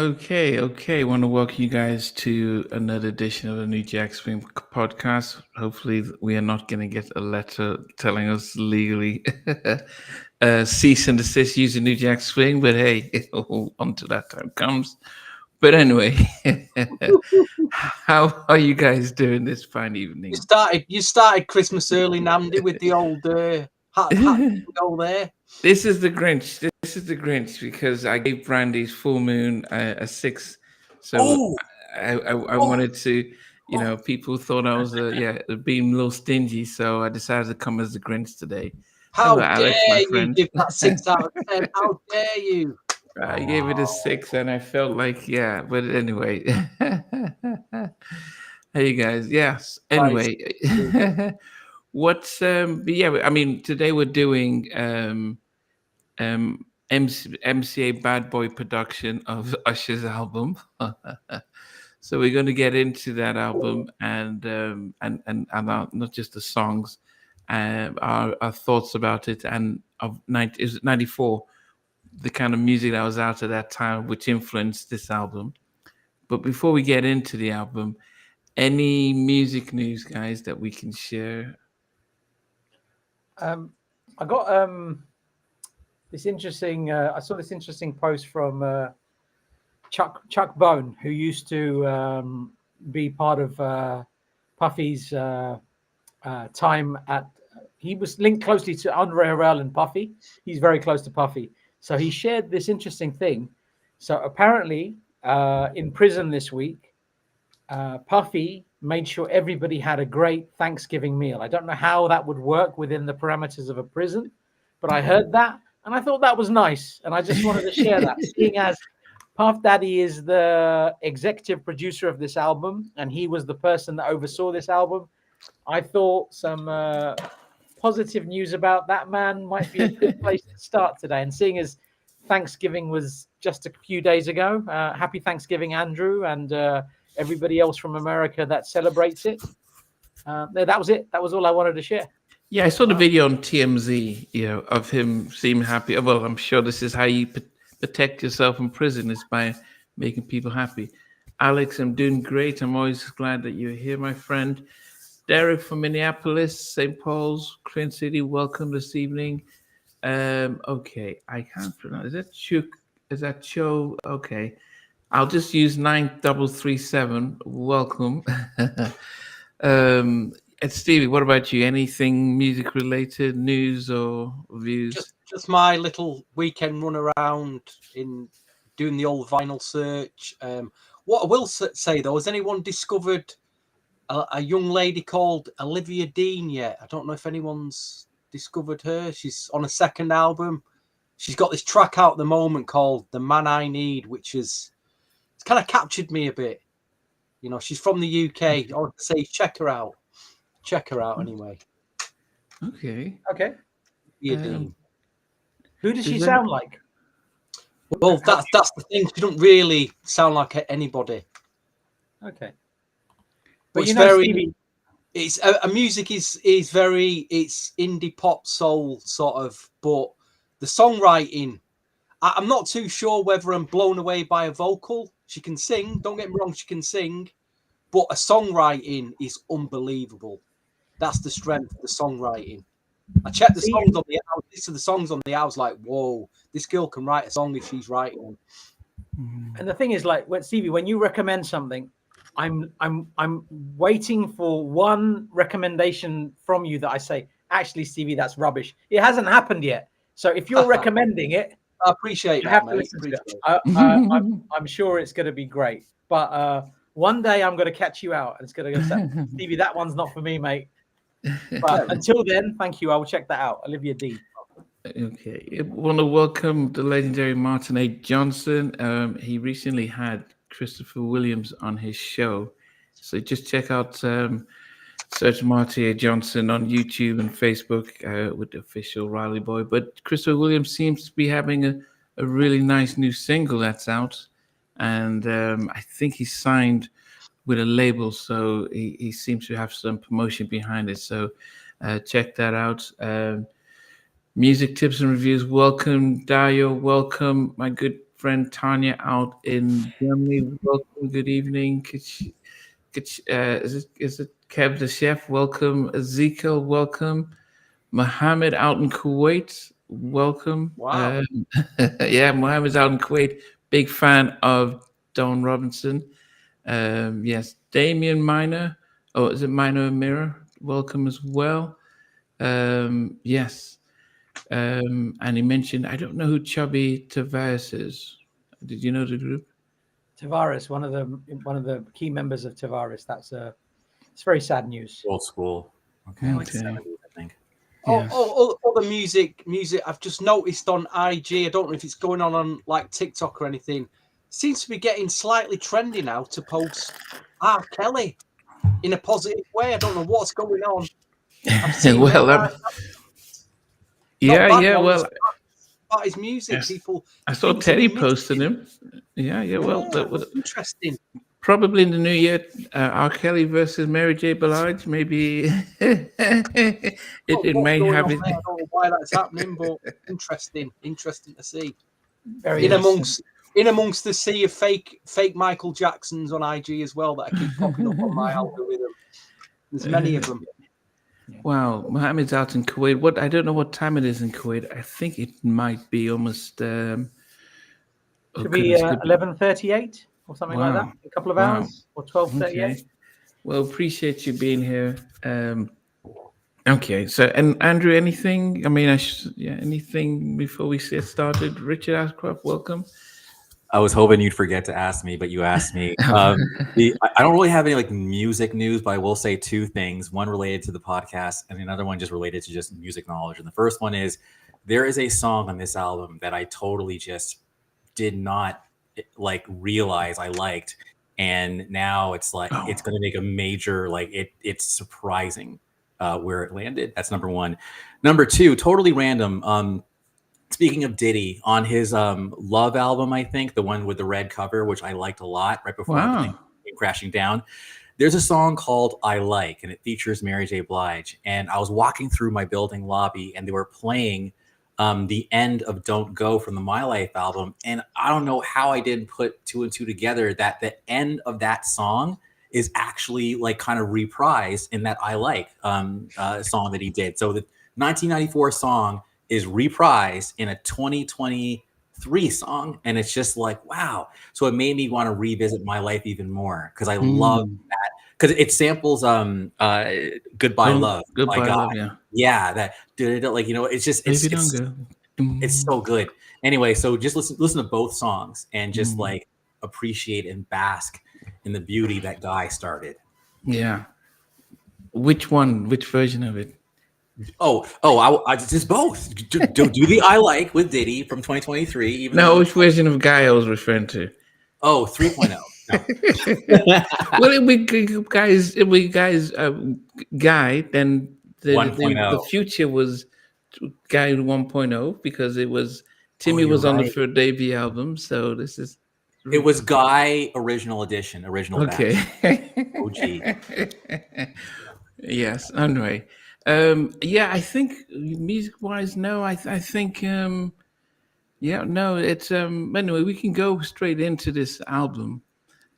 Okay. I want to welcome you guys to another edition of the New Jack Swing podcast. Hopefully, we are not going to get a letter telling us legally cease and desist using New Jack Swing, but hey, until that time comes. But anyway, how are you guys doing this fine You evening? started Christmas early, Namdi, with the old hat go there. This is the Grinch. This is the Grinch because I gave Brandy's full moon a six, so Oh, I oh, wanted to, people thought I was being a little stingy, so I decided to come as the Grinch today. Hello, how Alex, my dare you friend. give that 6 out of 10? How dare you? I gave it a six, and I felt like but anyway, hey you guys, yes. Christ. Anyway, but yeah, I mean, today we're doing MCA Bad Boy production of Usher's album. So we're going to get into that album and not just the songs, our thoughts about it, and of 94, the kind of music that was out at that time, which influenced this album. But before we get into the album, any music news, guys, that we can share? I got this interesting. I saw this interesting post from Chuck Bone, who used to be part of Puffy's time at. He was linked closely to Andre Harrell and Puffy. He's very close to Puffy, so he shared this interesting thing. So apparently, in prison this week, Puffy made sure everybody had a great Thanksgiving meal. I don't know how that would work within the parameters of a prison, but I heard that and I thought that was nice, and I just wanted to share that, seeing as Puff Daddy is the executive producer of this album, and he was the person that oversaw this album. I thought some positive news about that man might be a good place to start today. And seeing as Thanksgiving was just a few days ago, happy Thanksgiving, Andrew, and everybody else from America that celebrates it. That was it. That was all I wanted to share. Yeah, I saw the video on TMZ, of him seeming happy. Well, I'm sure this is how you protect yourself in prison, is by making people happy. Alex, I'm doing great. I'm always glad that you're here, my friend. Derek from Minneapolis, St. Paul's, Queen City, welcome this evening. Okay, I can't pronounce. Is that Chuk? Is that Cho? Okay, I'll just use 9337. Welcome. And Stevie, what about you? Anything music related, news or views? Just my little weekend run around in doing the old vinyl search. What I will say though, has anyone discovered a young lady called Olivia Dean yet? I don't know if anyone's discovered her. She's on a second album. She's got this track out at the moment called "The Man I Need," which it's kind of captured me a bit. She's from the UK. I would say check her out. Check her out anyway. Okay. Who does she sound like? Well, that's the thing. She don't really sound like anybody. Okay. But it's very. Stevie, it's a music is very. It's indie pop soul sort of, but the songwriting. I'm not too sure whether I'm blown away by a vocal. She can sing. Don't get me wrong. She can sing, but a songwriting is unbelievable. That's the strength of the songwriting. I checked the songs on the album. Listen to the songs on the album. I was like, whoa, this girl can write a song if she's writing. And the thing is, like, Stevie, when you recommend something, I'm waiting for one recommendation from you that I say, actually, Stevie, that's rubbish. It hasn't happened yet. So if you're recommending it, I appreciate that, mate. I'm sure it's going to be great. But one day I'm going to catch you out, and it's going to go say, Stevie, that one's not for me, mate. But until then, thank you. I will check that out. Olivia D. Okay. I want to welcome the legendary Martin A. Johnson. He recently had Christopher Williams on his show. So just check out search Martin A. Johnson on YouTube and Facebook with the official Riley Boy. But Christopher Williams seems to be having a really nice new single that's out. And I think he signed with a label, so he seems to have some promotion behind it. So check that out. Music tips and reviews. Welcome, Dario. Welcome, my good friend Tanya out in Germany. Welcome. Good evening. Is it Kev the chef? Welcome. Ezekiel, welcome. Mohammed out in Kuwait, welcome. Wow. Yeah, Mohammed's out in Kuwait. Big fan of Don Robinson. Yes, Damien Minor. Oh, is it Minor Mirror? Welcome as well. Yes. And he mentioned, I don't know who Chubby Tavares is. Did you know the group? Tavares, one of the key members of Tavares. It's very sad news. Old school. Okay, like Okay. 70s, I think. Yes. All the music I've just noticed on IG. I don't know if it's going on like TikTok or anything. Seems to be getting slightly trendy now to post R. Kelly in a positive way. I don't know what's going on. I've seen Well, yeah. Well, about his music, yes. people. I saw Teddy posting him. Yeah. Well, Interesting. probably in the new year, R. Kelly versus Mary J. Blige. Maybe it may Going have on it. there, I don't know why that's happening, but interesting to see. Very In interesting. amongst the sea of fake Michael Jacksons on IG as well that I keep popping up on my algorithm. There's many of them. Wow, Mohammed's out in Kuwait. I don't know what time it is in Kuwait. I think it might be almost. Could be 11:38 or something like that. Wow. A couple of Wow. hours or 12:38. Okay. Well, appreciate you being here. Okay, so and Andrew, anything? I mean, anything before we get started? Richard Ashcroft, welcome. I was hoping you'd forget to ask me, but you asked me. I don't really have any like music news, but I will say two things. One related to the podcast, and another one just related to just music knowledge. And the first one is there is a song on this album that I totally just did not like realize I liked, and now it's like it's going to make a major it's surprising where it landed. That's number one. Number two, totally random. Speaking of Diddy, on his Love album, I think the one with the red cover, which I liked a lot, right before everything came crashing down. There's a song called "I Like," and it features Mary J. Blige. And I was walking through my building lobby, and they were playing the end of "Don't Go" from the My Life album. And I don't know how I didn't put two and two together that the end of that song is actually like kind of reprised in that "I Like" song that he did. So the 1994 song is reprised in a 2023 song, and it's just like, wow. So it made me want to revisit My Life even more because I love that, because it samples "Goodbye Love." Goodbye by God. Love, yeah, that like, you know, it's just it's so good. Anyway, so just listen to both songs and just like appreciate and bask in the beauty that Guy started. Yeah. Which version of it? I just both. Do the "I Like" with Diddy from 2023. Even No, which version of Guy I was referring to? 3.0. No. Well, if we guys Guy, then the 1.0. future was Guy 1.0 because it was Timmy was on the third Davey album. So this is it was Guy original edition, original okay. OG. Yes. Anyway. I think music-wise, no. I think it's anyway, we can go straight into this album,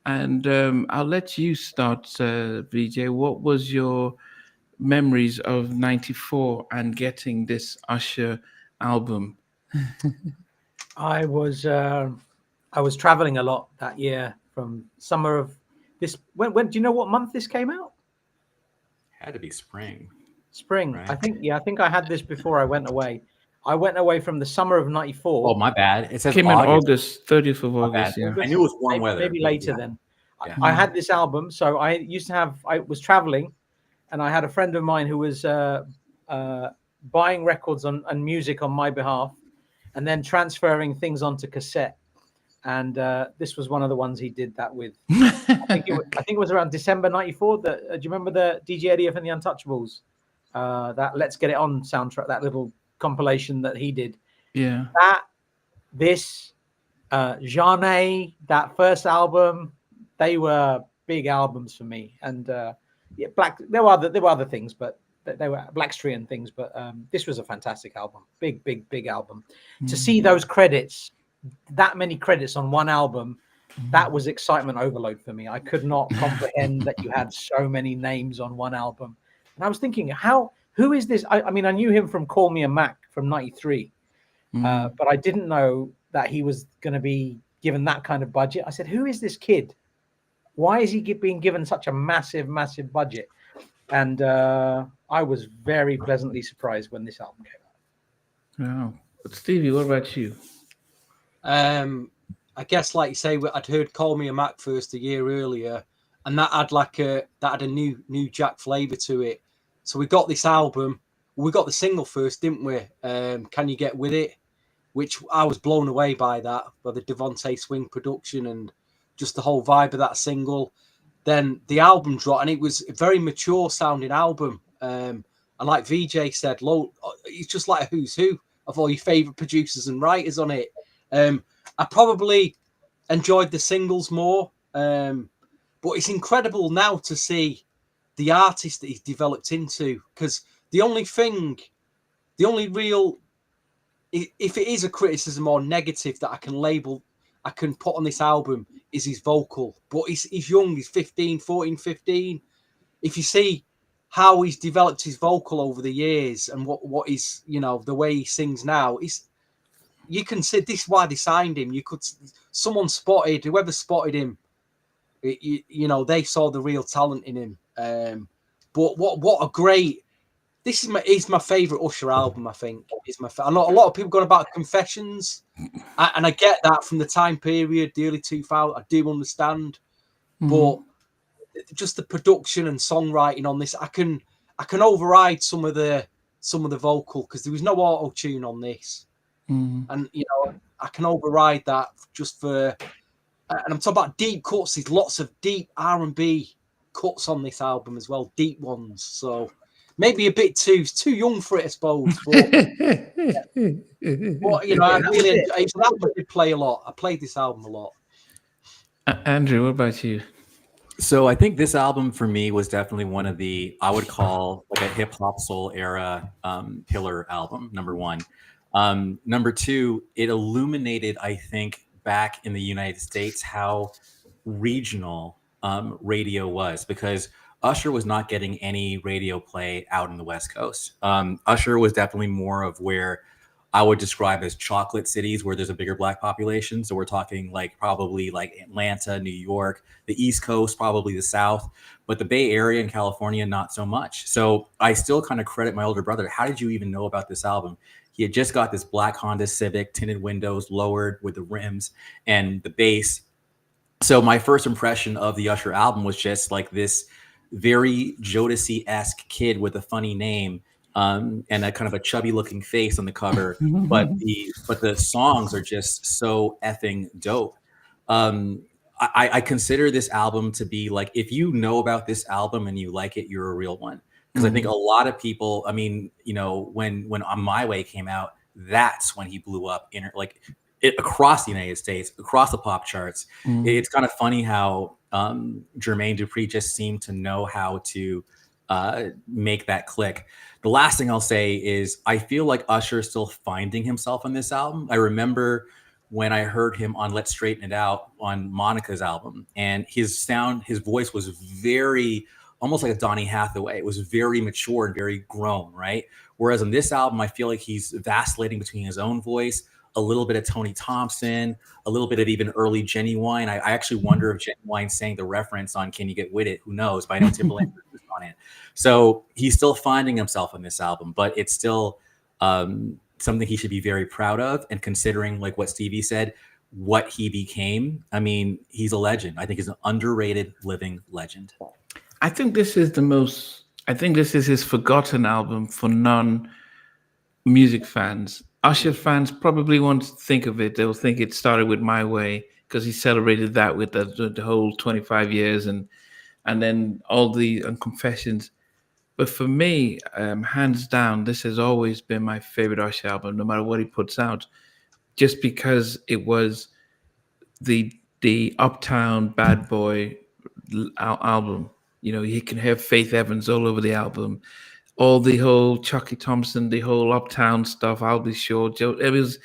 and I'll let you start, VJ. What was your memories of '94 and getting this Usher album? I was traveling a lot that year from summer of this. When do you know what month this came out? Had to be spring. Spring. Right. I think I had this before I went away. I went away from the summer of '94. Oh, my bad. It says Came in August, 30th of August. Yeah. I knew it was warm weather. Maybe later then. Yeah. I had this album, so I was traveling, and I had a friend of mine who was buying records and music on my behalf, and then transferring things onto cassette. And this was one of the ones he did that with. I think it was around December '94. Do you remember the DJ Eddie and the Untouchables? That "Let's Get It On" soundtrack, that little compilation that he did. Yeah. Jeanne, that first album, they were big albums for me. And Black. There were other things, but they were Blackstreet and things. But this was a fantastic album. Big album. To see those credits that many credits on one album, that was excitement overload for me. I could not comprehend that you had so many names on one album. And I was thinking, who is this? I mean, I knew him from Call Me a Mac from '93, but I didn't know that he was going to be given that kind of budget. I said, who is this kid? Why is he being given such a massive, massive budget? And I was very pleasantly surprised when this album came out. Wow. But Stevie, what about you? I guess, like you say, I'd heard "Call Me a Mac" first a year earlier, and that had a new Jack flavour to it. So we got this album. We got the single first, didn't we? "Can You Get With It," which I was blown away by the DeVante Swing production and just the whole vibe of that single. Then the album dropped, and it was a very mature sounding album. And like VJ said, it's just like a who's who of all your favourite producers and writers on it. I probably enjoyed the singles more, but it's incredible now to see the artist that he's developed into, because the only real, if it is a criticism or negative that I can put on this album, is his vocal. But he's young, he's 14, 15. If you see how he's developed his vocal over the years and what is, the way he sings now, you can see this is why they signed him. Whoever spotted him, they saw the real talent in him. But what a great, this is my favorite Usher album. I think I know a lot of people going about Confessions, and I get that from the time period, the early 2000s. I do understand, but just the production and songwriting on this, I can override some of the vocal, because there was no auto tune on this. And I can override that just for, and I'm talking about deep cuts. There's lots of deep R&B cuts on this album as well, deep ones. So maybe a bit too young for it, I suppose. But, I really this album I did play a lot. I played this album a lot. Andrew, what about you? So I think this album for me was definitely one of the, I would call like a hip hop soul era pillar album, number one. Number two, it illuminated, I think, back in the United States, how regional radio was, because Usher was not getting any radio play out in the West Coast. Usher was definitely more of where I would describe as chocolate cities, where there's a bigger Black population. So we're talking probably Atlanta, New York, the East Coast, probably the South, but the Bay Area and California, not so much. So I still kind of credit my older brother. How did you even know about this album? He had just got this black Honda Civic, tinted windows, lowered with the rims and the bass. So my first impression of the Usher album was just like this very Jodeci-esque kid with a funny name, and a kind of a chubby looking face on the cover. but the songs are just so effing dope. I consider this album to be like, if you know about this album and you like it, you're a real one. Because I think a lot of people, I mean, when On My Way came out, that's when he blew up across the United States, across the pop charts. It's kind of funny how Jermaine Dupri just seemed to know how to make that click. The last thing I'll say is I feel like Usher is still finding himself on this album. I remember when I heard him on Let's Straighten It Out on Monica's album, and his voice was very, almost like a Donny Hathaway. It was very mature and very grown, right? Whereas on this album, I feel like he's vacillating between his own voice, a little bit of Tony Thompson, a little bit of even early Genuine. I actually wonder if Genuine sang the reference on Can You Get With It? Who knows? But I know Timbaland was on it. So he's still finding himself on this album, but it's still something he should be very proud of. And considering, like what Stevie said, what he became, I mean, he's a legend. I think he's an underrated living legend. I think this is his forgotten album for non-music fans. Usher fans probably won't think of it. They'll think it started with My Way, because he celebrated that with the whole 25 years and then all the Confessions. But for me, hands down, this has always been my favorite Usher album, no matter what he puts out, just because it was the Uptown Bad Boy album. You can hear Faith Evans all over the album. All the whole Chucky Thompson, the whole Uptown stuff, I'll Be Sure, Joe. It was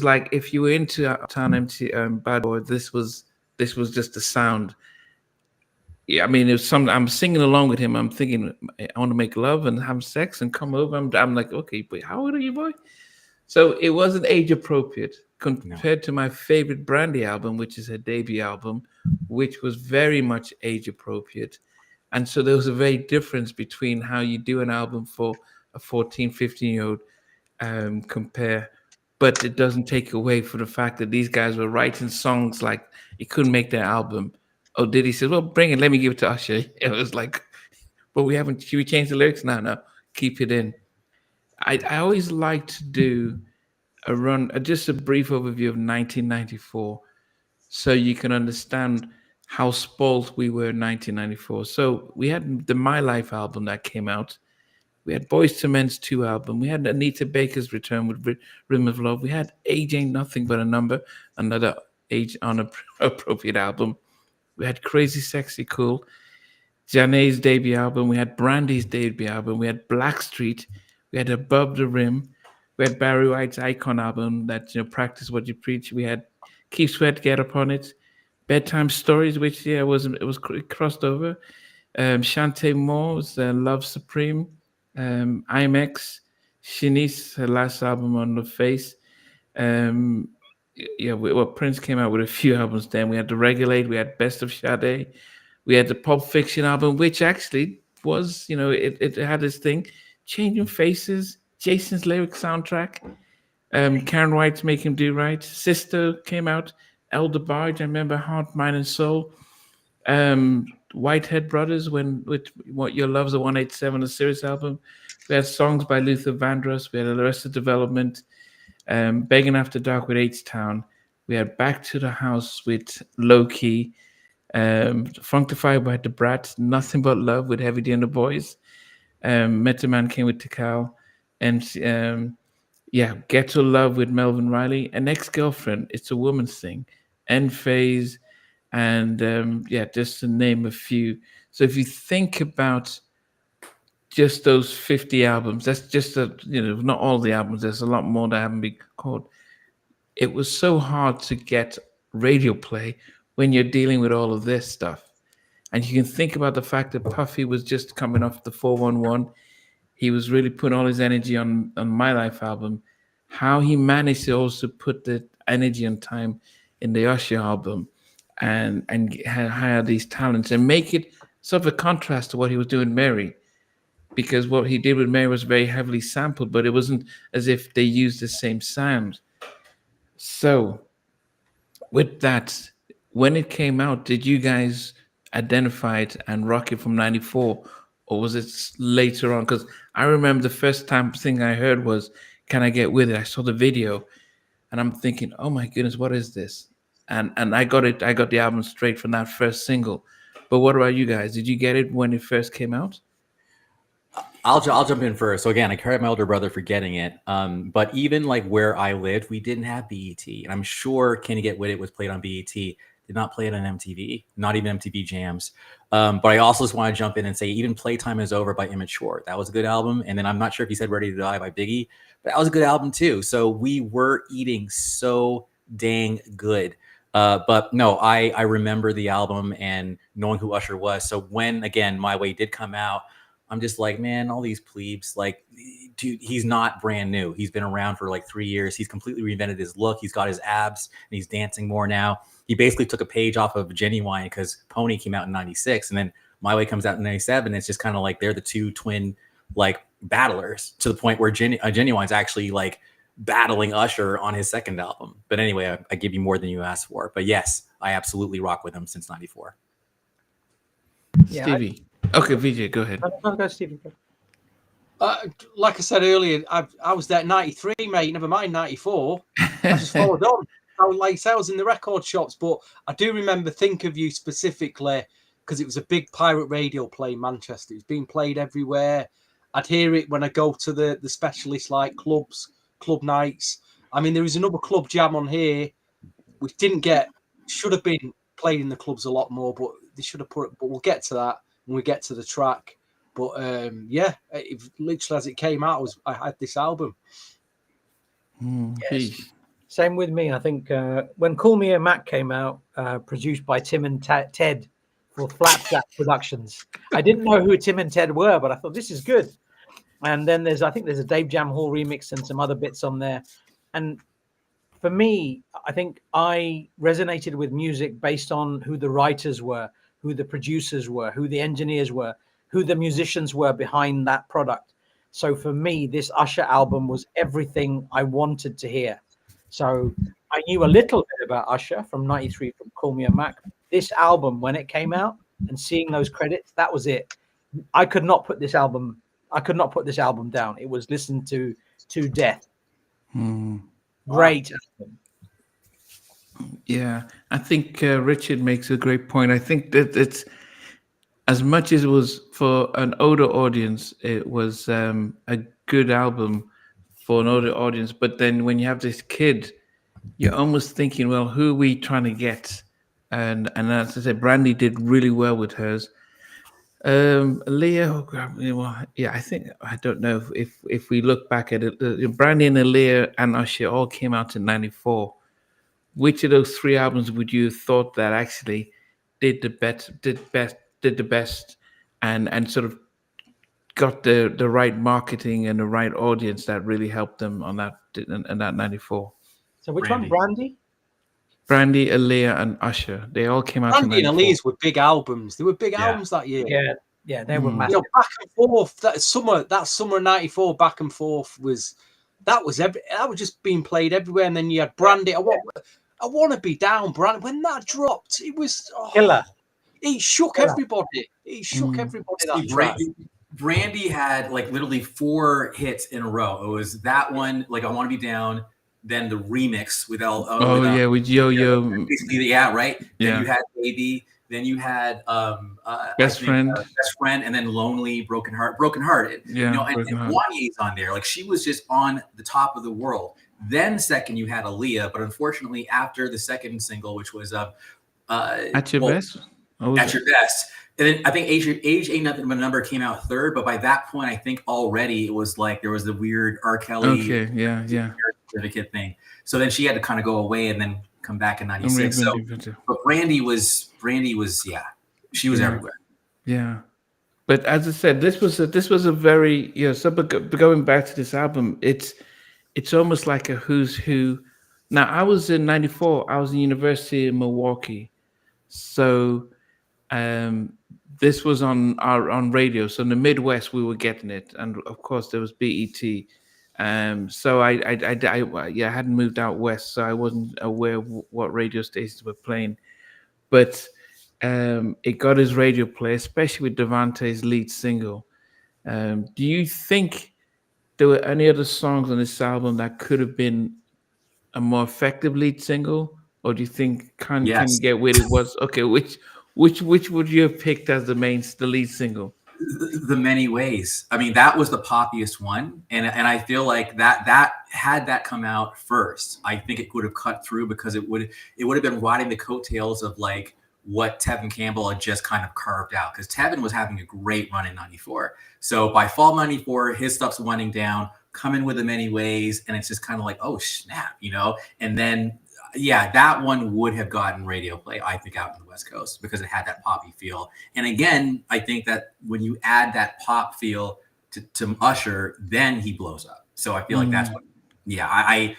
was like if you were into Uptown Empty Bad Boy, this was just the sound. Yeah, I mean, it was some. I'm singing along with him. I'm thinking, I want to make love and have sex and come over. I'm like, okay, but how old are you, boy? So it wasn't age appropriate compared to my favorite Brandy album, which is her debut album, which was very much age appropriate. And so there was a very difference between how you do an album for a 14, 15-year-old compare, but it doesn't take away from the fact that these guys were writing songs like it couldn't make their album. Oh, did he say, well, bring it, let me give it to Usher. It was like, but should we change the lyrics? No, keep it in. I always like to do just a brief overview of 1994 so you can understand how spoiled we were in 1994. So we had the My Life album that came out. We had Boyz II Men's 2 album. We had Anita Baker's return with Rhythm of Love. We had Age Ain't Nothing But a Number, another age appropriate album. We had Crazy Sexy Cool, Janae's debut album. We had Brandy's debut album. We had Blackstreet. We had Above the Rim. We had Barry White's Icon album that, Practice What You Preach. We had Keith Sweat, Get Up On It. Bedtime Stories, which, it was crossed over. Shantae Moore's Love Supreme. IMX. Shanice, her last album on LaFace. Prince came out with a few albums then. We had The Regulate. We had Best of Sade. We had the Pulp Fiction album, which actually was, it had this thing. Changing Faces, Jason's Lyric soundtrack, Karen White's Make Him Do Right, Sister came out, Elder Barge, I remember Heart, Mind and Soul, Whitehead Brothers, with What Your Love's a 187, a Sirius album. We had songs by Luther Vandross, we had Arrested Development, Begging After Dark with H-Town, we had Back to the House with Low Key, Funktified by The Brat, Nothing But Love with Heavy D and the Boys, Meta Man came with Tikal, and Ghetto Love with Melvin Riley, and Ex-Girlfriend, It's a Woman's Thing, End Phase, and just to name a few. So if you think about just those 50 albums, that's just not all the albums. There's a lot more that haven't been called. It was so hard to get radio play when you're dealing with all of this stuff. And you can think about the fact that Puffy was just coming off the 411. He was really putting all his energy on My Life album. How he managed to also put the energy and time in the Usher album and hire these talents and make it sort of a contrast to what he was doing Mary. Because what he did with Mary was very heavily sampled, but it wasn't as if they used the same sound. So with that, when it came out, did you guys identify it and rock it from 94, or was it later on? Because I remember the first thing I heard was Can I Get With It? I saw the video and I'm thinking, oh my goodness, what is this? And I got the album straight from that first single. But what about you guys? Did you get it when it first came out? I'll jump in first. So again, I credit my older brother for getting it. But even like where I lived, we didn't have BET. And I'm sure Can You Get With It was played on BET. Did not play it on MTV, not even MTV Jams. But I also just want to jump in and say even Playtime Is Over by Immature. That was a good album. And then I'm not sure if you said Ready to Die by Biggie, but that was a good album too. So we were eating so dang good. But no, I remember the album and knowing who Usher was. So when, again, My Way did come out, I'm just like, man, all these plebes, like, dude, he's not brand new. He's been around for like 3 years. He's completely reinvented his look. He's got his abs and he's dancing more now. He basically took a page off of Genuine because Pony came out in 96 and then My Way comes out in 97. It's just kind of like they're the two twin like battlers to the point where Genuine's actually like battling Usher on his second album. But anyway, I give you more than you asked for. But yes, I absolutely rock with him since 94. Yeah, Stevie. Okay, VJ, go ahead. Go, Stevie. Like I said earlier, I was there at 93, mate. Never mind 94. I just followed on. I was in the record shops, but I do remember Think of You specifically because it was a big pirate radio play in Manchester. It was being played everywhere. I'd hear it when I go to the specialist like clubs, club nights. I mean, there is another club jam on here which should have been played in the clubs a lot more, but they should have put it. But we'll get to that when we get to the track. But literally as it came out, I had this album. Yes. Same with me. I think when Call Me a Mac came out, produced by Tim and Ted for Flapjack Productions, I didn't know who Tim and Ted were, but I thought this is good. And then I think there's a Dave Jam Hall remix and some other bits on there. And for me, I think I resonated with music based on who the writers were, who the producers were, who the engineers were, who the musicians were behind that product. So for me, this Usher album was everything I wanted to hear. So I knew a little bit about Usher from '93 from Call Me a Mac. This album, when it came out and seeing those credits, that was it. I could not put this album down. It was listened to death. Great album. Yeah, I think Richard makes a great point. I think that it's as much as it was for an older audience, it was a good album for an older audience. But then when you have this kid, you're almost thinking, well, who are we trying to get? And as I said, Brandy did really well with hers. Aaliyah, well, yeah, I don't know if we look back at it, Brandy and Aaliyah and Usher all came out in '94. Which of those three albums would you have thought that actually did the best, and sort of got the right marketing and the right audience that really helped them on that in that '94? So which one, Brandy? Brandy, Aaliyah, and Usher. They all came out. Brandy and Aaliyah's were big albums. They were big albums that year. Yeah, they were massive. Back and forth. That summer '94, back and forth was just being played everywhere. And then you had Brandy. I want to be down, Brandy. When that dropped, it was killer. It shook everybody. It shook everybody. That track. Brandy had like literally 4 hits in a row. It was that one, like I Want to Be Down, then the remix with with Yo-Yo. Basically, yeah, right. Yeah. Then you had Baby. Then you had Best Friend, and then Lonely, Broken Hearted. Yeah, and Wanya's on there. Like she was just on the top of the world. Then second, you had Aaliyah, but unfortunately, after the second single, which was At Your Best, At Your Best, and then I think Age Ain't Nothing But a Number came out third. But by that point, I think already it was like there was the weird R. Kelly certificate thing. So then she had to kind of go away and then come back in '96. But Brandy was she was everywhere. Yeah, but as I said, this was a very So, but going back to this album, it's almost like a who's who. Now, I was in '94. I was in University in Milwaukee, so this was on radio. So in the Midwest, we were getting it, and of course there was BET. So I hadn't moved out west, so I wasn't aware of what radio stations were playing. But it got his radio play, especially with DeVante's lead single. Do you think there were any other songs on this album that could have been a more effective lead single, or do you think Can You Get With It was okay? Which would you have picked as the lead single? The Many Ways. I mean, that was the poppiest one, and I feel like that had that come out first, I think it would have cut through because it would have been riding the coattails of like what Tevin Campbell had just kind of carved out, because Tevin was having a great run in '94. So by fall '94, his stuff's winding down, coming with The Many Ways, and it's just kind of like, oh snap, and then that one would have gotten radio play, I think, out in the West Coast because it had that poppy feel. And again, I think that when you add that pop feel to Usher, then he blows up. So I feel like that's what. Yeah, I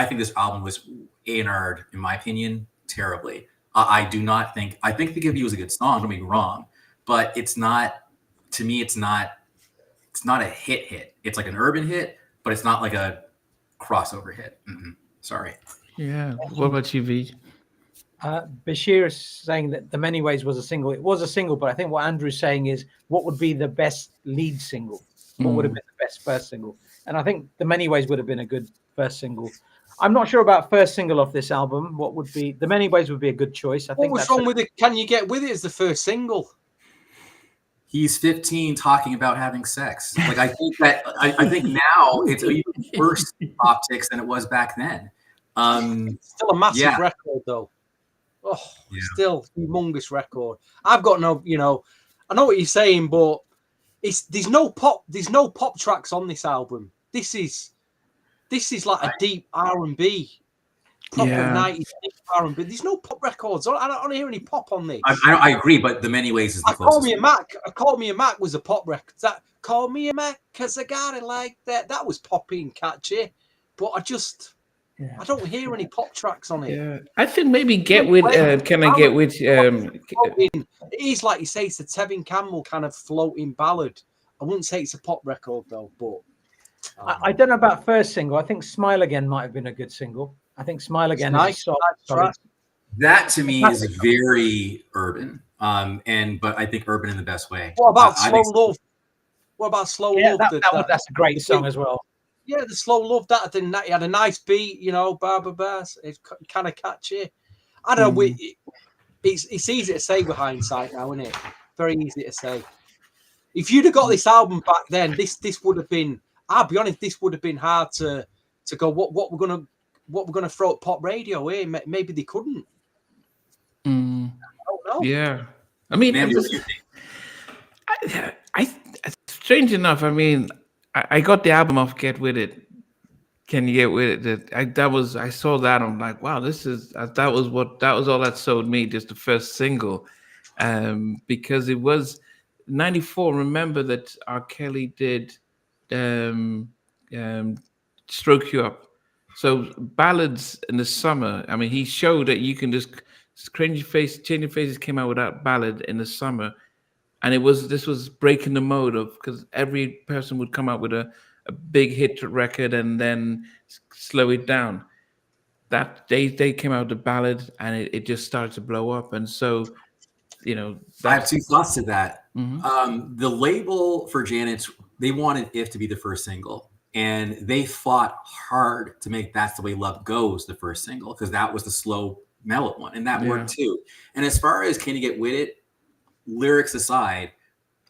think this album was A&R'd, in my opinion, terribly. I do not think. I think Forgive You was a good song. Don't get me wrong, but it's not. To me, it's not a hit. It's like an urban hit, but it's not like a crossover hit. Sorry. Yeah. What about you, V? Bashir is saying that The Many Ways was a single. It was a single, but I think what Andrew's saying is what would be the best lead single? What would have been the best first single? And I think The Many Ways would have been a good first single. I'm not sure about first single off this album. What would be The Many Ways would be a good choice. What was wrong with it? Can You Get With It as the first single? He's 15 talking about having sex. Like I think that I think now it's even worse optics than it was back then. Still a massive record though. Still humongous record. I've got no, I know what you're saying, but there's no pop tracks on this album. This is like a deep R&B proper Yeah. 90s R&B. There's no pop records. I don't hear any pop on this. I agree, but the Many Ways is the Call closest. Me a Mac. Call Me a Mac was a pop record. That Call Me a Mac because I got it like that. That was poppy and catchy. But I don't hear any pop tracks on it. Yeah, I think maybe Get With. Can I Get With? It is like you say, it's a Tevin Campbell kind of floating ballad. I wouldn't say it's a pop record though, but I don't know about first single. I think Smile Again might have been a good single. I think Smile Again nice, is a nice track. That to me is very urban. But I think urban in the best way. What about Slow Love? What about Slow Love? That's a great song as well. Yeah, the Slow Love, that he had a nice beat, bass. It's kind of catchy. I don't know. It's easy to say with hindsight now, isn't it? Very easy to say. If you'd have got this album back then, this would have been. I'll be honest, this would have been hard to go. What we're gonna throw at pop radio? Maybe they couldn't. I don't know. Yeah, I mean, I strange enough. I mean, I got the album off Get With It. Can you get with it? I saw that. I'm like, wow, that was all that sold me. Just the first single, because it was '94. Remember that R. Kelly did Stroke You Up. So ballads in the summer. I mean, he showed that you can just change your faces came out with that ballad in the summer, and this was breaking the mode of, because every person would come out with a big hit record and then slow it down. That they came out with the ballad and it just started to blow up. And so, I have two thoughts to that. Mm-hmm. The label for Janet's, they wanted If to be the first single, and they fought hard to make That's the Way Love Goes the first single, because that was the slow mellow one, and that worked too. And as far as Can You Get With It, lyrics aside,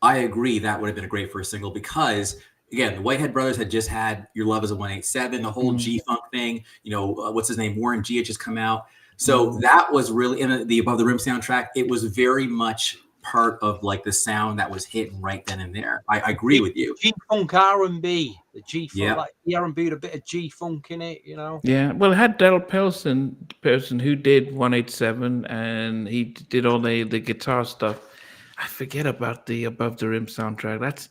I agree that would have been a great first single, because again, the Whitehead Brothers had just had Your Love Is a 187, the whole G-Funk thing, what's his name? Warren G had just come out. So that was really, in the Above the Rim soundtrack, it was very much part of like the sound that was hitting right then and there. I agree with you. G-Funk R&B, the G-Funk, like the R&B with a bit of G-Funk in it, Yeah, well, it had Darryl Pearson who did 187, and he did all the guitar stuff. I forget about the Above the Rim soundtrack.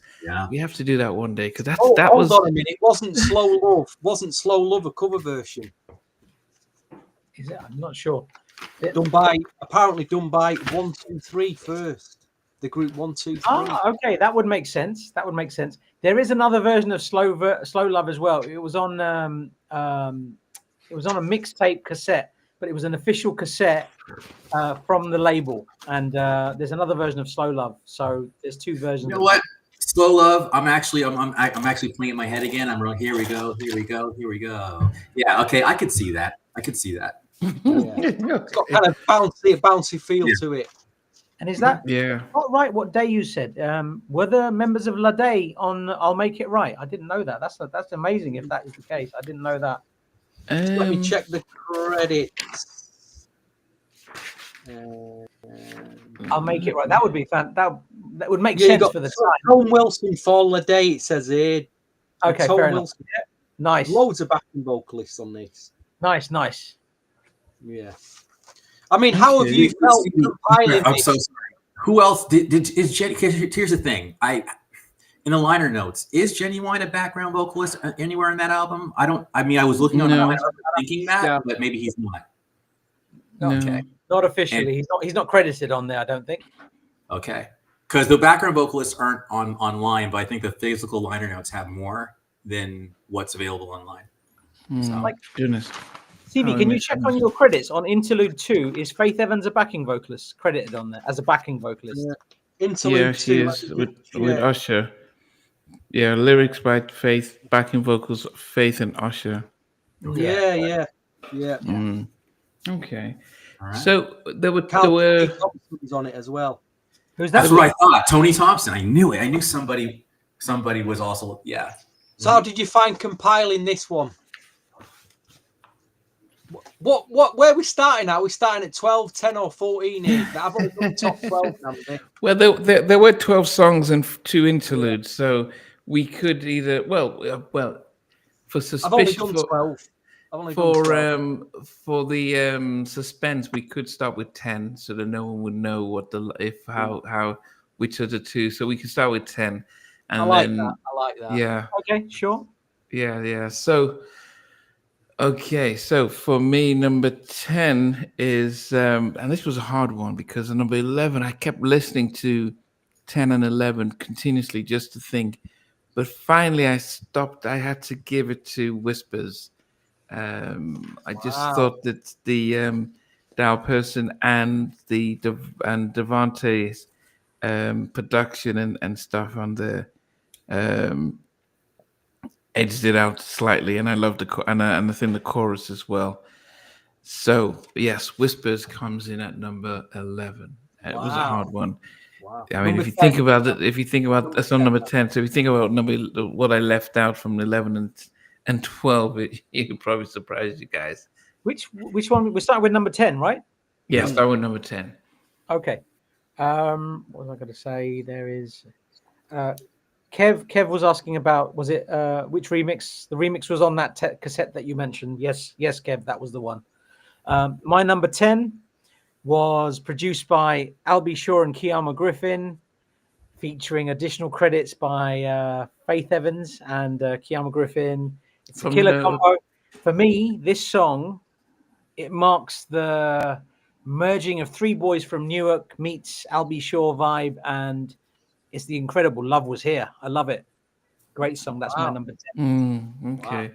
We have to do that one day, because hold on a minute. It wasn't Slow Love. Wasn't Slow Love a cover version? Is it? I'm not sure. Apparently done by 123 first. The group 123. Ah, okay, that would make sense. There is another version of Slow Love as well. It was on a mixtape cassette, but it was an official cassette from the label. And there's another version of Slow Love. So there's two versions. You know what? Slow Love. I'm actually playing in my head again. Here we go. Yeah. Okay. I could see that. It's got kind of a bouncy feel to it. And is that not right? What Day you said? Were the members of La Day on I'll Make It Right? I didn't know that. That's amazing if that is the case. I didn't know that. Let me check the credits. I'll Make It Right. That would be fun. That would make sense for the time. Tom Wilson for La Day, it says here. Okay, Tom fair Wilson. enough. Nice. Loads of backing vocalists on this. Nice. Yeah. I mean, how have you felt compiling I'm this? so sorry. Who else is Jenny? Here's the thing. In the liner notes, is Genuine a background vocalist anywhere in that album? I was looking on the thinking that, but maybe he's not. Okay. Not officially. He's not credited on there, I don't think. Okay. Because the background vocalists aren't online, but I think the physical liner notes have more than what's available online. So. Goodness. CV, can you check on your credits? On Interlude 2, is Faith Evans a backing vocalist credited on there as a backing vocalist? Yeah. Interlude 2. She is with Usher. Yeah, lyrics by Faith, backing vocals Faith and Usher. Yeah. Okay. Right. So there were Thompson's on it as well. Who's that? That's what I thought. Tony Thompson. I knew it. I knew somebody was also So how did you find compiling this one? Where are we starting at? Are we starting at 12, 10 or 14 here? I've only done top 12 now. Well, there were 12 songs and 2 interludes, so we could either for Suspicious. I've only done 12. I've only done 12. For the suspense, we could start with 10, so that no one would know what how which are the two. So we can start with 10, and I like then that. I like that. yeah, Okay, sure. yeah. So okay, so for me, number 10 is and this was a hard one because at number 11, I kept listening to 10 and 11 continuously just to think, but finally I stopped. I had to give it to Whispers. I just thought that the Darryl Pearson and DeVante's production and stuff on the edged it out slightly, and I love and I think the chorus as well. So yes, Whispers comes in at number 11. It was a hard one. Wow. I mean, Number if you 10. think about it, that's on number 10. So if you think about what I left out from 11 and 12, it could probably surprise you guys. Which one? We started with number 10, right? Yeah, start with number 10. Okay. What was I going to say? There is Kev was asking about, was it which remix? The remix was on that cassette that you mentioned. Yes, Kev, that was the one. My number 10 was produced by Albie Shaw and Kiama Griffin, featuring additional credits by Faith Evans and Kiama Griffin. It's a killer combo. For me, this song, it marks the merging of three boys from Newark meets Albie Shaw vibe, and it's the incredible Love Was Here. I love it. Great song. That's my number 10. Okay. Wow.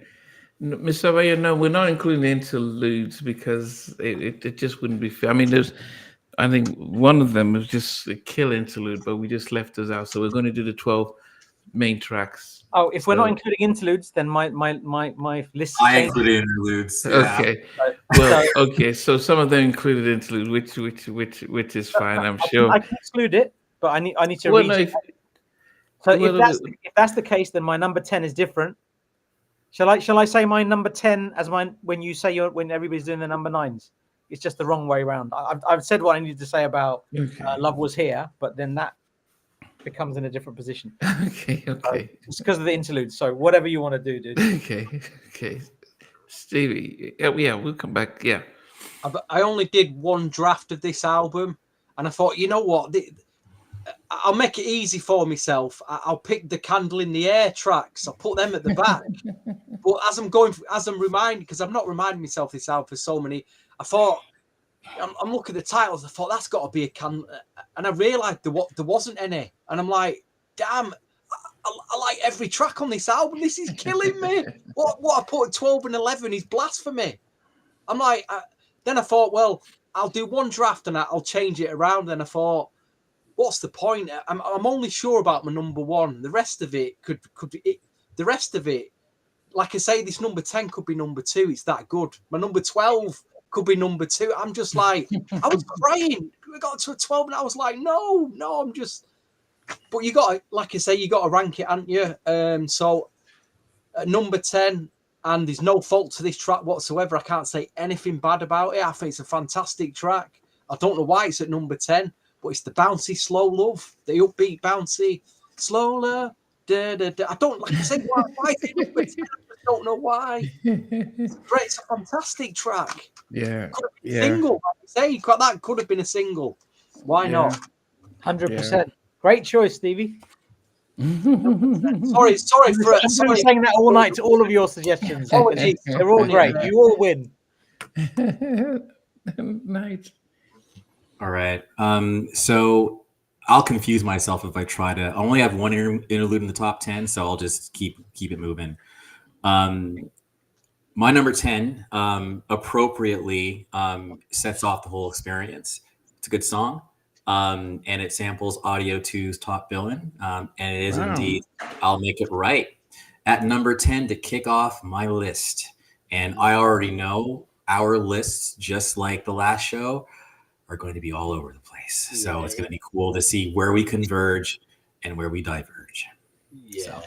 Miss Avaya, no, we're not including the interludes because it just wouldn't be fair. I mean, I think one of them was just a kill interlude, but we just left those out. So we're going to do the 12 main tracks. Oh, if we're not including interludes, then my list. I included interludes. Yeah. Okay. Well, okay. So some of them included interlude, which is fine. I'm sure. I can exclude it, but I need to read. If that's the case, then my number 10 is different. Shall I say my number 10 as mine when you say when everybody's doing the number 9s? It's just the wrong way around. I've said what I needed to say about Love Was Here, but then that becomes in a different position. Okay. It's because of the interlude. So whatever you want to do, dude. Okay. Stevie, yeah, we'll come back. Yeah. I only did one draft of this album, and I thought, you know what? I'll make it easy for myself. I'll pick the Candle in the Air tracks. I'll put them at the back. But as I'm reminding, because I'm not reminding myself this album for so many, I thought, I'm looking at the titles. I thought that's got to be a Candle, and I realised there wasn't any. And I'm like, damn, I like every track on this album. This is killing me. What I put at 12 and 11 is blasphemy. I'm like, then I thought, well, I'll do one draft and I'll change it around. Then I thought, what's the point? I'm only sure about my number 1. The rest of it could be the rest of it. Like I say, this number 10 could be number 2. It's that good. My number 12 could be number 2. I'm just like, I was crying. We got to a 12 and I was like, no, I'm just. But you got to, like I say, you got to rank it, haven't you? So at number 10, and there's no fault to this track whatsoever. I can't say anything bad about it. I think it's a fantastic track. I don't know why it's at number 10. But it's the bouncy slow love, the upbeat bouncy slow love. Da, da, da. I don't, like I said, why is it number 10? I don't know why. It's great. It's a fantastic track. Yeah. Could have been a single, like I say. That could have been a single. Why not? 100%. Great choice, Stevie. Sorry for saying that all night to all of your suggestions. They're all great. You all win. Nice. All right. So I'll confuse myself if I try to. I only have one interlude in the top 10, so I'll just keep it moving. My number 10 appropriately sets off the whole experience. It's a good song, and it samples Audio 2's Top Billin', and it is indeed I'll Make It Right at number 10 to kick off my list. And I already know our lists, just like the last show, are going to be all over the place. So it's going to be cool to see where we converge and where we diverge. Yeah. So,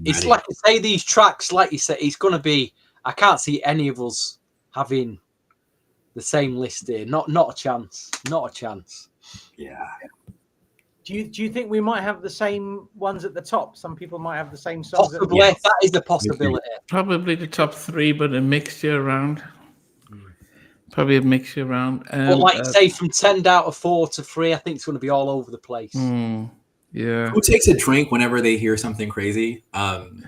it's like I say, these tracks, like you said, it's going to be, I can't see any of us having the same list here. Not a chance. Not a chance. Yeah. Do you think we might have the same ones at the top? Some people might have the same songs. Possibly, that is a possibility. Probably the top three, but a mixture around. Probably a mixture around. But like say, from 10 out of 4 to 3, I think it's going to be all over the place. Yeah. Who takes a drink whenever they hear something crazy?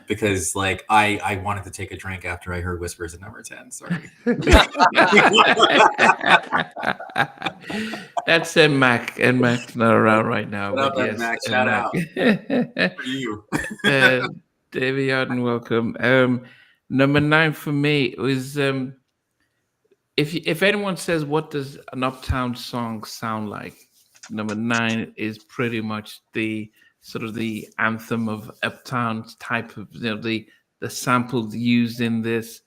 Because like I wanted to take a drink after I heard Whispers at number 10. Sorry. That's Mac. And Mac's not around right now. What up, but yes, Mac? Shout out. For you. David Yarden, welcome. Number 9 for me was if anyone says what does an Uptown song sound like, number 9 is pretty much the sort of the anthem of Uptown type of, the samples used in this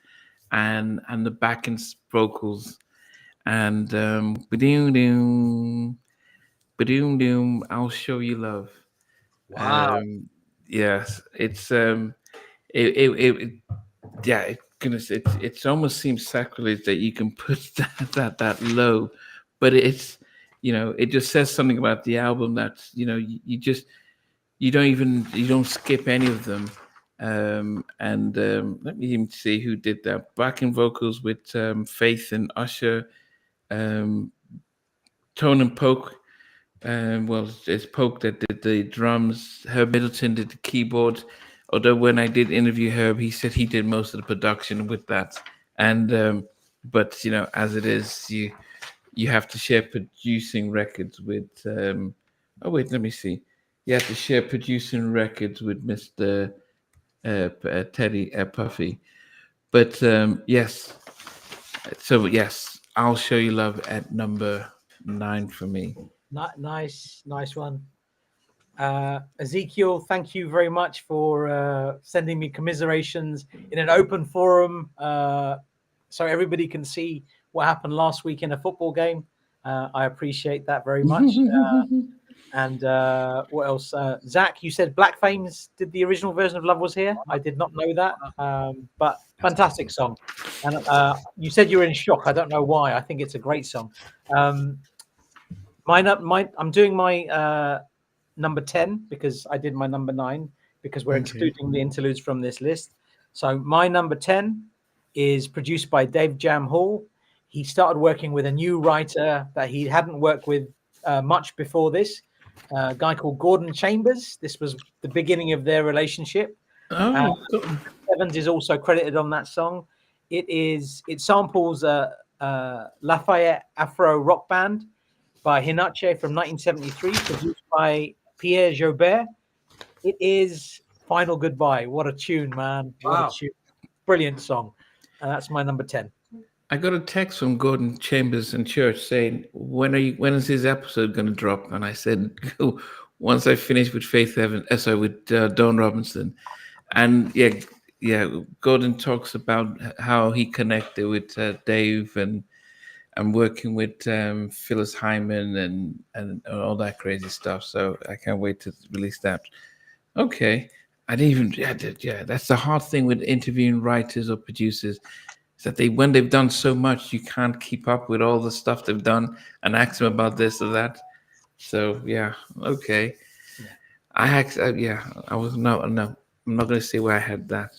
and the backing vocals and ba-doom-doom, ba-doom-doom, I'll show you love. Wow. Yes, it's it almost seems sacrilege that you can put that low, but it's, it just says something about the album that, you don't skip any of them. Let me even see who did that. Backing vocals with Faith and Usher, Tone and Poke. Well, it's Poke that did the drums. Herb Middleton did the keyboard. Although when I did interview Herb, he said he did most of the production with that. And but as it is, you have to share producing records with let me see. You have to share producing records with Mr. Teddy Puffy. But yes. So yes, I'll show you love at number 9 for me. Nice one. Ezekiel, thank you very much for sending me commiserations in an open forum so everybody can see what happened last week in a football game. I appreciate that very much. And what else? Zach, you said Black Flames did the original version of Love Was Here. I did not know that, but fantastic song. And you said you were in shock. I don't know why. I think it's a great song. I'm doing my number 10 because I did my number 9 because we're excluding the interludes from this list. So my number 10 is produced by Dave Jam Hall. He started working with a new writer that he hadn't worked with much before this, a guy called Gordon Chambers. This was the beginning of their relationship. Evans is also credited on that song. It samples Lafayette Afro Rock Band by Hinache from 1973, produced by Pierre Jobert. It is Final Goodbye. What a tune, man. What a tune. Brilliant song. And that's my number 10. I got a text from Gordon Chambers in church saying, when is his episode going to drop? And I said, once I finish with with Don Robinson. And yeah, Gordon talks about how he connected with Dave and working with Phyllis Hyman and all that crazy stuff. So I can't wait to release that. Okay. That's the hard thing with interviewing writers or producers, is that when they've done so much, you can't keep up with all the stuff they've done and ask them about this or that. So yeah, okay. Yeah. I was no. I'm not going to say where I had that.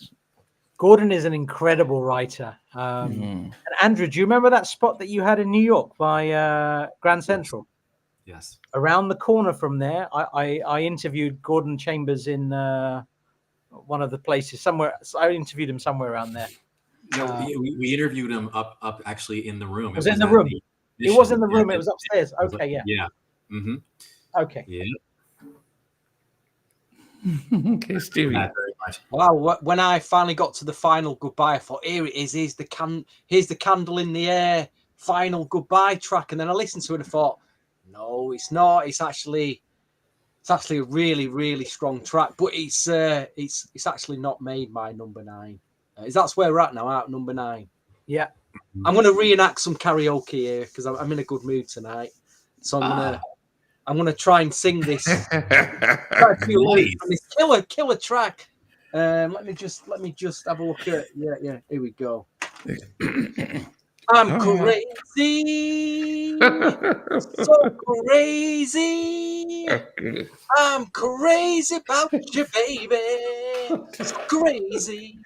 Gordon is an incredible writer. And Andrew, do you remember that spot that you had in New York by Grand Central? Yes. Around the corner from there, I interviewed Gordon Chambers in one of the places somewhere. I interviewed him somewhere around there. No, we interviewed him up actually in the room. It was in the room. It was in the room. It was upstairs. Okay, yeah. Yeah. Mm-hmm. Okay. Yeah. Okay, Stevie. Wow, when I finally got to the Final Goodbye, I thought, here it is. Here's the Candle in the Air Final Goodbye track. And then I listened to it and I thought, no, it's not. It's actually a really, really strong track. But it's actually not made my number 9. That's where we're at now, out number 9. Yeah. I'm going to reenact some karaoke here because I'm in a good mood tonight. So I'm gonna try and sing this. This killer track. Let me just have a look at. Yeah. Here we go. I'm crazy, so crazy. Okay. I'm crazy about you, baby. So crazy,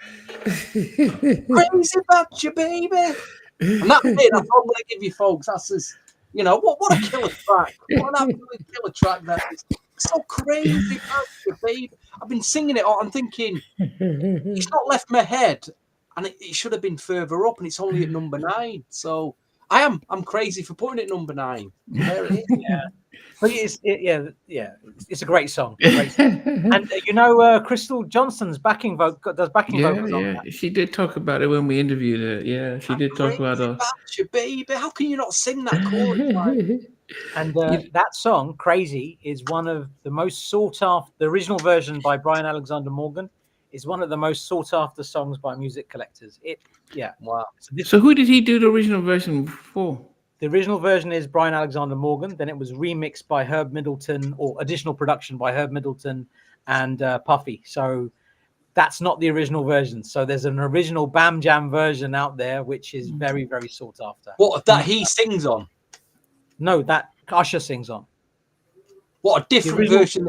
crazy about you, baby. And that's it. That's all I'm gonna give you, folks. That's as what a killer track. What an absolute killer track that is. So crazy about you, baby. I've been singing it all. I'm thinking it's not left my head, and it should have been further up, and it's only at number 9. So I'm crazy for putting it number 9. There it is. Yeah. But it's a great song. And Crystal Johnson's backing does backing vocals on that. She did talk about it when we interviewed her. Yeah, she did talk about it. You, baby. How can you not sing that chorus? And that song, "Crazy," is one of the most sought after. The original version by Brian Alexander Morgan is one of the most sought after songs by music collectors. Wow. So who did he do the original version for? The original version is Brian Alexander Morgan. Then it was remixed by Herb Middleton, or additional production by Herb Middleton and Puffy. So that's not the original version. So there's an original Bam Jam version out there, which is very, very sought after. What, that he sings on? No, that Usher sings on. What, a different version?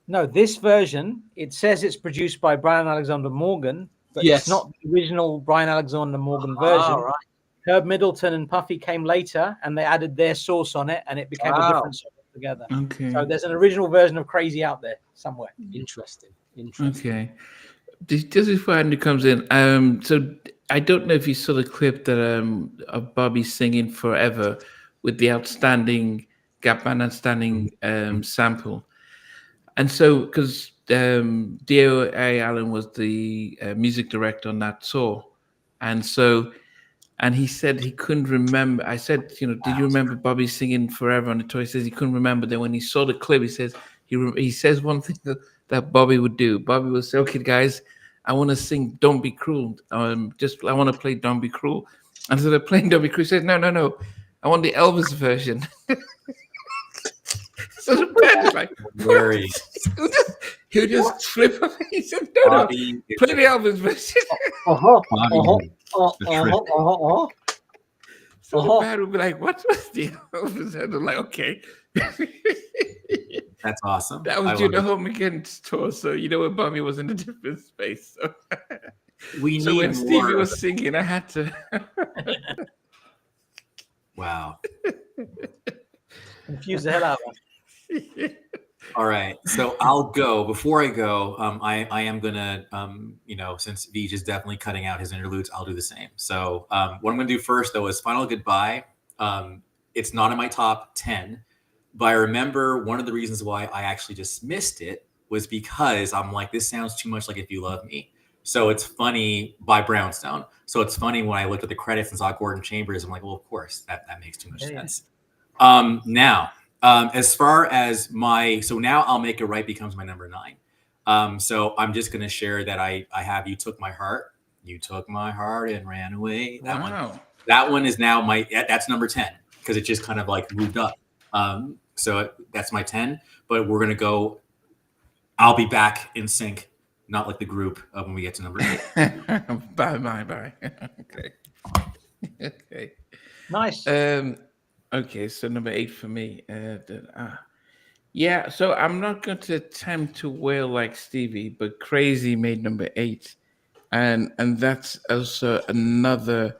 No, this version, it says it's produced by Brian Alexander Morgan, but Yes. it's not the original Brian Alexander Morgan version. Right. Herb Middleton and Puffy came later, and they added their sauce on it, and it became a different song together. Okay. So there's an original version of "Crazy" out there somewhere. Interesting. Okay. This is where Andy comes in. So I don't know if you saw the clip that of Bobby singing "Forever" with the outstanding Gap Band outstanding sample, and so because D.O.A. Allen was the music director on that tour, and he said he couldn't remember. I said, did you remember Bobby singing "Forever" on the tour? He says he couldn't remember. Then when he saw the clip, he says he says one thing that Bobby would do. Bobby would say, "Okay, guys, I want to sing 'Don't Be Cruel.' I want to play 'Don't Be Cruel.'" And so they're playing "Don't Be Cruel." He says, "No, I want the Elvis version." So the band is like, Very. he'll just flip up. He said, "No, play the Elvis version." So the band would be like, "What was the Elvis version?" I'm like, "Okay." That's awesome. That was during the Home Against tour, so when Bobby was in a different space. So, so when Stevie was singing, I had to. Wow. Confuse the hell out of me. All right. So I'll go. Before I go, I am gonna, since Vij is definitely cutting out his interludes, I'll do the same. So what I'm gonna do first though is "Final Goodbye." It's not in my top 10, but I remember one of the reasons why I actually dismissed it was because I'm like, this sounds too much like "If You Love Me." So it's funny by Brownstone. So it's funny when I looked at the credits and saw Gordon Chambers, I'm like, well, of course, that makes too much sense. Now, as far as so now I'll Make It Right becomes my number 9. So I'm just going to share that I have "You Took My Heart." You took my heart and ran away. That one is now that's number 10 because it just kind of like moved up. So that's my 10, but we're going to go, "I'll Be Back" in sync, not like the group when we get to number 8. Bye. Okay. Nice. Okay, so number 8 for me. Yeah, so I'm not going to attempt to wail like Stevie, but "Crazy" made number 8, and that's also another.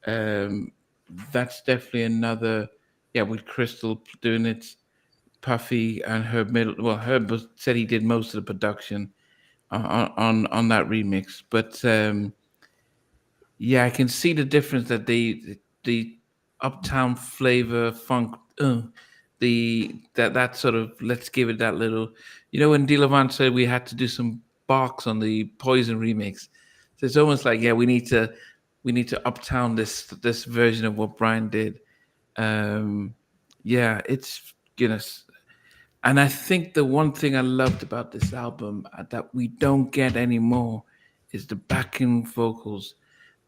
That's definitely another. Yeah, with Crystal doing it, Puffy and Herb Middleton. Well, Herb said he did most of the production on that remix, but yeah, I can see the difference that the uptown flavor funk, that sort of, let's give it that little, when DeVante said we had to do some barks on the Poison remix, so it's almost like, yeah, we need to uptown this version of what Brian did. Yeah, it's and I think the one thing I loved about this album that we don't get anymore is the backing vocals.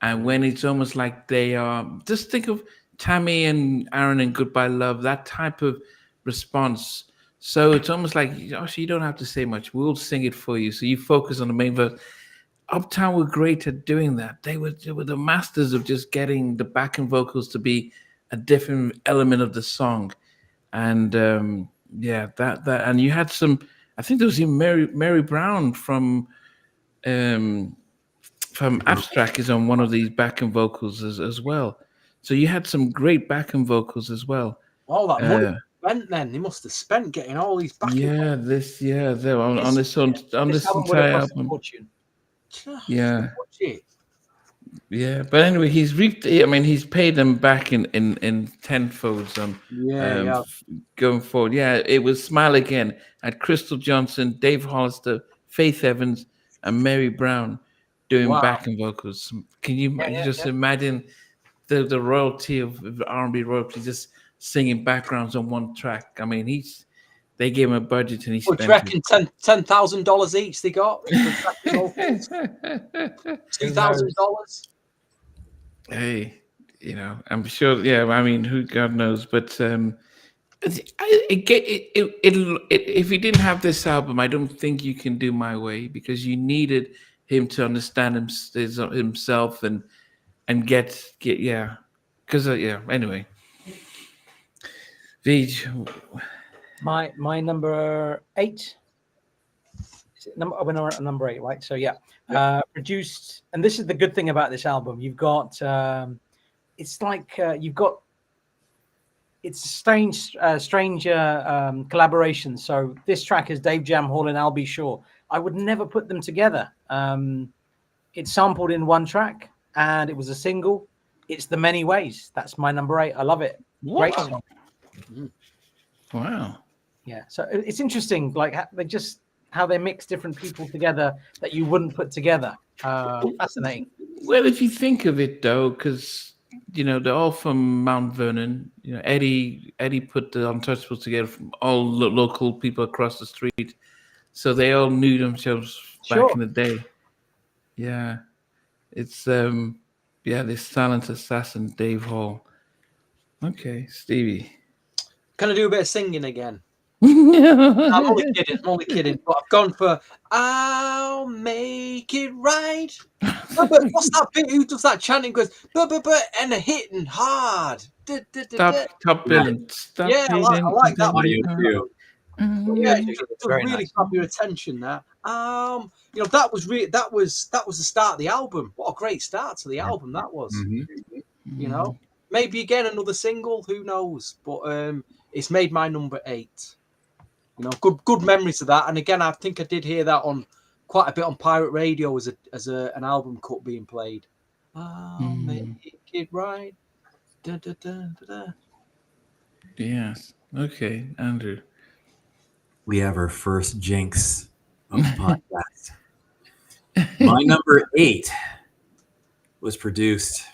And when it's almost like they are, just think of Tammy and Aaron in "Goodbye Love," that type of response. So it's almost like, "Actually, you don't have to say much. We'll sing it for you." So you focus on the main verse. Uptown were great at doing that. They were the masters of just getting the backing vocals to be a different element of the song, and yeah, that and you had some. I think there was even Mary Brown um, from Abstract is on one of these backing vocals as well. So you had some great backing vocals as well. All that money spent then. They must have spent getting all these back. They were on this album would have entire cost a album. fortune. Yeah. Yeah, but anyway, he's reaped. I mean, he's paid them back in tenfolds. Going forward. Yeah, it was Smile Again at Crystal Johnson, Dave Hollister, Faith Evans, and Mary Brown doing backing vocals. Can you imagine the royalty of R&B royalty just singing backgrounds on one track? I mean, they gave him a budget and he spent. Do you reckon $10,000 each they got? $2,000. Hey, I'm sure. Yeah, I mean, who God knows, but if he didn't have this album, I don't think you can do My Way, because you needed him to understand himself and get because anyway. Vij, my number 8. We're at number 8, right? So produced, and this is the good thing about this album. You've got it's like it's strange collaboration. So this track is Dave Jam Hall and I'll Be Sure. I would never put them together. It's sampled in one track and it was a single. It's The Many Ways. That's my number 8. I love it. Great song. Wow. Yeah. So it's interesting, like how they mix different people together that you wouldn't put together. Fascinating. Well, if you think of it, though, because they're all from Mount Vernon. Eddie put the Untouchables together from all local people across the street, so they all knew themselves back in the day. Yeah, it's this silent assassin, Dave Hall. Okay, Stevie. Can I do a bit of singing again? I'm only kidding. But I've gone for I'll Make It Right. But what's that bit? Who does that chanting? Goes but and a hitting hard. Stop billing. I like that one. Yeah, it really nice. grab your attention. That that was the start of the album. What a great start to the album that was. Mm-hmm. Maybe again another single. Who knows? But it's made my number 8. Good memories of that. And again, I think I did hear that on quite a bit on pirate radio as an album cut being played. I'll make it right. Da, da, da, da, da. Yes. Okay, Andrew. We have our first jinx of the podcast. My number 8 was produced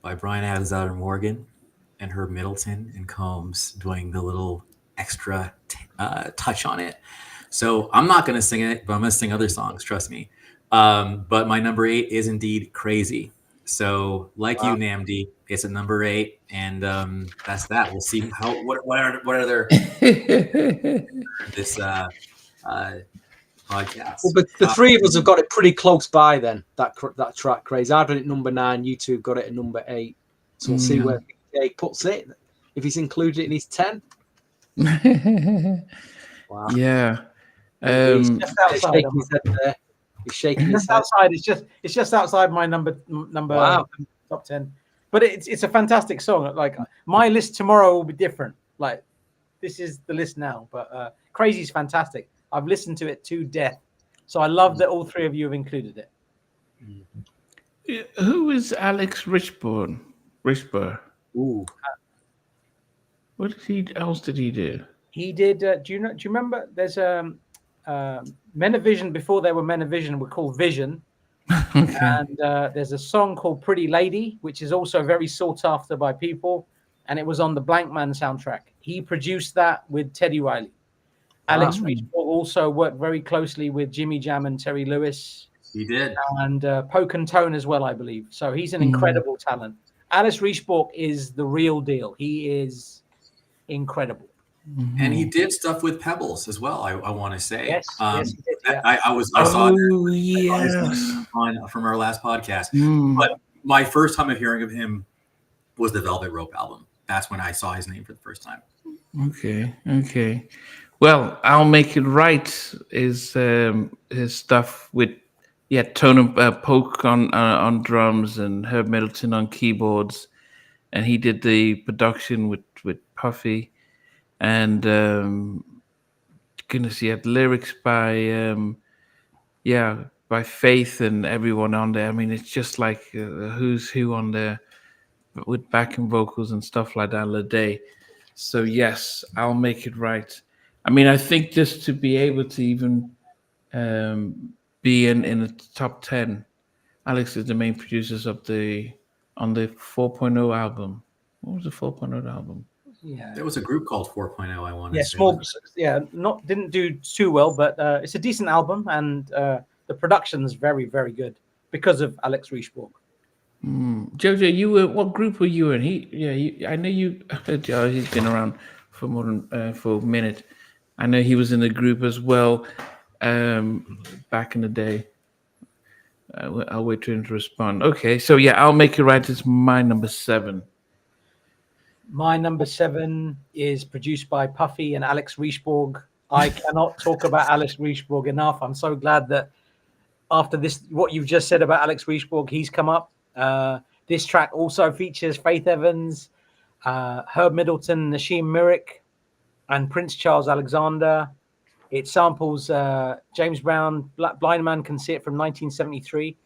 by Brian Adams out of Morgan and Herb Middleton and Combs doing the little extra touch on it. So I'm not going to sing it, but I'm going to sing other songs, trust me. But my number 8 is indeed Crazy. So like you, Namdi, it's a number 8, and that's that. We'll see what are their this podcast. Well, but the three of us have got it pretty close by then. That track Crazy. I've got it at number 9. You two got it at number 8. So we'll see where Jake puts it. If he's included it in his 10. Wow. Yeah. He's just outside. He's shaking his head. Outside. It's just outside my number top 10. But it's a fantastic song. Like my list tomorrow will be different. Like this is the list now. But Crazy is fantastic. I've listened to it to death. So I love that all three of you have included it. Who is Alex Richburn? Ooh. What else did he do? He did. Do you remember? There's Men-A-Vision before they were Men-A-Vision were called Vision, Okay. and there's a song called Pretty Lady, which is also very sought after by people, and it was on the Blank Man soundtrack. He produced that with Teddy Riley. Alex Richburn also worked very closely with Jimmy Jam and Terry Lewis. He did. And Poke and Tone as well, I believe. So he's an incredible talent. Alice Richburn is the real deal. He is incredible. And he did stuff with Pebbles as well. I want to say. Yes, yes, he did, yeah. I saw his name from our last podcast. But my first time of hearing of him was the Velvet Rope album. That's when I saw his name for the first time. Okay. Well, I'll Make It Right is his stuff with Tone Polk on drums and Herb Middleton on keyboards, and he did the production with Puffy, and goodness, he had lyrics by Faith and everyone on there. I mean, it's just like who's who on there with backing vocals and stuff like that the day. So yes, I'll Make It Right. I mean, I think just to be able to even be in the top 10, Alex is the main producers on the 4.0 album. What was the 4.0 album? Yeah, there was a group called 4.0. I want to say. small. Yeah, didn't do too well, but it's a decent album, and the production is very, very good because of Alex Reichborg. Jojo, you were what group were you in? I know you. He's been around for more than for a minute. I know he was in the group as well back in the day. I'll wait for him to respond. Okay, so I'll Make It Right is my number 7. My number 7 is produced by Puffy and Alex Reichborg. I cannot talk about Alex Reichborg enough. I'm so glad that after this, what you've just said about Alex Reichborg, he's come up. This track also features Faith Evans, Herb Middleton, Nasheem Myrick, and Prince Charles Alexander. It samples James Brown, Blind Man Can See It from 1973.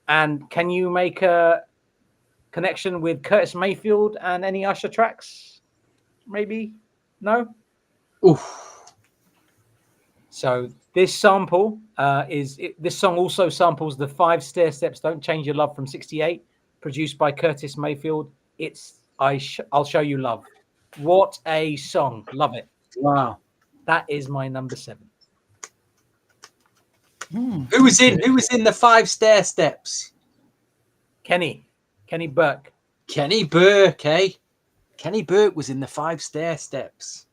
And can you make a connection with Curtis Mayfield and any Usher tracks? Maybe? No? Oof. So this sample this song also samples the 5 Stair Steps Don't Change Your Love from 68, produced by Curtis Mayfield. It's I'll Show You Love. What a song. Love it. Wow. That is my number 7. Who was in the 5 Stair Steps? Kenny Burke. Kenny Burke, eh? Kenny Burke was in the 5 Stair Steps.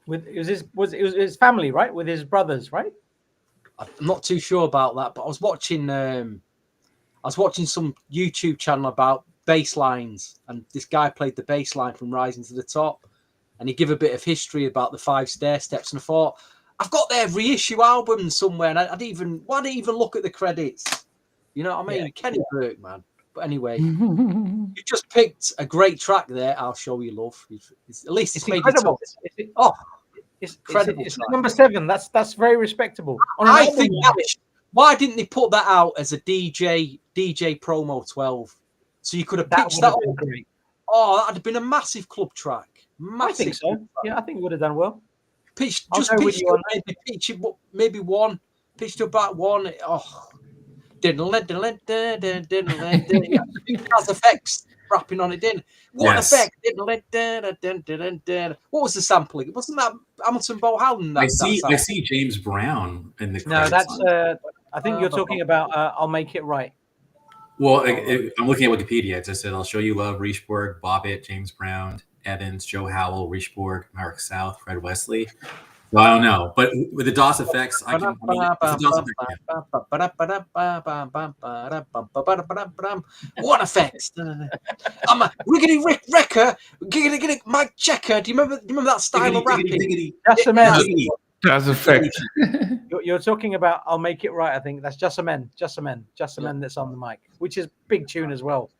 It was his family, right? With his brothers, right? I'm not too sure about that, but I was watching some YouTube channel about bass lines, and this guy played the bass line from Rising to the Top, and he gave a bit of history about the 5 Stair Steps, and I thought, I've got their reissue album somewhere, and I didn't even look at the credits. You know what I mean? Yeah. Kenny Burke, man. But anyway, you just picked a great track there. I'll Show You Love. At least it's made incredible. It's incredible. It's number 7. That's very respectable. I think why didn't they put that out as a DJ promo 12? So you could have pitched that. Great. Oh, that'd have been a massive club track. Massive. I think so. Yeah, I think it would have done well. Pitch maybe one. Pitched about one. Oh, that's effects rapping on it, didn't? What effect? What was the sampling? Wasn't that Hamilton Bohalen? I see James Brown in the. No, that's. I think you're talking about I'll Make It Right. Well, I'm looking at Wikipedia. It just said I'll Show You Love, Reichborg, Bobbitt, James Brown, Evans, Joe Howell, Reichborg, Mark South, Fred Wesley. Well, I don't know, but with the DOS effects, I can. What effects? I'm a Riggedy Rick Wrecker, giggity Mike Checker. Do you remember that style of rapping? Just a man. That's effect. You're talking about I'll Make It Right. I think that's Just a Man. That's on the mic, which is big tune as well.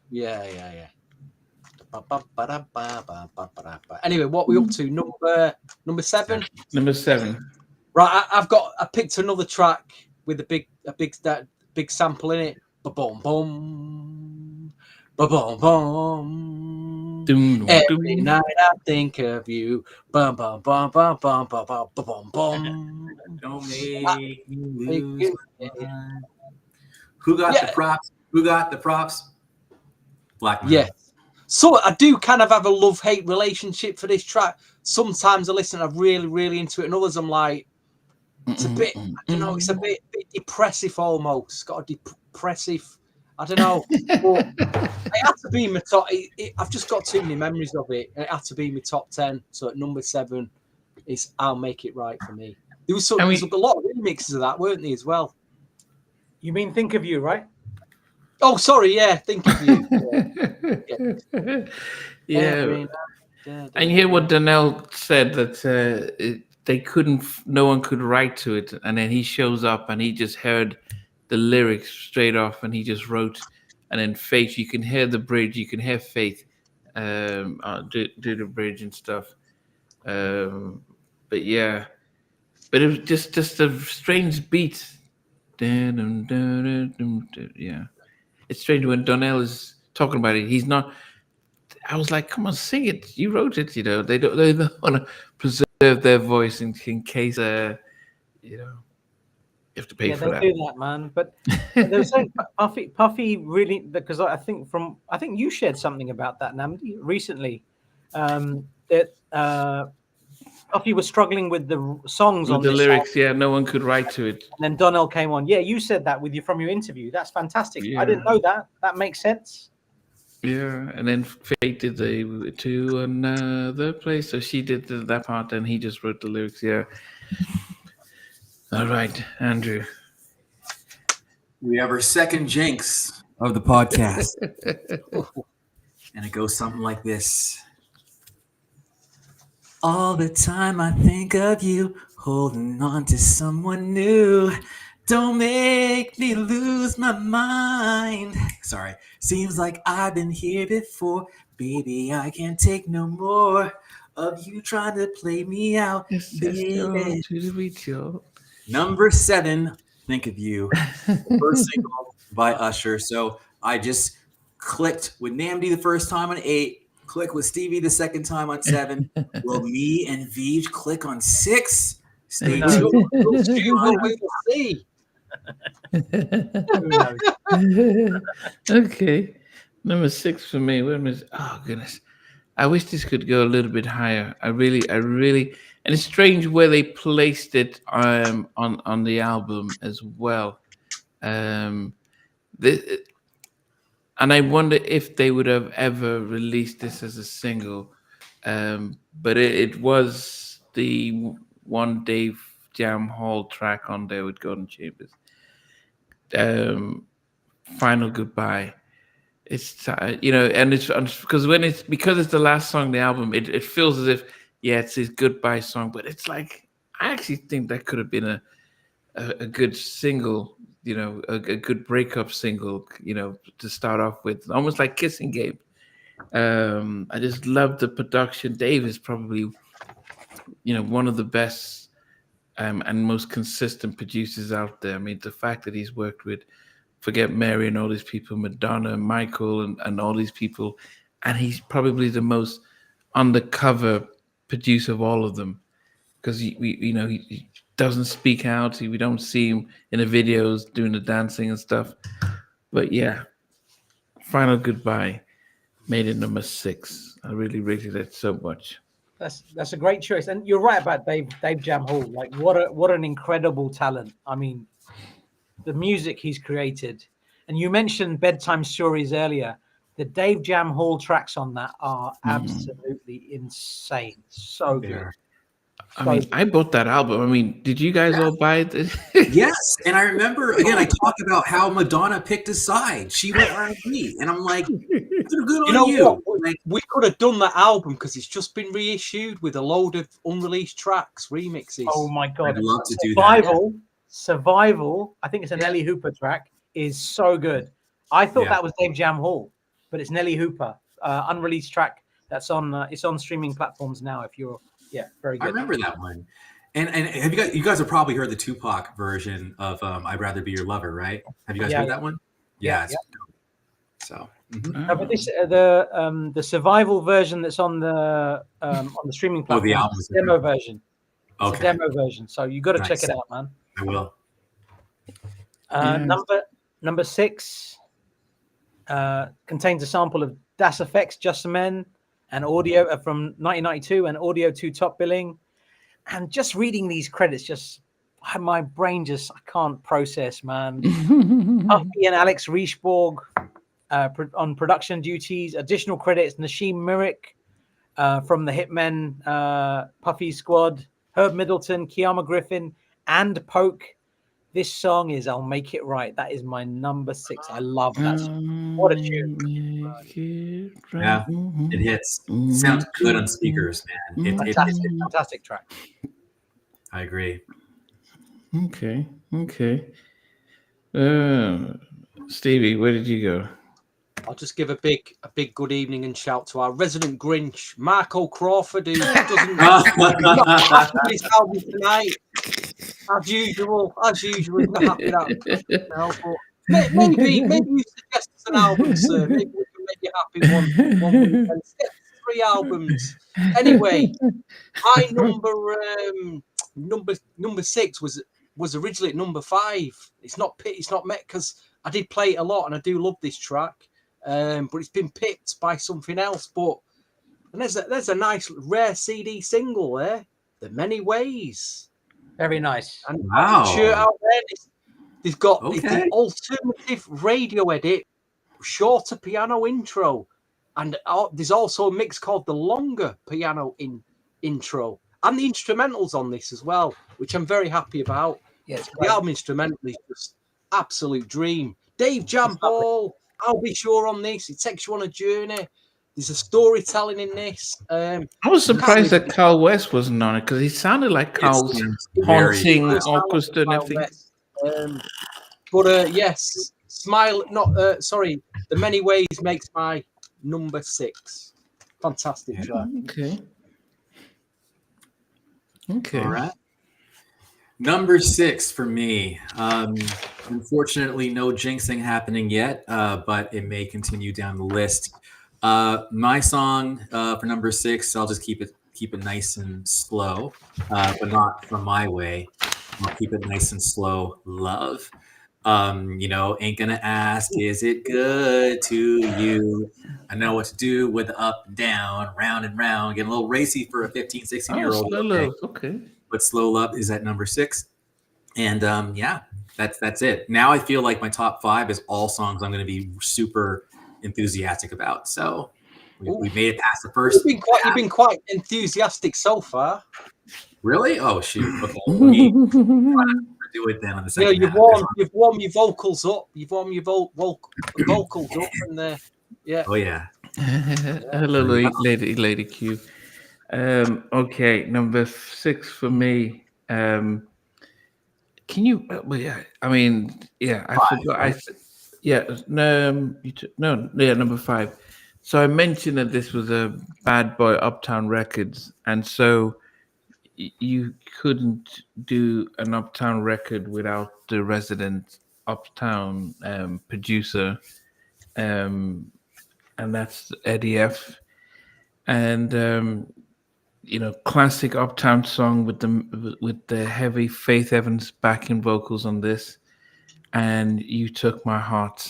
Yeah. Anyway, what are we up to? Number 7. Number 7. Right, I picked another track with a big sample in it. Ba-boom, boom, ba-boom, boom. Every night I think of you. Bum bum bum bum bum bum bum bum bum. Don't make me lose my mind. Who got the props? Black man. Yeah. So I do kind of have a love-hate relationship for this track. Sometimes I listen, I'm really, really into it, and others I'm like, it's a bit, it's a bit depressive almost. It's got a depressive, I don't know. But it had to be my top. I've just got too many memories of it. It had to be my top 10. So at number 7, It's I'll Make It Right for me. There was a lot of remixes of that, weren't there, as well? You mean Think of You, right? Oh, sorry, yeah, Think of You. Yeah. And you hear what Donnell said, that no one could write to it, and then he shows up and he just heard the lyrics straight off, and he just wrote. And then Faith, you can hear the bridge, you can hear Faith do the bridge and stuff. But yeah, but it was just a strange beat. Yeah, it's strange when Donnell is talking about it. He's not. I was like, come on, sing it. You wrote it, you know. They don't want to preserve their voice in case, you know, you have to pay for that. They do that, man. But they were saying Puffy really, because I think you shared something about that, Namdi, recently. That Puffy was struggling with the songs with on the this lyrics. song. Yeah, no one could write to it. And then Donnell came on. Yeah, you said that from your interview. That's fantastic. Yeah. I didn't know that. That makes sense. Yeah, and then Faith did the To Another Place. So she did that part, and he just wrote the lyrics. Yeah. All right, Andrew. We have our second jinx of the podcast. And it goes something like this. All the time I think of you, holding on to someone new. Don't make me lose my mind. Sorry. Seems like I've been here before. Baby, I can't take no more of you trying to play me out. Baby. Number 7, Think of You. First single by Usher. So I just clicked with Namdi the first time on 8, click with Stevie the second time on 7. Will me and Vij click on 6? Stay tuned. We will see. Okay, number 6 for me. Oh goodness, I wish this could go a little bit higher. I really, and it's strange where they placed it on the album as well. And I wonder if they would have ever released this as a single. But it was the one Dave Jam Hall track on there with Gordon Chambers. Final Goodbye. It's you know, and it's because it's the last song on the album, it feels as if it's his goodbye song, but it's like I actually think that could have been a good single, you know, a good breakup single, you know, to start off with, almost like Kissing Game. I just love the production. Dave is probably, you know, one of the best and most consistent producers out there. I mean, the fact that he's worked with Forget Mary and all these people, Madonna, Michael, and all these people, and he's probably the most undercover producer of all of them, because he doesn't speak out. We don't see him in the videos doing the dancing and stuff. But yeah, Final Goodbye made it number 6. I really rated it so much. That's a great choice, and you're right about Dave Jam Hall. Like what an incredible talent. I mean, the music he's created. And you mentioned Bedtime Stories earlier. The Dave Jam Hall tracks on that are absolutely insane. So good. Yeah. I mean, I bought that album. I mean, did you guys all buy it? Yes. And I remember, again, I talked about how Madonna picked a side. She went R&B. And I'm like, good on you. What? We could have done that album because it's just been reissued with a load of unreleased tracks, remixes. Oh, my God. I'd love to do that. Survival, I think it's a Nelly Hooper track, is so good. I thought that was Dave Jam Hall, but it's Nelly Hooper, unreleased track that's on. It's on streaming platforms now. If you're, very good. I remember that one. And have you guys have probably heard the Tupac version of "I'd Rather Be Your Lover," right? Have you guys heard that one? Yeah. So. Mm-hmm. No, but this the Survival version that's on the streaming platform. The album demo version. Okay. It's a demo version, so you got to check it out, man. I will. Number 6 contains a sample of Das Effects, Just Men, and audio from 1992, and Audio 2 Top Billing. And just reading these credits, my brain I can't process, man. Puffy and Alex Riesborg on production duties. Additional credits: Nashim Myrick from the Hitmen Puffy Squad. Herb Middleton, Kiama Griffin, and Poke. This song is "I'll Make It Right." That is my number 6. I love that song. What a tune! Yeah, it hits. Sounds good on speakers, man. Fantastic track. I agree. Okay. Stevie, where did you go? I'll just give a big good evening and shout to our resident Grinch, Marco Crawford, who doesn't not happy with his album tonight. As usual, he's not happy that now, but maybe you suggest us an album, sir. Maybe we can make you happy one weekend. 3 albums. Anyway, my number 6 was originally at number 5. It's not met because I did play it a lot and I do love this track. But it's been picked by something else. And there's a nice rare CD single there, The Many Ways. Very nice. And wow. Shirt out there. They've got the alternative radio edit, shorter piano intro, and there's also a mix called the longer piano intro, and the instrumentals on this as well, which I'm very happy about. Yes, the album instrumental is just absolute dream. Dave Jampol, I'll be sure on this. It takes you on a journey. There's a storytelling in this. I was surprised that Carl West wasn't on it because he sounded like Carl's haunting orchestra and everything. Yes, Smile. Sorry, The Many Ways makes my number 6. Fantastic track. Okay. All right. Number 6 for me. Unfortunately, no jinxing happening yet, but it may continue down the list. My song for number 6, I'll just keep it nice and slow, but not from my way. I'll keep it nice and slow. Love. Ain't gonna ask, is it good to you? I know what to do with the up and down, round and round. Getting a little racy for a 15, 16-year-old. Okay. But Slow Love is at number 6. And that's it. Now I feel like my top 5 is all songs I'm going to be super enthusiastic about. So we made it past the first. You've been quite enthusiastic so far. Really? Oh shoot. Okay. Let me do it then on the second. You've warmed your vocals up. You've warmed your vocals up, and yeah. Oh yeah. Hello, Lady Q. Okay, number 6 for me. Can you? I forgot. Number 5. So I mentioned that this was a Bad Boy Uptown Records, and so you couldn't do an Uptown record without the resident Uptown producer, and that's Eddie F. And classic Uptown song with the heavy Faith Evans backing vocals on this, and You Took My Heart.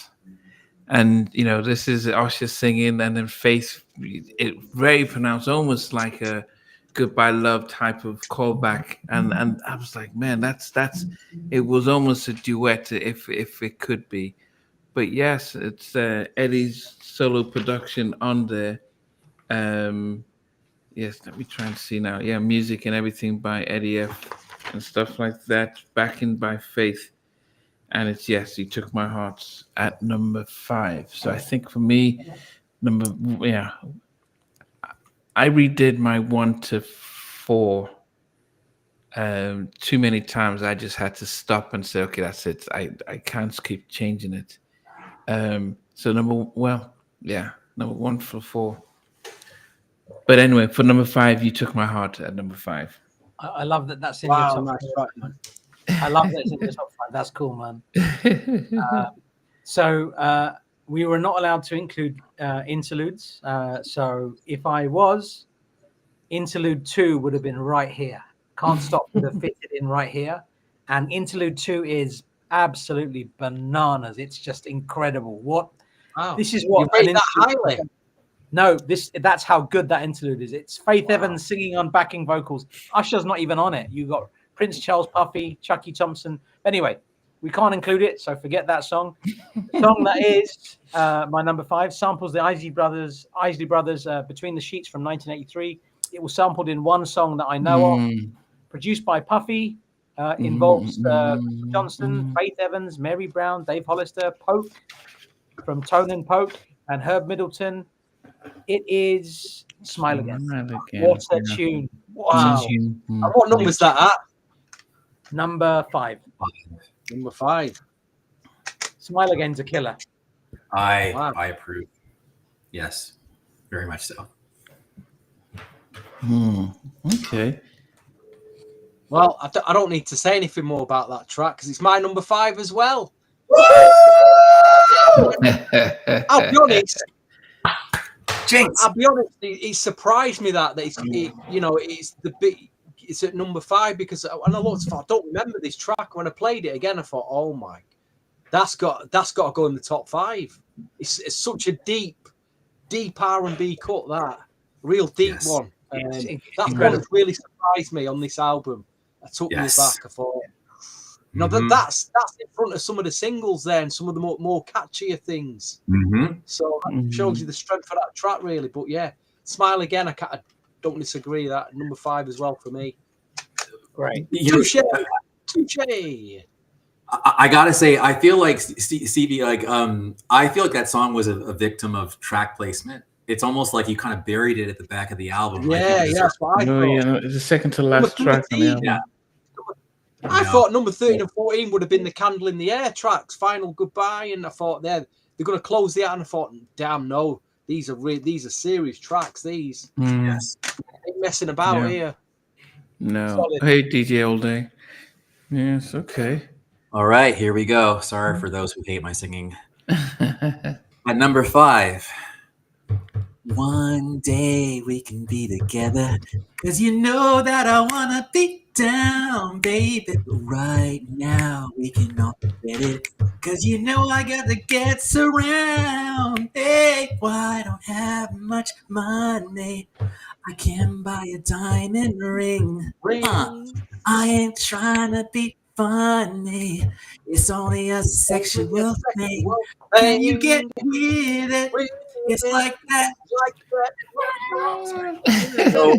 And this is Usher singing, and then Faith, it very pronounced, almost like a Goodbye Love type of callback. And I was like, man, that's it was almost a duet if it could be. But yes, it's Eddie's solo production on there. Yes, let me try and see now. Yeah, music and everything by Eddie F. and stuff like that, backing by Faith. And it's Yes, You Took My Heart at number 5. So I think for me, I redid my 1 to 4 too many times. I just had to stop and say, okay, that's it. I can't keep changing it. So number 1 for 4. But anyway, for number 5, You Took My Heart at number 5. I love that. That's in your top 5, man. I love that it's in your top 5. That's cool, man. So we were not allowed to include interludes. So if I was, interlude 2 would have been right here. Can't Stop would have fitted in right here. And interlude 2 is absolutely bananas. It's just incredible. This is what you rate that highly. No, that's how good that interlude is. It's Faith Evans singing on backing vocals. Usher's not even on it. You got Prince Charles, Puffy, Chucky Thompson. Anyway, we can't include it, so forget that song. The song that is my number 5 samples the Isley Brothers, Between the Sheets from 1983. It was sampled in one song that I know of. produced by Puffy. Mm-hmm, Involves Johnson, Faith Evans, Mary Brown, Dave Hollister, Poke from Tone and Poke, and Herb Middleton. It is Smile Again. What a tune. Wow. And what number is that at? Number 5. Number 5. Smile Again's a killer. I approve. Yes, very much so. Okay. Well, I don't need to say anything more about that track because it's my number 5 as well. I'll be honest. Jinx. I'll be honest. It surprised me that it's the big. It's at number 5 because when I looked, I don't remember this track. When I played it again, I thought, oh my, that's got to go in the top 5. It's such a deep R&B cut, that real deep one. That's what really surprised me on this album. It took me back. I thought, that's in front of some of the singles there and some of the more catchier things. So that shows you the strength of that track, really. But yeah, Smile Again, I don't disagree. That number 5 as well for me. Great. Touche. I gotta say, I feel like Stevie, I feel like that song was a victim of track placement. It's almost like you kind of buried it at the back of the album. Yeah, that's what I thought. It's the second to last track on the album. Yeah. I thought number 13 and 14 would have been the Candle in the Air tracks, Final Goodbye, and I thought they're going to close the out, and I thought, damn no, these are serious tracks. These, Yes, ain't messing about here. No, Solid. hey DJ all day. Yes, okay. All right, here we go. Sorry for those who hate my singing. At number 5. One day we can be together, 'cause you know that I wanna be down, baby. But right now we cannot forget it, 'cause you know I gotta get around. Hey, well, I don't have much money. I can buy a diamond ring. I ain't trying to be funny. It's only a sexual thing. Can you get with it? It's like that. So,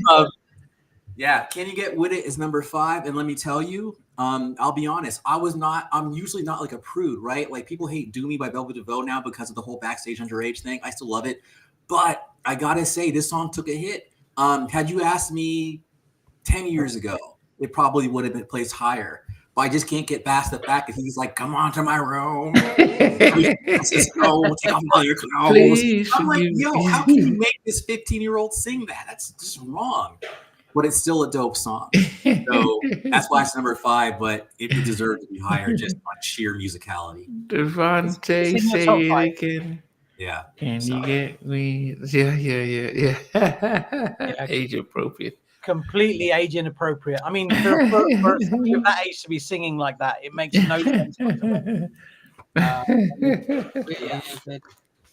yeah, Can You Get With It is number 5. And let me tell you, I'll be honest, I'm usually not like a prude, right? Like people hate Do Me by Velvet DeVoe now because of the whole backstage underage thing. I still love it. But I gotta say, this song took a hit. Had you asked me 10 years ago, it probably would have been placed higher. But I just can't get past the fact that he's like, come on to my room. Let's just go, take off all your clothes. Please, I'm like, yo, how can you make this 15-year-old sing that? That's just wrong. But it's still a dope song. So that's why it's number 5, but it deserves to be higher just on sheer musicality. DeVante, say it again. Yeah. Can you get me? Yeah. Age appropriate. Completely age inappropriate. I mean, for somebody of that age to be singing like that, it makes no sense.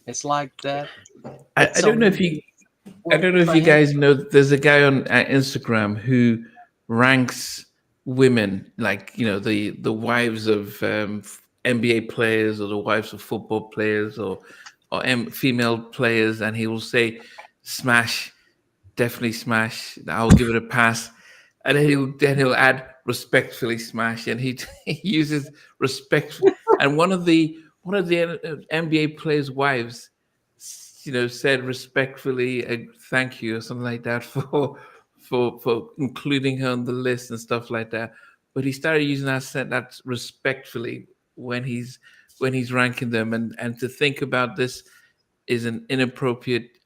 It's like that. I don't know if you guys know. There's a guy on Instagram who ranks women, like the wives of NBA players or the wives of football players or female players, and he will say, "Smash, definitely smash. I'll give it a pass," and then he'll add respectfully smash, and he uses respect. And one of the NBA players' wives, said respectfully, thank you or something like that for including her on the list and stuff like that. But he started using that respectfully when he's ranking them, and to think about this is an inappropriate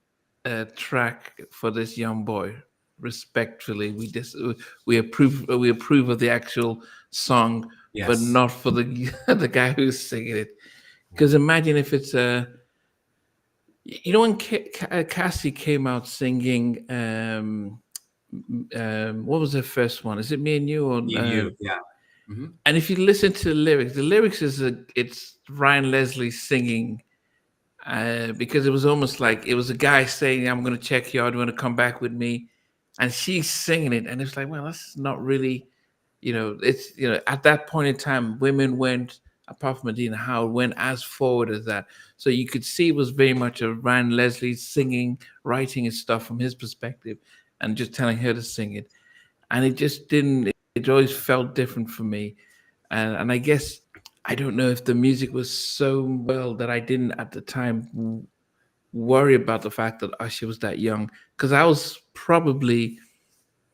track for this young boy. Respectfully, we approve of the actual song, Yes. but not for the guy who's singing it. Because imagine if it's when Cassie came out singing, what was her first one? Is it Me and You or You? Yeah. Mm-hmm. And if you listen to the lyrics it's Ryan Leslie singing, because it was almost like it was a guy saying, "I'm going to check you out. You want to come back with me?" And she's singing it, and it's like, well, that's not really, it's at that point in time, women went, apart from Medina Howard, went as forward as that. So you could see it was very much a Ryan Leslie singing, writing his stuff from his perspective, and just telling her to sing it, and it just didn't. it always felt different for me, and I guess I don't know if the music was so well that I didn't at the time worry about the fact that Usher was that young, because I was probably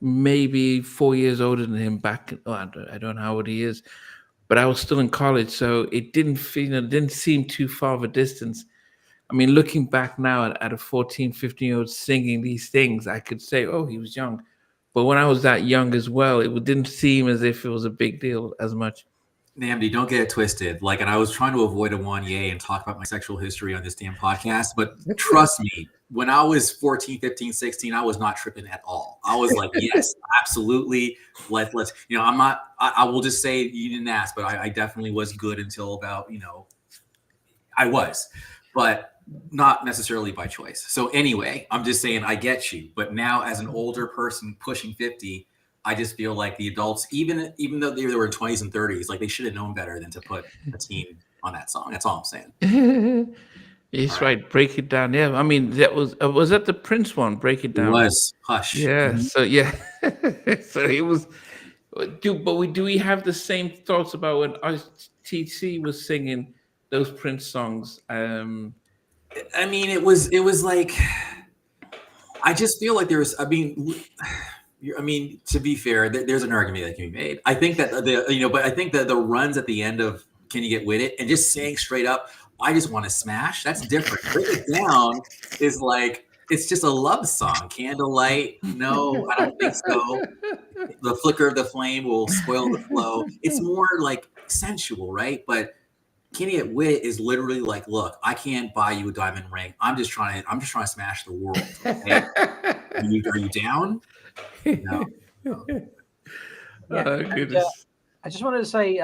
maybe 4 years older than him back. Oh, I don't know how old he is, but I was still in college, so it didn't feel, it didn't seem too far of a distance. I mean, looking back now at a 14, 15-year-old singing these things, I could say, oh, he was young. But when I was that young as well, it didn't seem as if it was a big deal as much. Namdi, don't get it twisted. Like, and I was trying to avoid a 1 and talk about my sexual history on this damn podcast, but trust me, when I was 14, 15, 16, I was not tripping at all. I was like, yes, absolutely. Let's, I will just say you didn't ask, but I definitely was good until about, I was, but not necessarily by choice. So anyway, I'm just saying I get you. But now as an older person pushing 50, I just feel like the adults, even though they were in 20s and 30s, like they should have known better than to put a teen on that song. That's all I'm saying. It's right. Break it down. Yeah, I mean that was that the Prince one? Break it down. It was Hush. Yeah. Mm-hmm. So yeah. So it was. Do we have the same thoughts about when TC was singing those Prince songs? I mean, it was like, I just feel like there's. I mean, to be fair, there's an argument that can be made. I think that but I think that the runs at the end of "Can You Get With It" and just saying straight up, "I just want to smash," that's different. Break It Down is like, it's just a love song. Candlelight, no, I don't think so. The flicker of the flame will spoil the flow. It's more like sensual, right? But "Can You Get With It" is literally like, look, I can't buy you a diamond ring. I'm just trying to smash the world. Okay? Are you down? No. Yeah. Oh, goodness. I just wanted to say,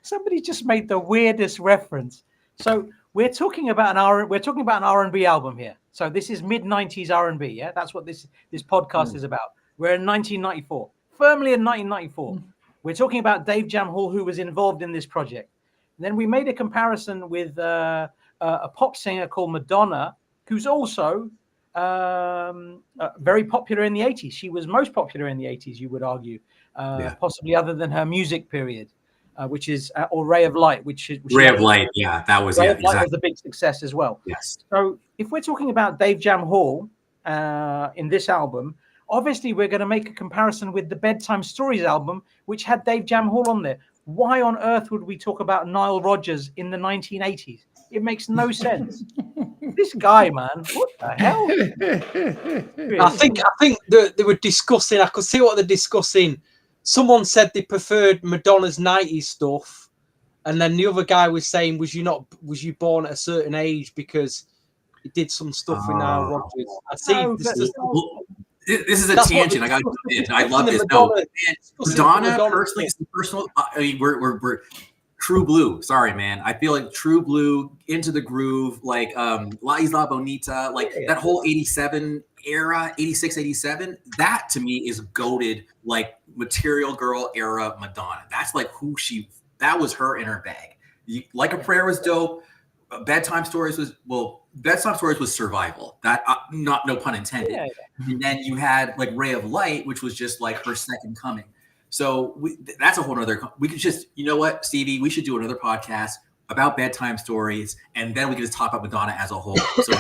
somebody just made the weirdest reference. So we're talking about an R&B album here. So this is mid-90s R&B. Yeah, that's what this podcast is about. We're in 1994, firmly in 1994. We're talking about Dave Jam Hall, who was involved in this project. And then we made a comparison with a pop singer called Madonna, who's also very popular in the 80s. She was most popular in the 80s, you would argue, possibly other than her music period, which is or Ray of Light, which Ray of Light. Yeah, that was Ray of Light was a big success as well. Yes. So if we're talking about Dave Jam Hall in this album, obviously we're going to make a comparison with the Bedtime Stories album, which had Dave Jam Hall on there. Why on earth would we talk about Nile Rodgers in the 1980s? It makes no sense. This guy, man, what the hell? I think they were discussing. I could see what they're discussing. Someone said they preferred Madonna's 90s stuff, and then the other guy was saying, "Was you born at a certain age because he did some stuff with Nile Rodgers?" I see. This is a tangent. I got to admit, I love this. Madonna personally is the personal. I mean, we're True Blue. Sorry, man. I feel like True Blue, Into the Groove, like La Isla Bonita, like that whole 87 era, 86, 87, that to me is goated, like Material Girl era Madonna. That's like that was her in her bag. Like a Prayer was dope. Bedtime Stories was survival. That no pun intended. Yeah. And then you had like Ray of Light, which was just like her second coming. So that's a whole other. We could just, you know what, Stevie, we should do another podcast about Bedtime Stories, and then we can just talk about Madonna as a whole. So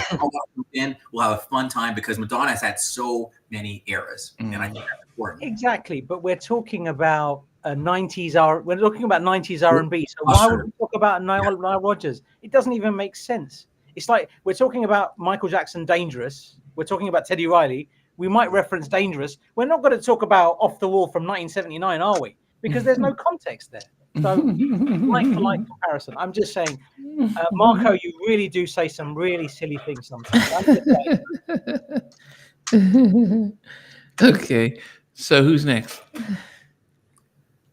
we'll have a fun time because Madonna has had so many eras, and I think that's important. Exactly, but we're talking about a 90s R. We're talking about 90s R&B. So why would we talk about Nile Rodgers? It doesn't even make sense. It's like we're talking about Michael Jackson, Dangerous. We're talking about Teddy Riley. We might reference Dangerous. We're not going to talk about Off the Wall from 1979, are we? Because there's no context there. So, like comparison. I'm just saying, Marco, you really do say some really silly things sometimes. Okay, so who's next?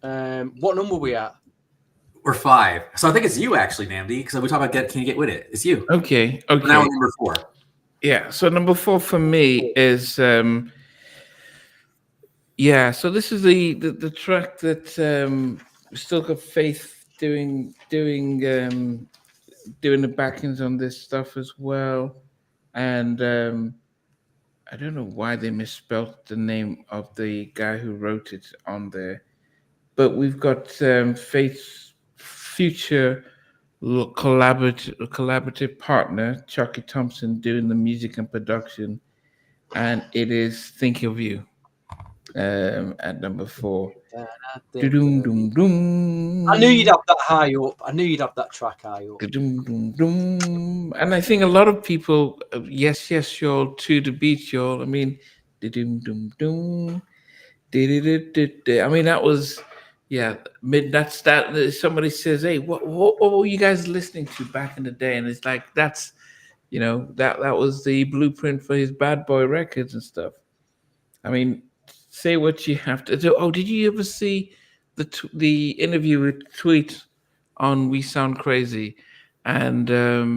What number are we at? We're 5. So I think it's you actually, Namdi, because we talk about Can You Get With It? It's you. Okay. Now we're number 4. Yeah. So number 4 for me is so this is the track that Still Got Faith doing the backings on this stuff as well, and I don't know why they misspelled the name of the guy who wrote it on there, but we've got Faith's future collaborative partner, Chucky Thompson, doing the music and production, and it is "Think of You" at number 4. Doom, doom, doom. I knew you'd have that high up. I knew you'd have that track high up. Doom, doom, doom. And I think a lot of people, yes, yes, y'all, to the beat, y'all. I mean, doom, doom, doom. I mean, that was, yeah, that's that. Somebody says, hey, what were you guys listening to back in the day? And it's like, that's, that was the blueprint for his Bad Boy records and stuff. I mean, say what you have to do. Oh, did you ever see the interview with Tweet on We Sound Crazy? And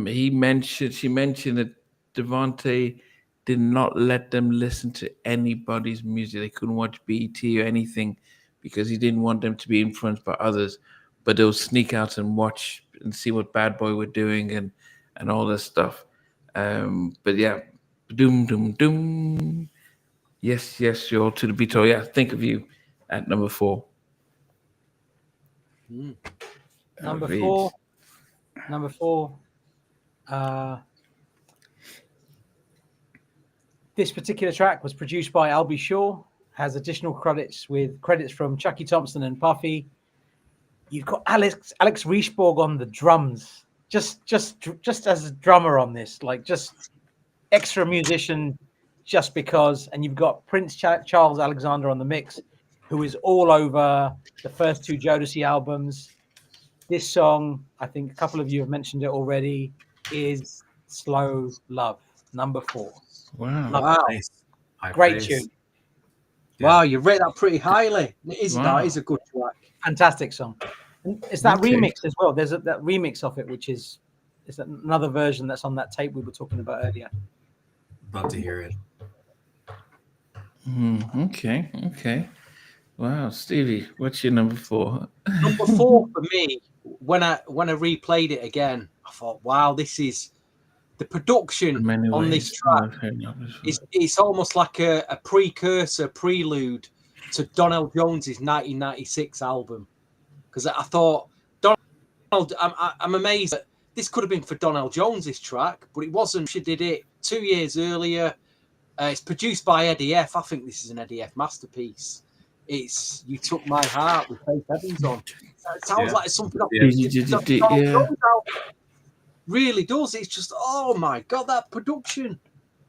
she mentioned that DeVante did not let them listen to anybody's music. They couldn't watch BET or anything because he didn't want them to be influenced by others. But they'll sneak out and watch and see what Bad Boy were doing and all this stuff. But yeah, doom, doom, doom. Yes, yes, you're to the beat. Oh, yeah, Think of You at number 4. Number four. Number 4. This particular track was produced by Albie Shaw, has additional credits from Chucky Thompson and Puffy. You've got Alex Riesborg on the drums, just as a drummer on this, like just extra musician, just because. And you've got Prince Charles Alexander on the mix, who is all over the first 2 Jodeci albums. This song, I think a couple of you have mentioned it already, is Slow Love, number 4. Wow. Nice. Great tune. Wow, you rate that pretty highly. It is, Wow. that is a good track. Fantastic song. And it's that Okay. remix as well. There's that remix of it, which is another version that's on that tape we were talking about earlier. Love to hear it. Okay. Wow, Stevie, what's your number 4? Number 4 for me, when I replayed it again, I thought, wow, this is the production on this track. It's almost like a prelude to Donell Jones's 1996 album. Because I thought, I'm amazed that this could have been for Donell Jones's track, but it wasn't. She did it 2 years earlier. It's produced by Eddie F. I think this is an Eddie F. masterpiece. It's You Took My Heart with Faith Evans on. It sounds like something off Donell Jones album. Really does. It's just, oh my God, that production.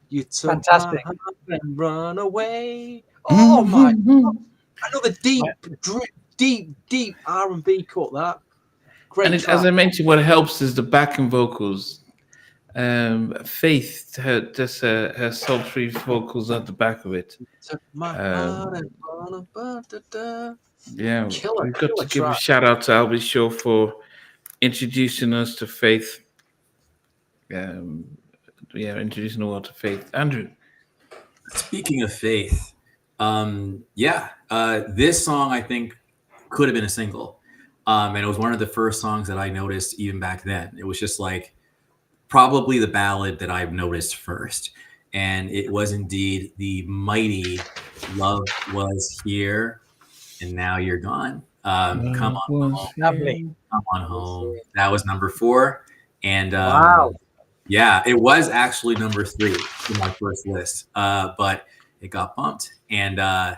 You took Fantastic. my heart and run away. Oh my God. Another deep R&B cut, that. Great And track. as I mentioned, what helps is the backing vocals. Faith, her sultry vocals at the back of it. Took my heart and run away. Yeah, Killer we've got to give a track. shout out to Albie Shaw for introducing us to Faith. Introducing the world to Faith. Andrew. Speaking of Faith, this song I think could have been a single. And it was one of the first songs that I noticed even back then. It was just like probably the ballad that I've noticed first. And it was indeed the mighty Love Was Here and Now You're Gone. Come on home. Lovely. Come on home. That was number 4. And Wow. yeah, it was actually number 3 in my first list, but it got bumped. And I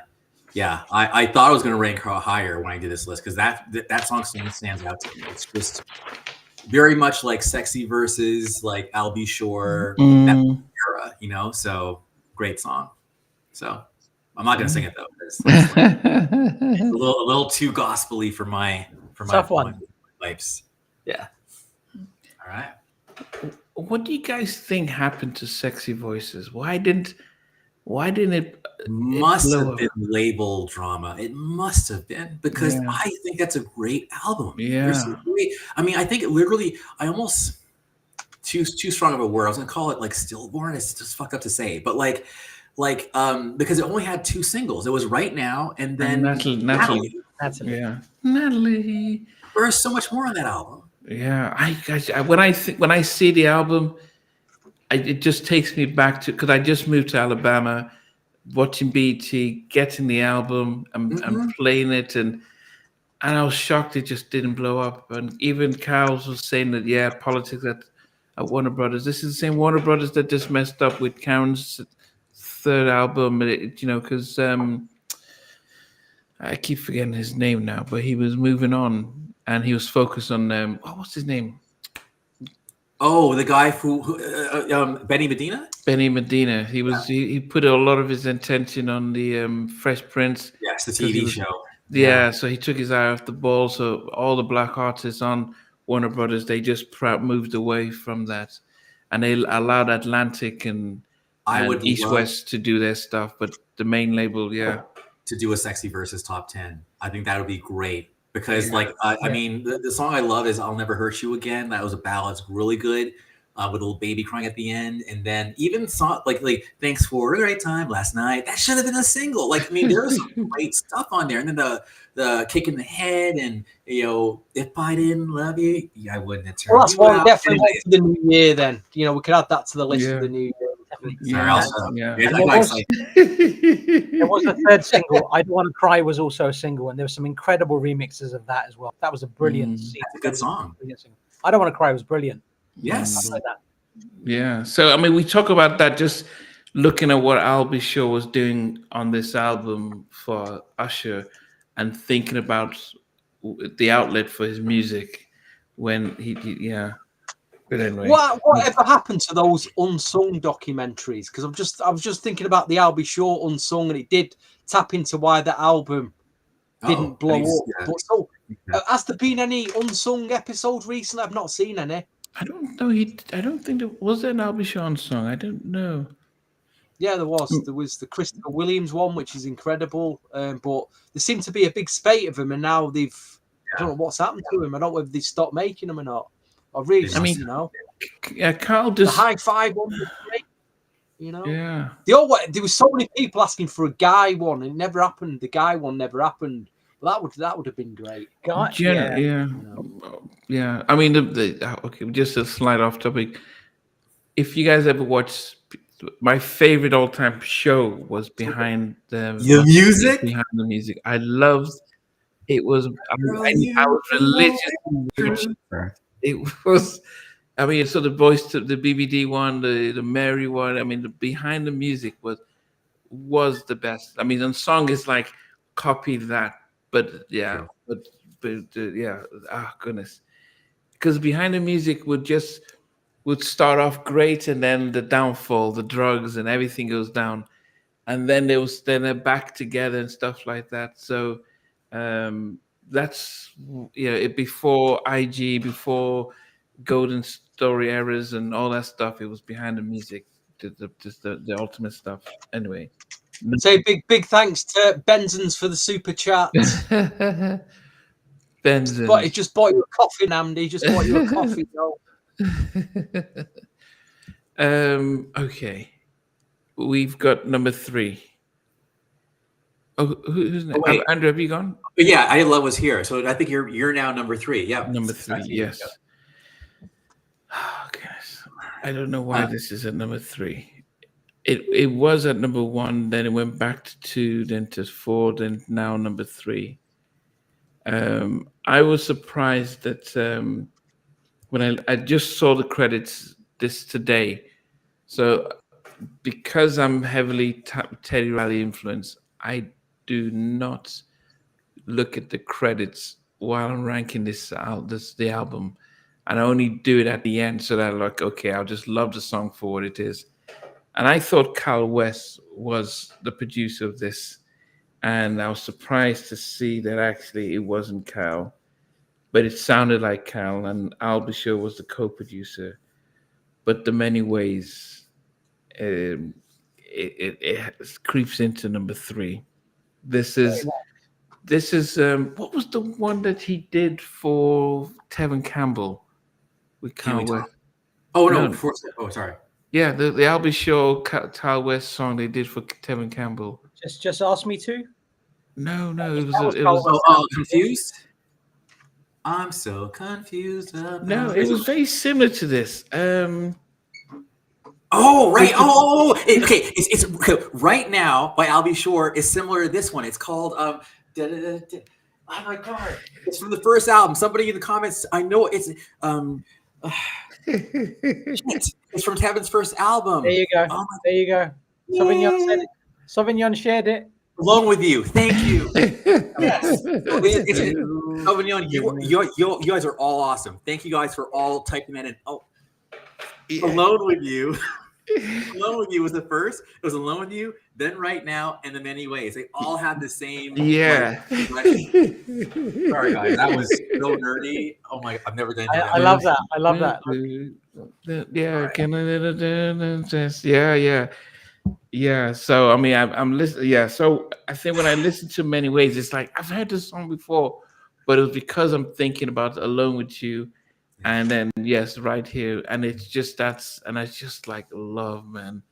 thought I was going to rank her higher when I did this list because that song stands out to me. It's just very much like Sexy Verses, like Albie Shore, that era, so great song. So I'm not going to sing it though. It's a little too gospely for my Tough one. vibes. Yeah. All right. What do you guys think happened to Sexy Voices? Why didn't it? Must have been label drama. It must have been because I think that's a great album. Yeah. I mean, I think it literally. I almost too strong of a word. I was gonna call it like stillborn. It's just fucked up to say, but like because it only had 2 singles. It was Right Now and then Natalie. That's it. Yeah, Natalie. There's so much more on that album. Yeah, when I see the album, it just takes me back to because I just moved to Alabama, watching BT, getting the album and playing it, and I was shocked it just didn't blow up. And even Carl's was saying that politics at Warner Brothers. This is the same Warner Brothers that just messed up with Karen's third album, because I keep forgetting his name now, but he was moving on and he was focused on what's his name? Oh, the guy who Benny Medina. Benny Medina. He put a lot of his attention on the Fresh Prince. Yes, the TV show. Yeah, so he took his eye off the ball. So all the black artists on Warner Brothers, they just moved away from that, and they allowed Atlantic and East West to do their stuff. But the main label, to do a Sexy Versus top 10. I think that would be great because, I mean, the song I love is "I'll Never Hurt You Again." That was a ballad. It's really good. With a little baby crying at the end, and then even song like "Thanks for a Great Time Last Night." That should have been a single. Like, I mean, there's some great stuff on there, and then the kick in the head, and if I didn't love you, I wouldn't have turned. Well, that's one definitely for the new year. Then we could add that to the list for the new year. There was a third single. "I Don't Want to Cry" was also a single, and there were some incredible remixes of that as well. That was a brilliant. That's a good song. "I Don't Want to Cry" was brilliant. Yes. Yeah. So I mean, we talk about that just looking at what Al B. Shaw was doing on this album for Usher, and thinking about the outlet for his music when he But anyway, whatever happened to those unsung documentaries? Because I was just thinking about the Al B. Shaw Unsung, and it did tap into why the album didn't blow up. But so, has there been any unsung episodes recently? I've not seen any. I don't know. I don't think was there an Al B. Shaw song. I don't know. Yeah, there was. There was the Christopher Williams one, which is incredible. But there seemed to be a big spate of them, and now they've. I don't know what's happened to them. I don't know if they stopped making them or not. Carl just the High Five one was great. Yeah. There were so many people asking for a Guy one, and it never happened. The Guy one never happened. Well, that would have been great. Yeah. I mean, okay, just a slight off topic. If you guys ever watched, my favorite all-time show was Behind the Music. Behind the Music. I loved. It was. I was religiously. It was. I mean, so the voice to the BBD one, the Mary one. I mean, the Behind the Music was the best. I mean, the song is like copy that. But goodness, because Behind the Music would start off great, and then the downfall, the drugs, and everything goes down, and then they're back together and stuff like that. So that's before IG, before Golden Story errors and all that stuff. It was Behind the Music, the ultimate stuff. Anyway. Say big thanks to Benzon's for the super chat. Benzon. He just bought you a coffee, Namdi. He just bought you a coffee, Okay. We've got number 3. Oh, who's next? Wait. Andrew, have you gone? Yeah, I was here. So I think you're now number 3. Yeah. Number 3, yes. Oh, goodness. I don't know why this is at number 3. It was at number 1, then it went back to 2, then to 4, then now number 3. I was surprised that when I just saw the credits this today. So because I'm heavily Teddy Riley influenced, I do not look at the credits while I'm ranking the album, and I only do it at the end so that I'll just love the song for what it is. And I thought Kyle West was the producer of this, and I was surprised to see that actually it wasn't Kyle, but it sounded like Kyle, and Al B. Shaw was the co-producer. But the Many Ways, it creeps into number 3. This is what was the one that he did for Tevin Campbell with Kyle West? Oh no! Sorry. Yeah, the Al B. Shaw Kyle West song they did for Tevin Campbell. Just ask me to. No, it was Confused. I'm so confused. No, it was very similar to this. Oh, right. Okay. It's Right Now by I'll Be Sure is similar to this one. It's called oh my god. It's from the first album. Somebody in the comments, I know it's shit. It's from Kevin's first album. There you go. Oh There you go. Sauvignon said it. Sauvignon shared it. Alone With You. Thank you. Yes. Sauvignon, you guys are all awesome. Thank you guys for all typing that in. Oh, Alone With You. Alone With You was the first. It was Alone With You, then Right Now, and The Many Ways. They all had the same. Yeah. Sorry, guys. That was so nerdy. Oh my! I've never done that. I love that. I love that. Yeah. Yeah. So I mean, I'm listening. Yeah. So I think when I listen to Many Ways, it's like I've heard this song before, but it was because I'm thinking about Alone With You. And then Right Here, and it's just and I just like love, man,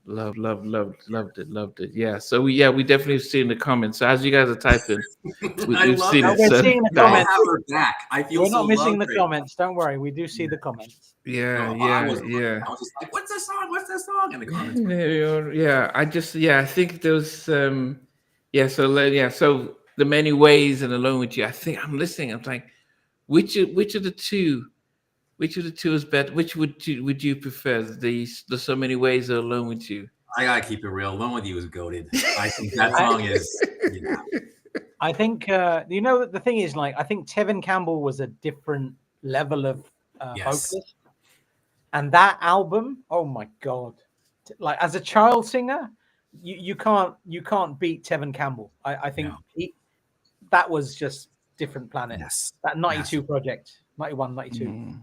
loved it. Yeah, so we definitely see in the comments. So as you guys are typing, we've seen it. We're seeing the comments. Have her back. I feel We're not missing the loved comments. Don't worry, we do see the comments. Yeah. I was just like, what's this song? What's this song? In the comments. Yeah, I think there was So The Many Ways and Alone With You. I think I'm listening. I'm like, which of the two is better? Which would you prefer? The So Many Ways or Alone With You? I gotta keep it real. Alone With You is goated. I think that song is. Yeah. I think the thing is, like, I think Tevin Campbell was a different level of vocalist, and that album, oh my god! Like, as a child singer, you can't beat Tevin Campbell. I think that was just different planet. Yes. That 92 project, 91, 92.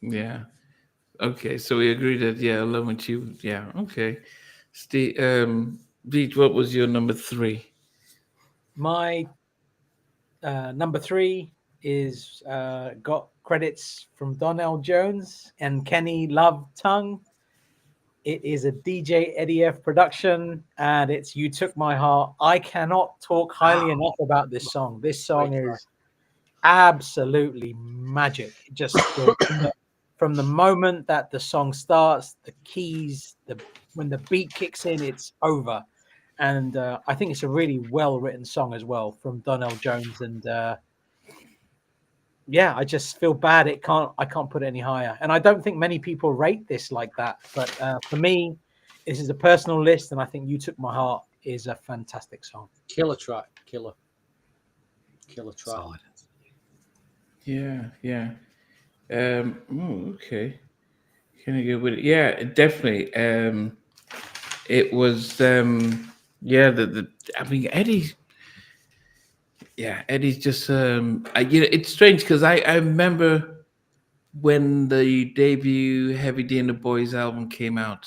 Yeah. Okay, so we agree that Alone With You. Yeah. Okay. Steve, Beach, what was your number 3? My number 3 is got credits from Donnell Jones and Kenny Love Tongue. It is a DJ Eddie F production, and it's You Took My Heart. I cannot talk highly enough about this song. This song is absolutely magic. Just from the moment that the song starts, the keys, when the beat kicks in, it's over. And I think it's a really well-written song as well from Donnell Jones. And I just feel bad. I can't put it any higher. And I don't think many people rate this like that. But for me, this is a personal list, and I think You Took My Heart is a fantastic song. Killer track. Killer track. Solid. Yeah. Okay. Can I go with it? Yeah, definitely. It was I mean, Eddie's. Yeah, Eddie's just it's strange because I remember when the debut Heavy D and the Boys album came out,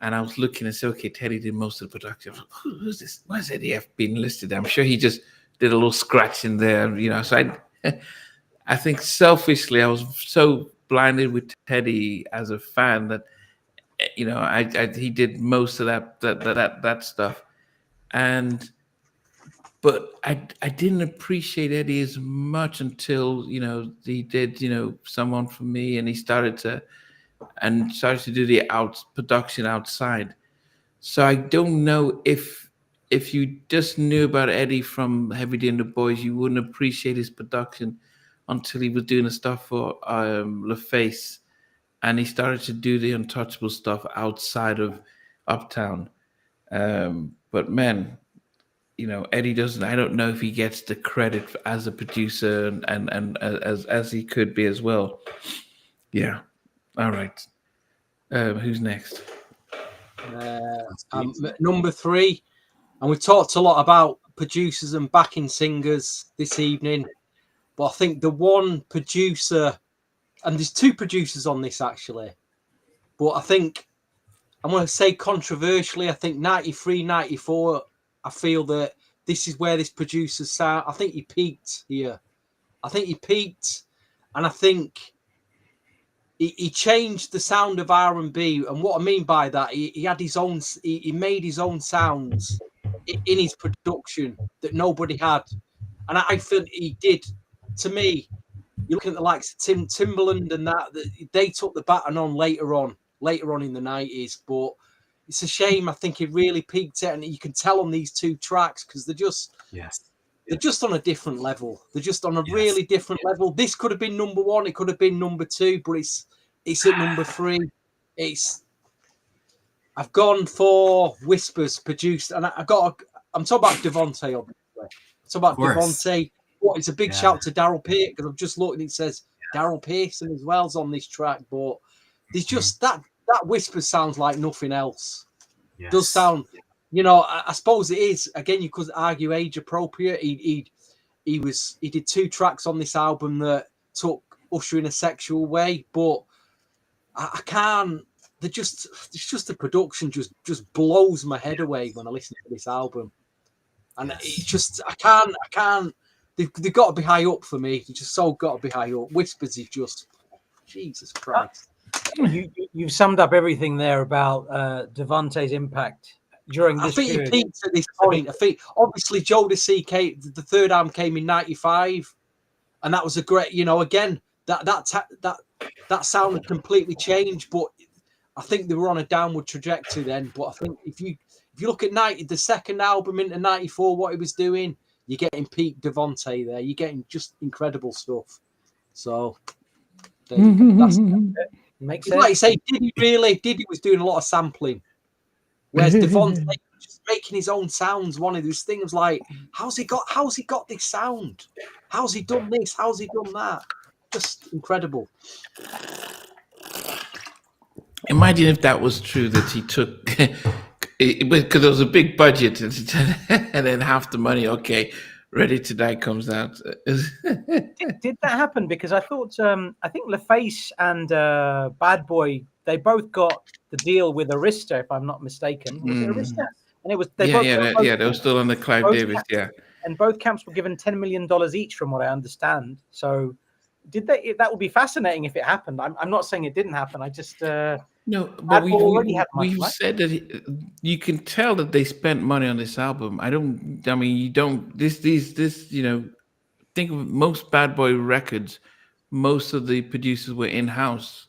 and I was looking and said, okay, Teddy did most of the production. I was like, who's this? Why is Eddie F being listed? I'm sure he just did a little scratch in there, So I think selfishly I was so blinded with Teddy as a fan that he did most of that stuff, but I didn't appreciate Eddie as much until he did Someone For Me, and he started to do the production outside. So I don't know if you just knew about Eddie from Heavy D and the Boys, you wouldn't appreciate his production until he was doing the stuff for LaFace, and he started to do the Untouchable stuff outside of Uptown. But man, Eddie doesn't. I don't know if he gets the credit as a producer and as he could be as well. Yeah. All right. Who's next? Number 3, and we've talked a lot about producers and backing singers this evening, but I think the one producer, and there's 2 producers on this actually, but I think I'm going to say controversially, I think 93, 94, I feel that this is where this producer sound. I think he peaked here. And I think he changed the sound of R&B. And what I mean by that, he had his own. He made his own sounds in his production that nobody had. And I feel he did. To me, You look at the likes of Timbaland and that they took the baton on later on in the 90s, but it's a shame. I think it really peaked it, and you can tell on these two tracks because they're just on a different level. They're just on a really different level. This could have been number one, it could have been number two, but it's at number three. I've gone for Whispers produced, and I'm talking about DeVante, obviously. I'm talking about DeVante. It's a big shout to Darryl Pearson, because I've just looked and it says Darryl Pearson as well is on this track, but there's just that Whisper sounds like nothing else. Yes. Does sound, I suppose it is. Again, you could argue age appropriate. He did 2 tracks on this album that took Usher in a sexual way, but I can't. It's just the production just blows my head away when I listen to this album, and it's just I can't. They've got to be high up for me. They just so got to be high up. Whispers is just Jesus Christ. You've summed up everything there about DeVante's impact during this period. I think he peaked at this point. I think obviously Jodeci came, the third album came in '95, and that was a great. Again that sound had completely changed, but I think they were on a downward trajectory then. But I think if you look at the second album into '94, what he was doing, you're getting peak DeVante there. You're getting just incredible stuff. So that's makes sense. Like you say, Diddy was doing a lot of sampling, whereas DeVante was just making his own sounds. One of those things like, how's he got this sound? How's he done this? How's he done that? Just incredible. Imagine if that was true, that he took because there was a big budget and then half the money, Ready to Die comes out. Did that happen? Because I thought I think LaFace and Bad Boy, they both got the deal with Arista, if I'm not mistaken. Was it Arista? And it was they were still on the Clive Davis, and both camps were given $10 million each, from what I understand. So did they? That would be fascinating if it happened. I'm not saying it didn't happen. I just no, but we've said that you can tell that they spent money on this album. You don't. This think of most Bad Boy records. Most of the producers were in house.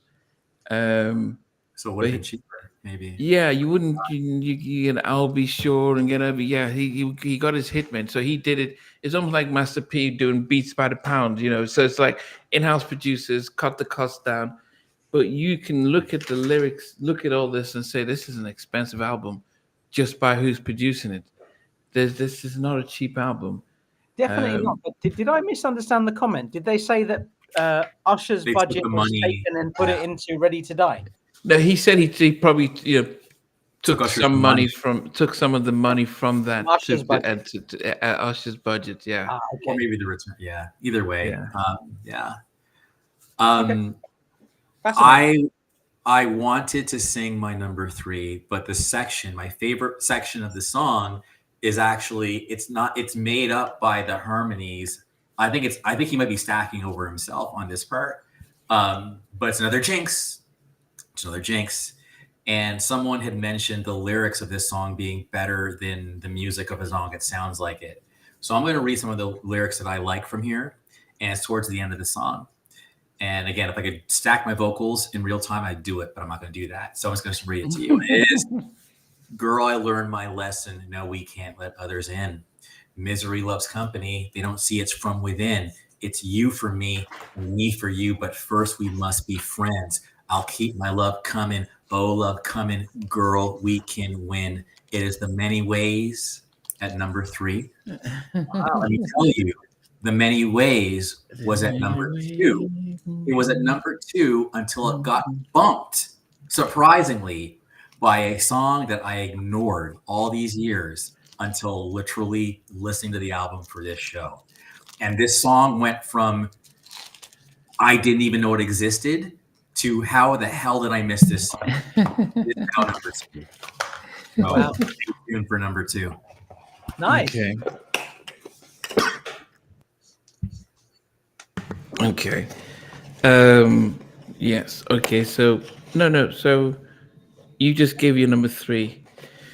So it would have been cheaper, maybe. Yeah, you wouldn't. You get I'll Be Sure and get over. Yeah, he got his hitman, so he did it. It's almost like Master P doing Beats by the Pound. So it's like in-house producers cut the cost down. But you can look at the lyrics, look at all this, and say this is an expensive album, just by who's producing it. This is not a cheap album. Definitely not. But did I misunderstand the comment? Did they say that Usher's budget was taken and put it into Ready to Die? No, he said he probably took some of the money from that Usher's Usher's budget. Yeah, or maybe the return. Yeah, either way. Yeah. I wanted to sing my number 3, but my favorite section of the song is actually it's made up by the harmonies. I think he might be stacking over himself on this part. But it's another jinx. And someone had mentioned the lyrics of this song being better than the music of a song. It sounds like it. So I'm going to read some of the lyrics that I like from here, and it's towards the end of the song. And again, if I could stack my vocals in real time, I'd do it, but I'm not going to do that. So I'm just going to read it to you. It is, girl, I learned my lesson. No, we can't let others in. Misery loves company. They don't see it's from within. It's you for me, me for you. But first we must be friends. I'll keep my love coming. Oh, love coming. Girl, we can win. It is the many ways at number 3. Let me tell you. The Many Ways was at number 2. It was at number 2 until it got bumped, surprisingly, by a song that I ignored all these years until literally listening to the album for this show. And this song went from I didn't even know it existed to how the hell did I miss this song? It's now number 2. So wow. Stay tuned for number 2. Nice. Okay. Yes. Okay. So no. So you just gave your number 3.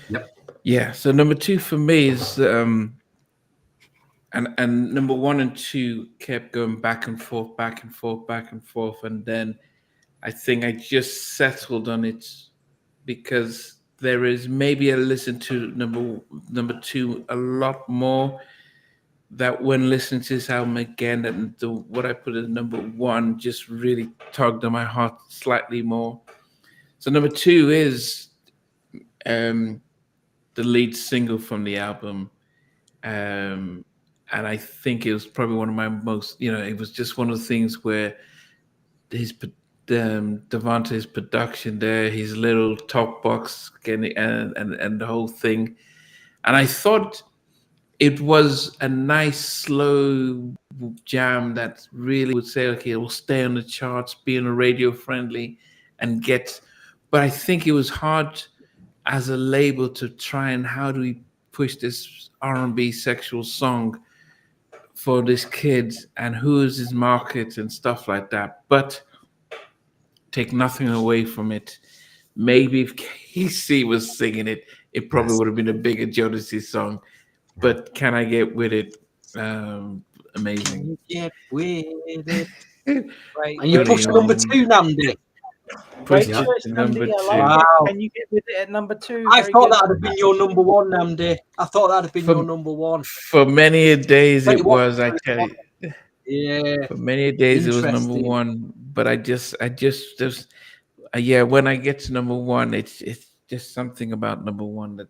Yep. Yeah. So number 2 for me is and number 1 and 2 kept going back and forth, back and forth, back and forth, and then I think I just settled on it because there is maybe I listen to number 2 a lot more. That when listening to this album again, and what I put at number 1 just really tugged on my heart slightly more. So number 2 is the lead single from the album, and I think it was probably one of my most, it was just one of the things where DeVante's production there, his little top box getting and the whole thing, and I thought it was a nice slow jam that really would say, okay, it will stay on the charts, being radio friendly, and get. But I think it was hard as a label to try and how do we push this R&B sexual song for this kid and who is his market and stuff like that. But take nothing away from it. Maybe if KC was singing it, it probably would have been a bigger Jodeci song. But Can I Get With It? Amazing. Get with it. Right. And you pushed number 2, Namdi. Push Great choice, number Namdi. 2. Wow. Can you get with it at number 2? I thought that would have been your number 1, Namdi. I thought that would have been your number 1. For many days it was, I tell you. Yeah. For many days it was number 1. But I just when I get to number 1, it's just something about number 1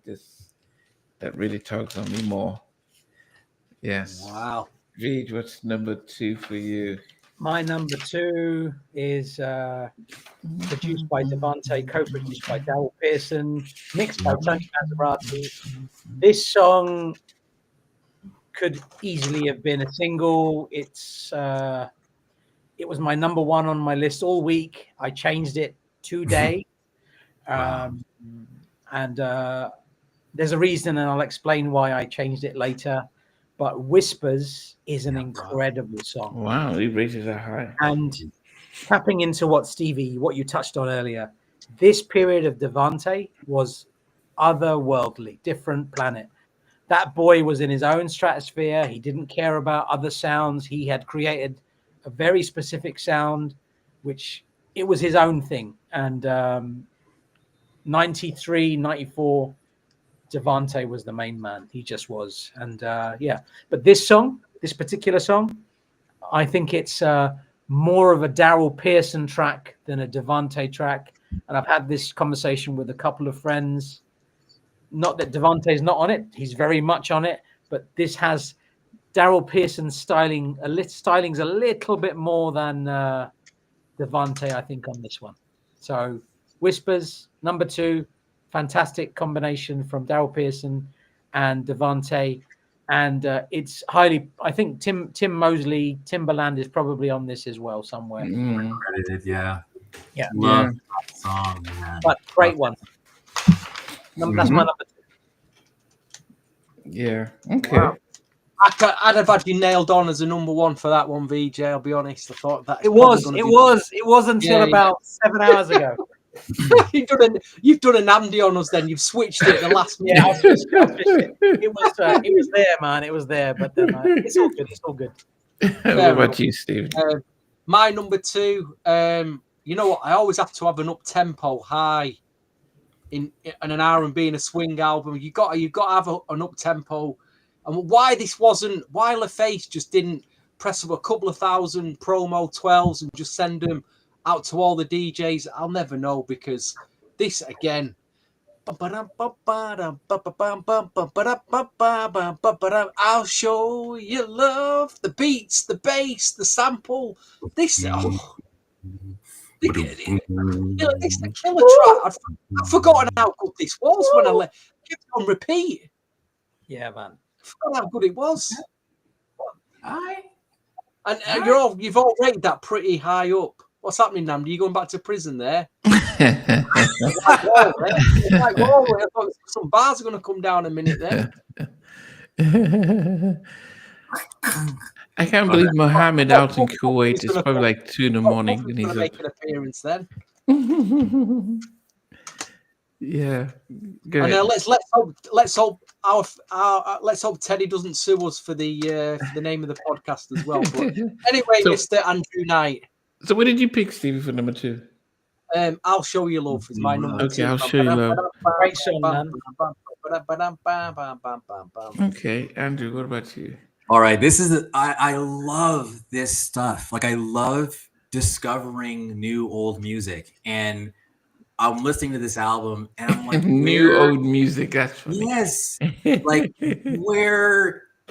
that really tugs on me more. Yes. Wow. Reed, what's number 2 for you? My number 2 is produced by DeVante, co-produced by Darryl Pearson, mixed by Tony Maserati. This song could easily have been a single. It was my number 1 on my list all week. I changed it today. And there's a reason, and I'll explain why I changed it later. But Whispers is an incredible song. Wow, he rated it high. And tapping into what you touched on earlier, this period of DeVante was otherworldly, different planet. That boy was in his own stratosphere. He didn't care about other sounds. He had created a very specific sound, which it was his own thing. And 93, 94, DeVante was the main man. He just was. And but this particular song, I think it's more of a Darryl Pearson track than a DeVante track. And I've had this conversation with a couple of friends. Not that DeVante's not on it. He's very much on it. But this has Darryl Pearson's styling's a little bit more than DeVante, I think, on this one. So Whispers, number 2, fantastic combination from Darryl Pearson and DeVante. And it's highly, I think Tim Mosley, Timberland is probably on this as well somewhere. Credited, yeah. Love that song, man. But great one. That's my number 2. Yeah. Okay. Wow. I'd have had you nailed on as a number 1 for that one, VJ. I'll be honest. I thought that it was until about 7 hours ago. You've done a Namdi on us. Then you've switched it the last minute. Yeah, I switched it. It was there, man. It was there, but then it's all good. It's all good. What about you, Steve? My number 2. You know what? I always have to have an up tempo high in an R&B and a swing album. You got to have an up tempo. And why LaFace just didn't press up a couple of thousand promo 12s and just send them out to all the DJs, I'll never know, because this again. I'll show you love, the beats, the bass, the sample. This it's a killer track. I've forgotten how good this was when I kept on repeat. Yeah, man. I forgot how good it was. And you've all rated that pretty high up. What's happening, Namdi? You going back to prison there? Some bars are going to come down in a minute there. I can't believe Mohammed out in Kuwait. It's probably like 2 in the morning. And he's going to make an appearance then. Yeah. Good. And let's hope let's hope Teddy doesn't sue us for the name of the podcast as well. But anyway, So- Mr. Andrew Knight, So what did you pick, Stevie, for number 2? I'll show you love is my number Okay, 2. I'll show you love. Great song, man. Okay, Andrew, what about you? All right, this is I love this stuff. Like I love discovering new old music, and I'm listening to this album, and I'm like, New old music. That's funny. yes, like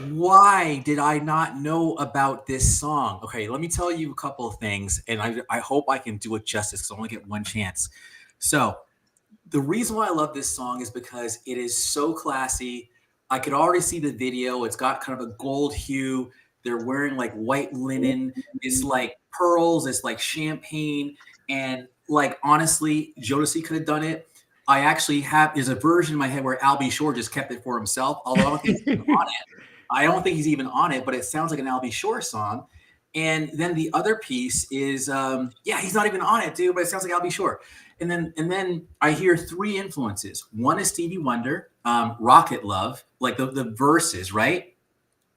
why did I not know about this song? Okay, let me tell you a couple of things, and I hope I can do it justice because I only get one chance. So the reason why I love this song is because it is so classy. I could already see the video. It's got kind of a gold hue. They're wearing like white linen. It's like pearls. It's like champagne. And like, honestly, Jodeci could have done it. I actually there's a version in my head where Al B. Shore just kept it for himself. Although I don't think he's even on it. I don't think he's even on it, but it sounds like an Al B. Shore song. And then the other piece is, he's not even on it, dude, but it sounds like Al B. Shore. And then I hear 3 influences. One is Stevie Wonder, Rocket Love, like the verses, right?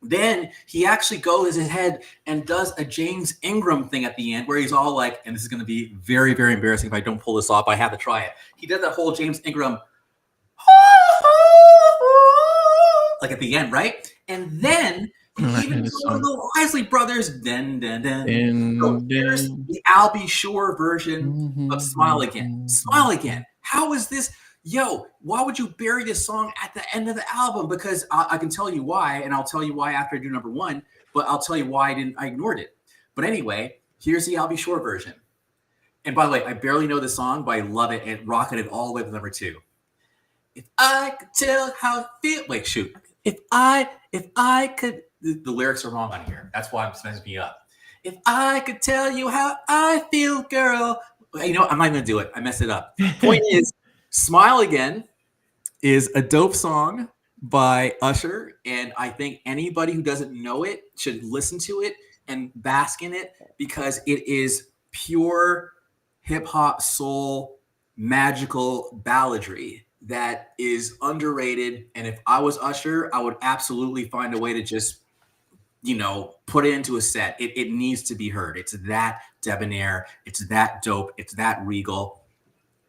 Then he actually goes ahead and does a James Ingram thing at the end where he's all like, and this is going to be very, very embarrassing if I don't pull this off. I have to try it. He does that whole James Ingram, like at the end, right? And then he even goes to the Wisely Brothers. Then. So there's the Al B. Shore version of Smile Again. Smile Again. How is this? Yo, why would you bury this song at the end of the album? Because I can tell you why, and I'll tell you why after I do number 1, but I'll tell you why I ignored it. But anyway, here's the Al B. Shore version. And by the way, I barely know the song, but I love it and rocketed all the way to number 2. If I could tell how it feels. Wait, shoot. If I could, the lyrics are wrong on here. That's why it messes me up. If I could tell you how I feel, girl. You know, I'm not going to do it. I messed it up. Point is, Smile Again is a dope song by Usher. And I think anybody who doesn't know it should listen to it and bask in it because it is pure hip hop, soul, magical balladry that is underrated. And if I was Usher, I would absolutely find a way to just, put it into a set. It needs to be heard. It's that debonair. It's that dope. It's that regal.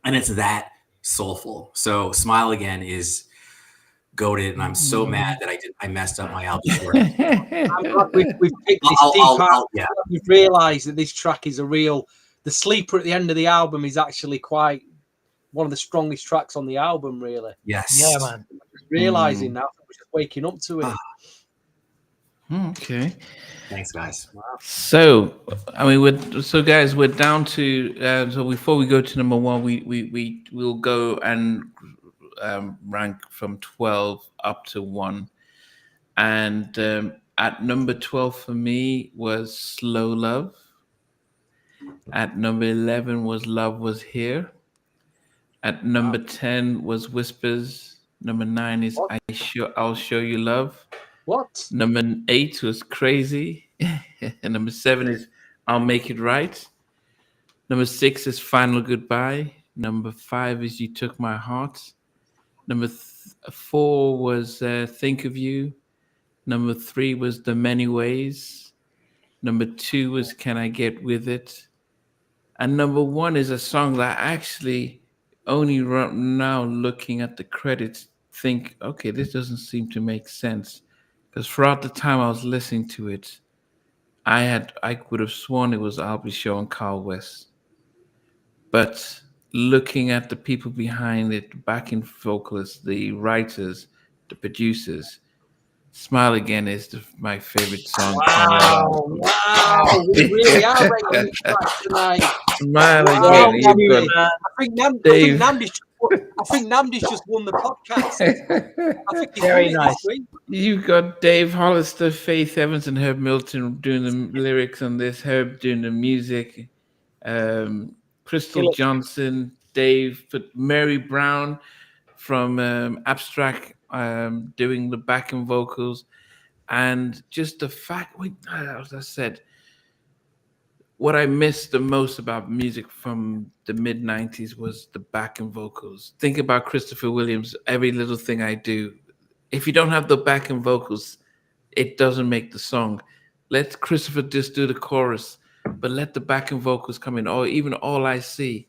And it's that soulful. So Smile Again is goated. And I'm so mad that I messed up my album. I'm glad we've picked this deep out. Yeah. We've realised that this track is the sleeper at the end of the album is actually quite one of the strongest tracks on the album, really. Yes. Yeah, man. Just realising now, we're just waking up to it. Okay. Thanks, guys. Wow. So, guys, we're down to. So before we go to number 1, we'll go and rank from 12 up to 1, and at number 12 for me was Slow Love. At number 11 was Love Was Here. At number 10 was Whispers. Number 9 is I'll Show You Love. What? Number 8 was Crazy. And number 7 is I'll Make It Right. Number 6 is Final Goodbye. Number 5 is You Took My Heart. Number 4 was Think of You. Number 3 was The Many Ways. Number 2 was Can I Get With It. And number 1 is a song that I actually only right now looking at the credits think, okay, this doesn't seem to make sense. Because throughout the time I was listening to it, I would have sworn it was Al B. Shore and Carl West. But looking at the people behind it, backing vocalists, the writers, the producers, Smile Again is my favorite song. Wow. We really are rating this track tonight. Smile Again. I think Namdi's just won the podcast. I think he's Very nice. You've got Dave Hollister, Faith Evans, and Herb Milton doing the lyrics on this. Herb doing the music. Crystal Johnson, Dave, Mary Brown from Abstract doing the backing vocals. And just the fact, as I said, what I missed the most about music from the mid-90s was the backing vocals. Think about Christopher Williams, Every Little Thing I Do. if you don't have the backing vocals, it doesn't make the song. Let Christopher just do the chorus, but let the backing vocals come in, or even All I See.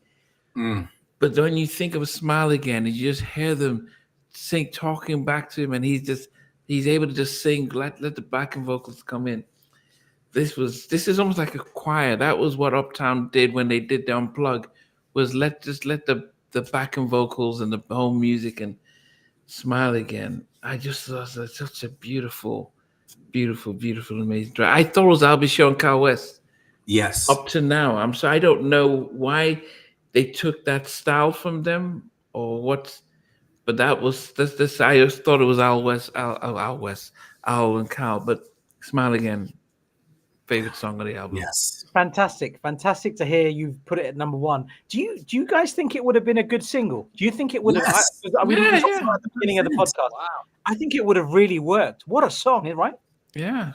But when you think of Smile Again, and you just hear them sing, talking back to him, and he's able to just sing, let the backing vocals come in. This is almost like a choir. That was what Uptown did when they did the Unplug, was let the backing vocals and the whole music and Smile Again. I just thought that's such a beautiful, amazing track. I thought it was I'll Be Showing Kyle West. Yes. Up to now. I don't know why they took that style from them or what, but this. I just thought it was Al and Kyle, but Smile Again, favorite song of the album. Yes. Fantastic to hear you've put it at number one. Do you guys think it would have been a good single? Do you think it would have? Yes. We talked about at the beginning of the podcast. Wow. I think it would have really worked. What a song, right? Yeah.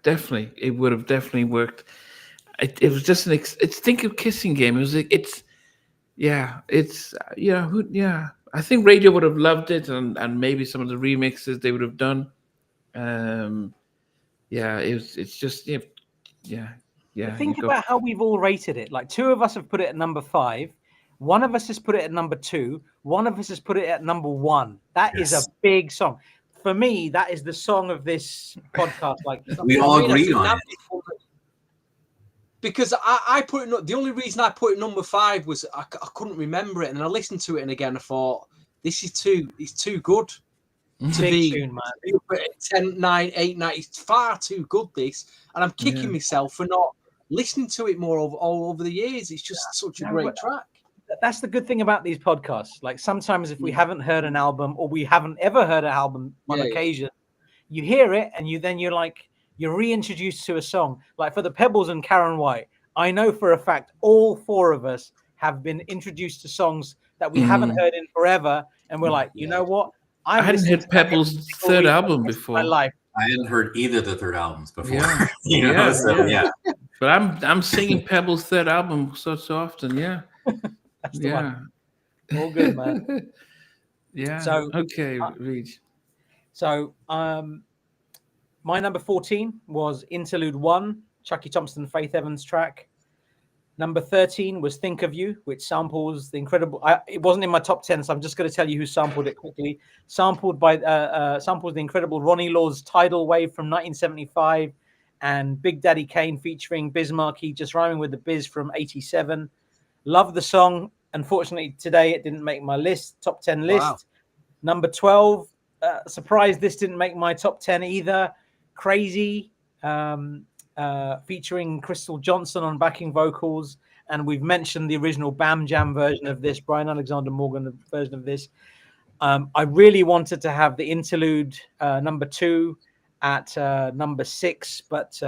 Definitely. It would have definitely worked. It was just think of Kissing Game. It was I think radio would have loved it, and maybe some of the remixes they would have done. Think about how we've all rated it. Like, two of us have put it at number 5. One of us has put it at number 2. One of us has put it at number 1. That is a big song. For me, that is the song of this podcast. Like, we all agree on it. Because I put it, the only reason I put it number 5 was I couldn't remember it, and I listened to it and again I thought it's too good to be tune, man. 10, 9, 8, 9. It's far too good, this, and I'm kicking myself for not listening to it more all over the years. It's just such a great track. That's the good thing about these podcasts. Like, sometimes if we haven't heard an album, or we haven't ever heard an album on occasion, you hear it and you're like, you're reintroduced to a song. Like for the Pebbles and Karen White, I know for a fact all 4 of us have been introduced to songs that we haven't heard in forever, and we're like, you know what? I hadn't heard Pebbles' third album before. My life. I hadn't heard either of the third albums before. Yeah. But I'm singing Pebbles' third album so often. Yeah. That's the one. All good, man. Yeah. So okay, Reed. So my number 14 was Interlude 1, Chucky Thompson, Faith Evans track. Number 13 was Think of You, which samples the incredible. It wasn't in my top 10, so I'm just going to tell you who sampled it quickly. Samples the incredible Ronnie Law's Tidal Wave from 1975, and Big Daddy Kane featuring Biz Markie, just rhyming with the Biz from 87. Love the song. Unfortunately, today it didn't make my top 10 list. Wow. Number 12, surprised this didn't make my top 10 either. Crazy, featuring Crystal Johnson on backing vocals. And we've mentioned the original Bam Jam version of this, Brian Alexander Morgan version of this. I really wanted to have the interlude number 2 at number 6, but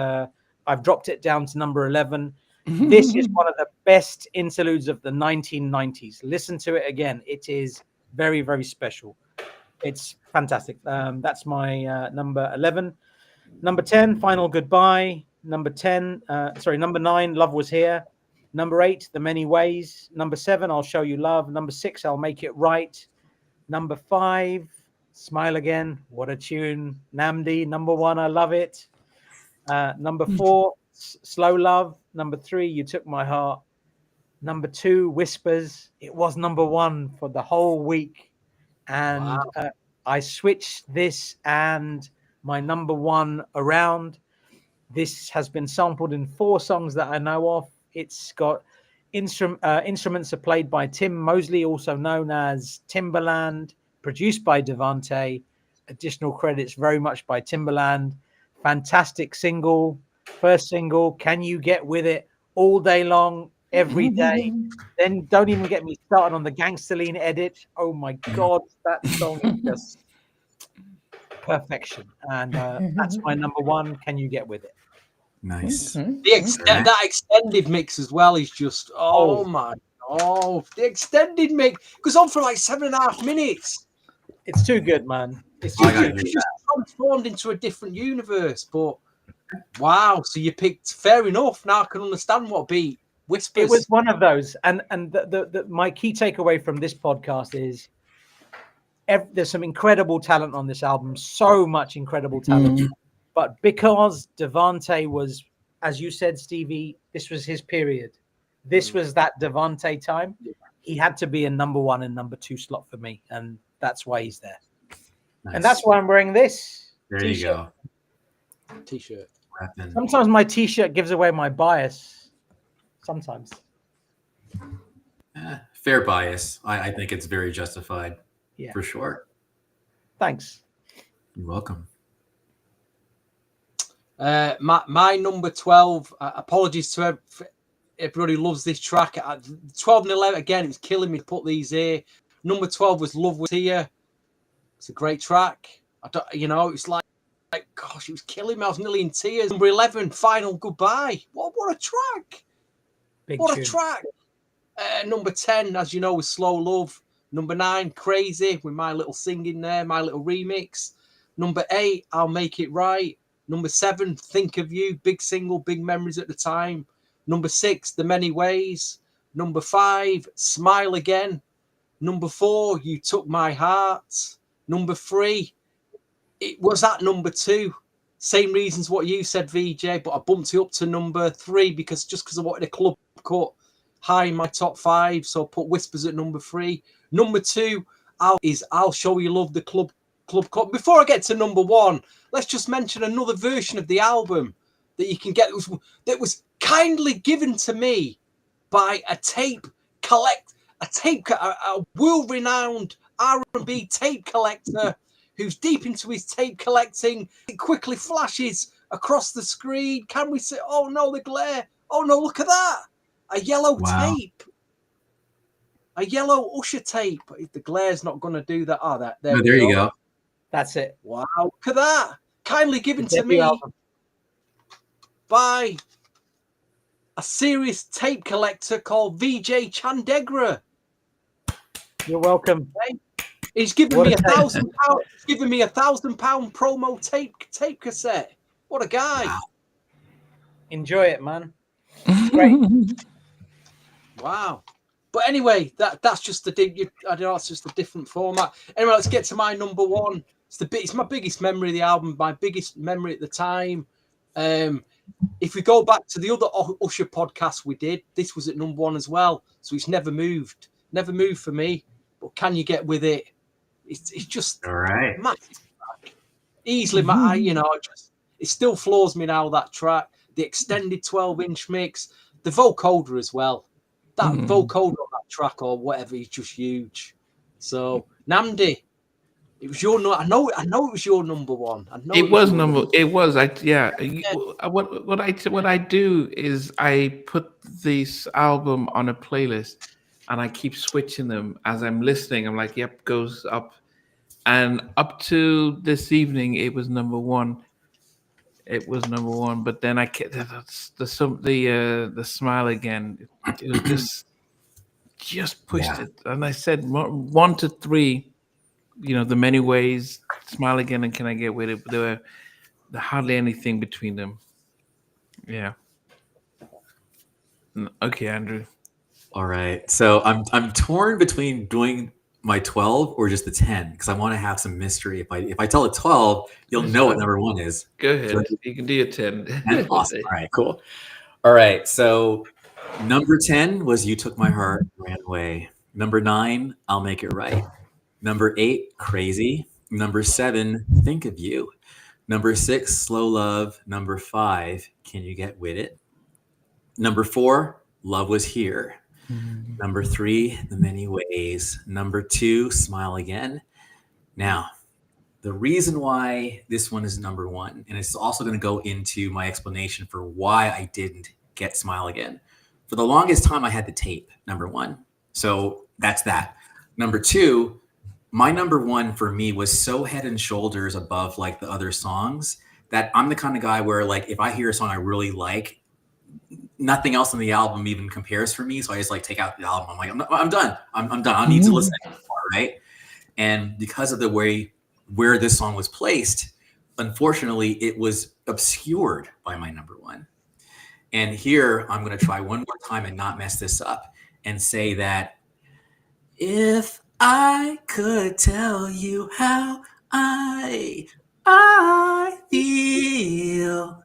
I've dropped it down to number 11. This is one of the best interludes of the 1990s. Listen to it again. It is very, very special. It's fantastic. That's my number 11. Number 10, Final Goodbye. Number 9, Love Was Here. Number 8, The Many Ways. Number 7, I'll Show You Love. Number 6, I'll Make It Right. Number 5, Smile Again. What a tune. Namdi. Number 1, I Love It. Number 4, Slow Love. Number 3, You Took My Heart. Number 2, Whispers. It was number 1 for the whole week. And I switched this and my number 1 around. This has been sampled in 4 songs that I know of. It's got instruments are played by Tim Mosley, also known as Timbaland, produced by DeVante. Additional credits very much by Timbaland. Fantastic single. First single, Can You Get With It, all day long, every day. Then don't even get me started on the Gangsterline edit. Oh my God, that song is just perfection. And that's my number 1, Can You Get With It. Nice. That extended mix as well is just, the extended mix goes on for like 7.5 minutes. It's too good, man. It's just transformed into a different universe, but wow. So you picked, fair enough. Now I can understand what beat Whispers. It was one of those. And my key takeaway from this podcast is there's some incredible talent on this album, so much incredible talent. But because DeVante was, as you said, Stevie, this was his period. This was that DeVante time. He had to be a number 1 and number 2 slot for me, and that's why he's there. Nice. And that's why I'm wearing this. There t-shirt. you go. T-shirt. Sometimes my T-shirt gives away my bias. Sometimes. Fair bias. I think it's very justified. Yeah. For sure. Thanks. You're welcome. My number 12. Apologies to everybody who loves this track. 12 and 11 again. It's killing me to put these here. Number 12 was "Love Was Here." It's a great track. It's like gosh, it was killing me. I was nearly in tears. Number 11, "Final Goodbye." What a track! What a track! Number 10, as you know, was "Slow Love." Number 9, "Crazy," with my little singing there, my little remix. Number 8, "I'll Make It Right." Number 7, "Think of You," big single, big memories at the time. Number 6, "The Many Ways." Number 5, "Smile Again." Number 4, "You Took My Heart." Number 3, it was at number 2. Same reasons what you said, VJ, but I bumped it up to number 3 because I wanted a club cut high in my top 5. So I put "Whispers" at number 3. Number 2 "I'll Show You Love," the club cut. Before I get to number 1, let's just mention another version of the album that you can get that was kindly given to me by a world-renowned R&B tape collector who's deep into his tape collecting. It quickly flashes across the screen. Can we see? Oh no, the glare. Oh no, look at that. A yellow tape. A yellow Usher tape. The glare's not going to do that. Oh, there you go. That's it. Wow, look at that. Kindly given to me by a serious tape collector called VJ Chandegra. You're welcome. He's given me £1,000. He's given me £1,000 promo tape cassette. What a guy! Wow. Enjoy it, man. It's great. Wow. But anyway, that's just it's just a different format. Anyway, let's get to my number 1. It's my biggest memory of the album, my biggest memory at the time. If we go back to the other Usher podcast we did, this was at number 1 as well. So it's never moved for me. But Can You Get With It? It's just all right. Massive track. Easily, it still floors me now, that track. The extended 12-inch mix, the vocoder as well. That vocoder on that track or whatever is just huge. So Namdi, it was your I know it was your number 1. What I do is I put this album on a playlist and I keep switching them as I'm listening. I'm like, yep, goes up. And up to this evening, it was number 1. It was number 1, but then the Smile Again. It was just pushed it. And I said 1 to 3. The Many Ways, Smile Again, and Can I Get With It? But there hardly anything between them. Yeah. Okay, Andrew. All right. So I'm torn between doing my 12 or just the 10 because I want to have some mystery. If I tell a 12, you'll know what number 1 is. Go ahead. You can do your 10. Awesome. All right, cool. All right. So number 10 was "You Took My Heart, Ran Away." Number 9, "I'll Make It Right." Number 8, "Crazy." Number 7, "Think of You." Number 6, "Slow Love." Number 5, "Can You Get With It?" Number 4, "Love Was Here." Number 3, "The Many Ways." Number 2, "Smile Again." Now, the reason why this one is number 1, and it's also going to go into my explanation for why I didn't get "Smile Again." For the longest time, I had the tape, number 1. So that's that. Number 2, my number 1 for me was so head and shoulders above like the other songs that I'm the kind of guy where like if I hear a song I really like, nothing else on the album even compares for me. So I just like take out the album. I'm like, I'm done. I'm done. I need to listen anymore, right? And because of the way where this song was placed, unfortunately, it was obscured by my number 1. And here I'm going to try one more time and not mess this up and say that if I could tell you how I feel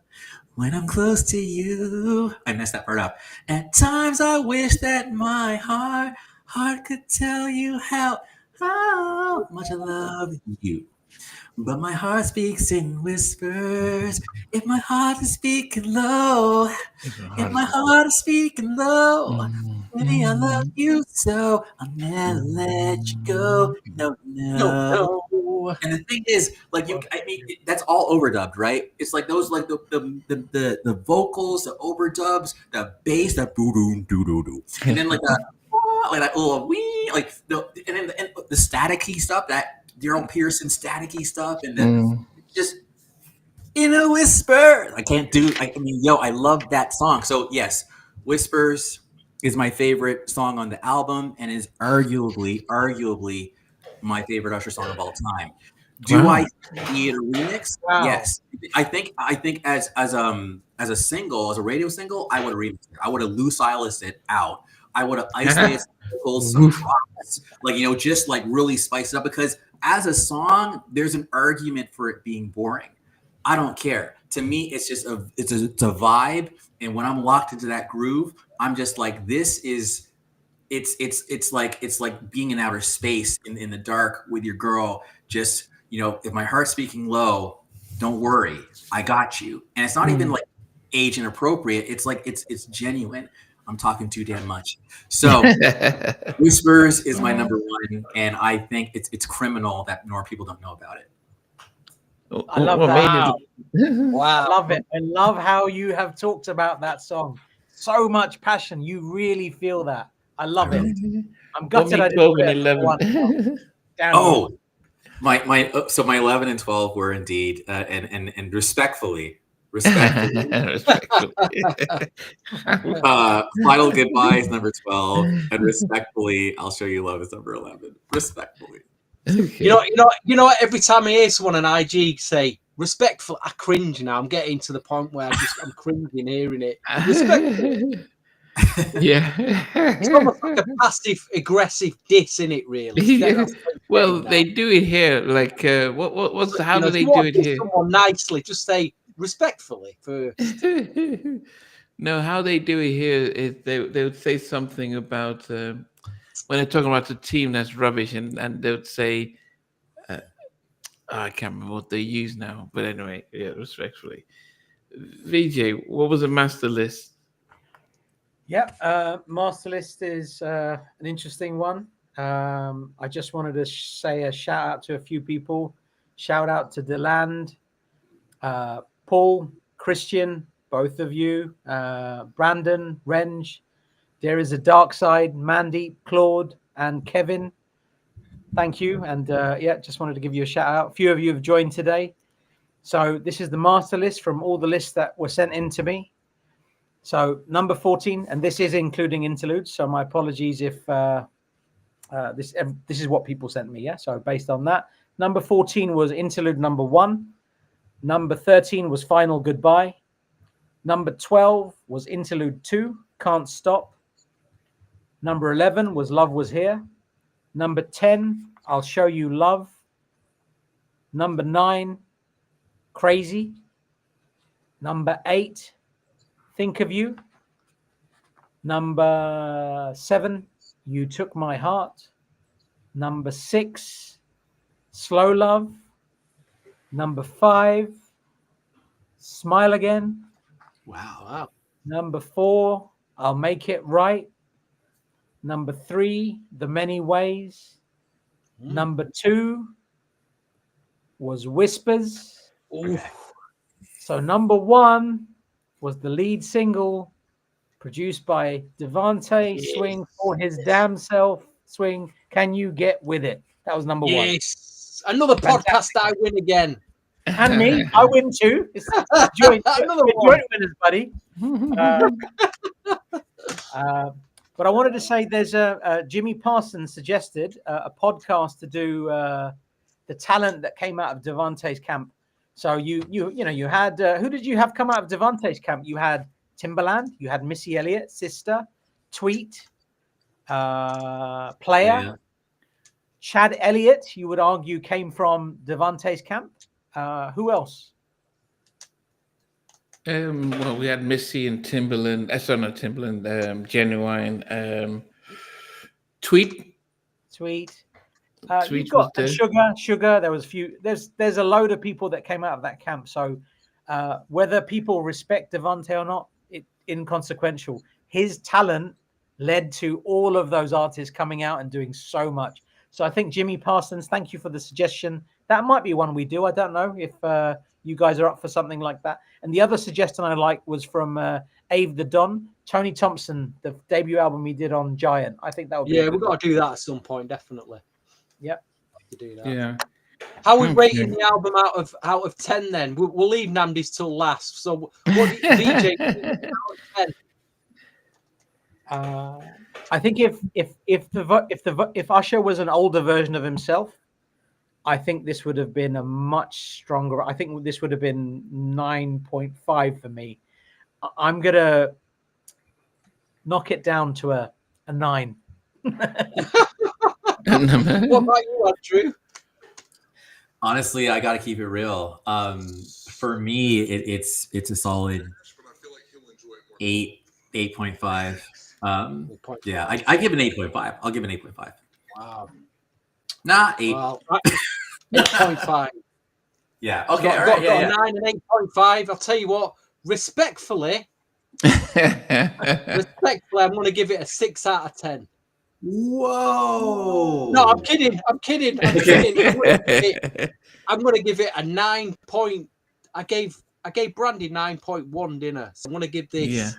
when I'm close to you. I messed that part up. At times I wish that my heart could tell you how much I love you. But my heart speaks in whispers. If my heart is speaking low, if my heart is speaking low, baby, I love you so. I'll never let you go. No, No, no. no. And the thing is, like I mean, that's all overdubbed, right? It's like those, like the vocals, the overdubs, the bass, the doo doo doo doo doo, and then like that little wee, like and the staticky stuff, that Darryl Pearson staticky stuff, and then just in a whisper. I can't do. I mean, I love that song. So yes, Whispers is my favorite song on the album, and is arguably my favorite Usher song of all time. Do I need a remix? Wow. Yes. I think as a single, as a radio single, I would have remixed it. I would have Loose Silas it out. I would have isolated some drops, like, just like really spice it up, because as a song, there's an argument for it being boring. I don't care. To me, it's just it's a vibe, and when I'm locked into that groove, I'm just like, this is it's like being in outer space in the dark with your girl. Just, if my heart's speaking low, don't worry, I got you. And it's not even like age inappropriate. It's like it's genuine. I'm talking too damn much. So Whispers is my number one, and I think it's criminal that more people don't know about it. I love that. Wow. I love it. I love how you have talked about that song. So much passion. You really feel that. I love it. I'm gutted I didn't get 11. Oh, my 11 and 12 were indeed and respectfully. Final Goodbye is number 12, and respectfully, I'll Show You Love is number 11. Respectfully. Okay. You know. Every time I hear someone on IG say respectful, I cringe now. I'm getting to the point where I'm cringing hearing it. Respectful. Yeah. It's almost like a passive aggressive diss in it, really. Yeah. Well, they do it here. Like, how do they do it here? Someone nicely, just say respectfully first. No, how they do it here is they would say something about when they're talking about the team that's rubbish, and they would say, I can't remember what they use now, but anyway, yeah, respectfully. VJ, what was a master list? Yeah, master list is an interesting one. I just wanted to say a shout out to a few people. Shout out to Deland, Paul, Christian, both of you, Brandon, Renge, There Is a Dark Side, Mandy, Claude, and Kevin. Thank you. And just wanted to give you a shout out. A few of you have joined today. So this is the master list from all the lists that were sent in to me. So number 14, and this is including interludes. So my apologies if this is what people sent me. Yeah. So based on that, number 14 was interlude number 1. Number 13 was Final Goodbye. Number 12 was interlude 2, Can't Stop. Number 11 was Love Was Here. Number 10, I'll Show You Love. Number 9, Crazy. Number 8, Think of You. Number 7, You Took My Heart. Number 6, Slow Love. Number 5, Smile Again. Wow. Number 4, I'll Make It Right. Number 3, The Many Ways. Number 2 was Whispers. Ooh. So number 1 was the lead single produced by DeVante Swing for his damn self. Swing, Can You Get With It? That was number 1. Yes. Another podcast I win again. And me, I win too. It's joint winners, buddy. But I wanted to say there's Jimmy Parsons suggested a podcast to do the talent that came out of DeVante's camp. So you had who did you have come out of DeVante's camp? You had Timbaland, you had Missy Elliott, Sister, Tweet, Player, Chad Elliott, you would argue, came from DeVante's camp. Who else? Well, we had Missy and Timberland. Sorry, not Timberland. Genuine. Tweet. Tweet. Tweet You've got was there. Sugar. There was a few. There's a load of people that came out of that camp. So whether people respect DeVante or not, inconsequential. His talent led to all of those artists coming out and doing so much. So I think Jimmy Parsons, thank you for the suggestion. That might be one we do. I don't know if you guys are up for something like that. And the other suggestion I like was from Ave the Don, Tony Thompson, the debut album he did on Giant. I think that would be. Yeah, we've got to do that at some point, definitely. Yep. To do that. Yeah. How are we rating the album out of 10 then? We'll leave Namdi's till last. So what DJ out of 10? I think if Usher was an older version of himself, I think this would have been a much stronger. I think this would have been 9.5 for me. I'm gonna knock it down to a 9. What about you, Andrew? Honestly, I got to keep it real. For me, it's a solid 8.5. Yeah, I give an 8.5. I'll give an 8.5. Wow. Nah, 8. Well, 8.5. Yeah. Okay. I've All got right. Yeah, 9 and 8.5. I'll tell you what. Respectfully, I'm going to give it a 6 out of 10. Whoa. No, I'm kidding. I'm kidding. I'm going to give it a 9 point. I gave Brandy 9.1 dinner. So I'm going to give this. Yeah.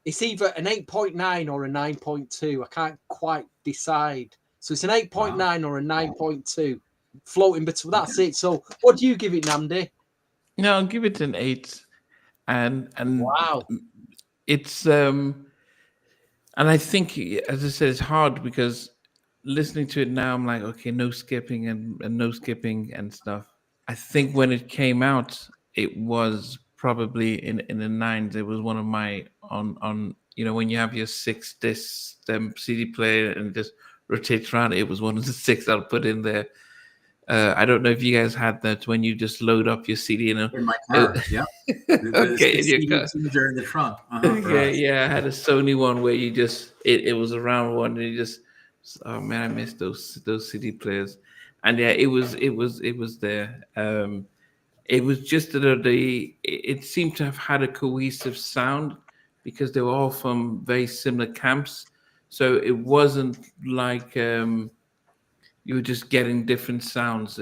It's either an 8.9 or a 9.2. I can't quite decide. So it's an 8.9 or a 9.2. Floating between. That's it. So what do you give it, Namdi? No, I'll give it an 8. And wow. It's and I think, as I said, it's hard because listening to it now, I'm like, okay, no skipping and no skipping and stuff. I think when it came out, it was probably in the 9s. It was one of my on when you have your 6 disc CD player and just rotates around. It was one of the 6 I'll put in there. I don't know if you guys had that when you just load up your CD in my car. Yeah. Okay, in your car. In the trunk. Yeah. I had a Sony one where you just it was a round one and you just, oh man, I missed those CD players. And yeah, it was there. It was just that it seemed to have had a cohesive sound because they were all from very similar camps. So it wasn't like you were just getting different sounds.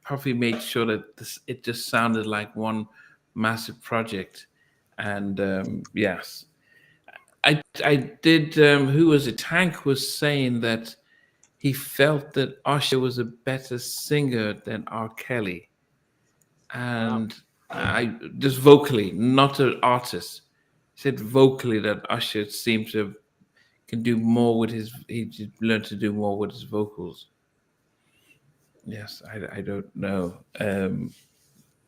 Puffy made sure that it just sounded like one massive project. And yes, I did. Who was it? Tank was saying that he felt that Usher was a better singer than R. Kelly, and I just vocally, not an artist. He said vocally that Usher seems to can do more with he learned to do more with his vocals. Yes, I don't know,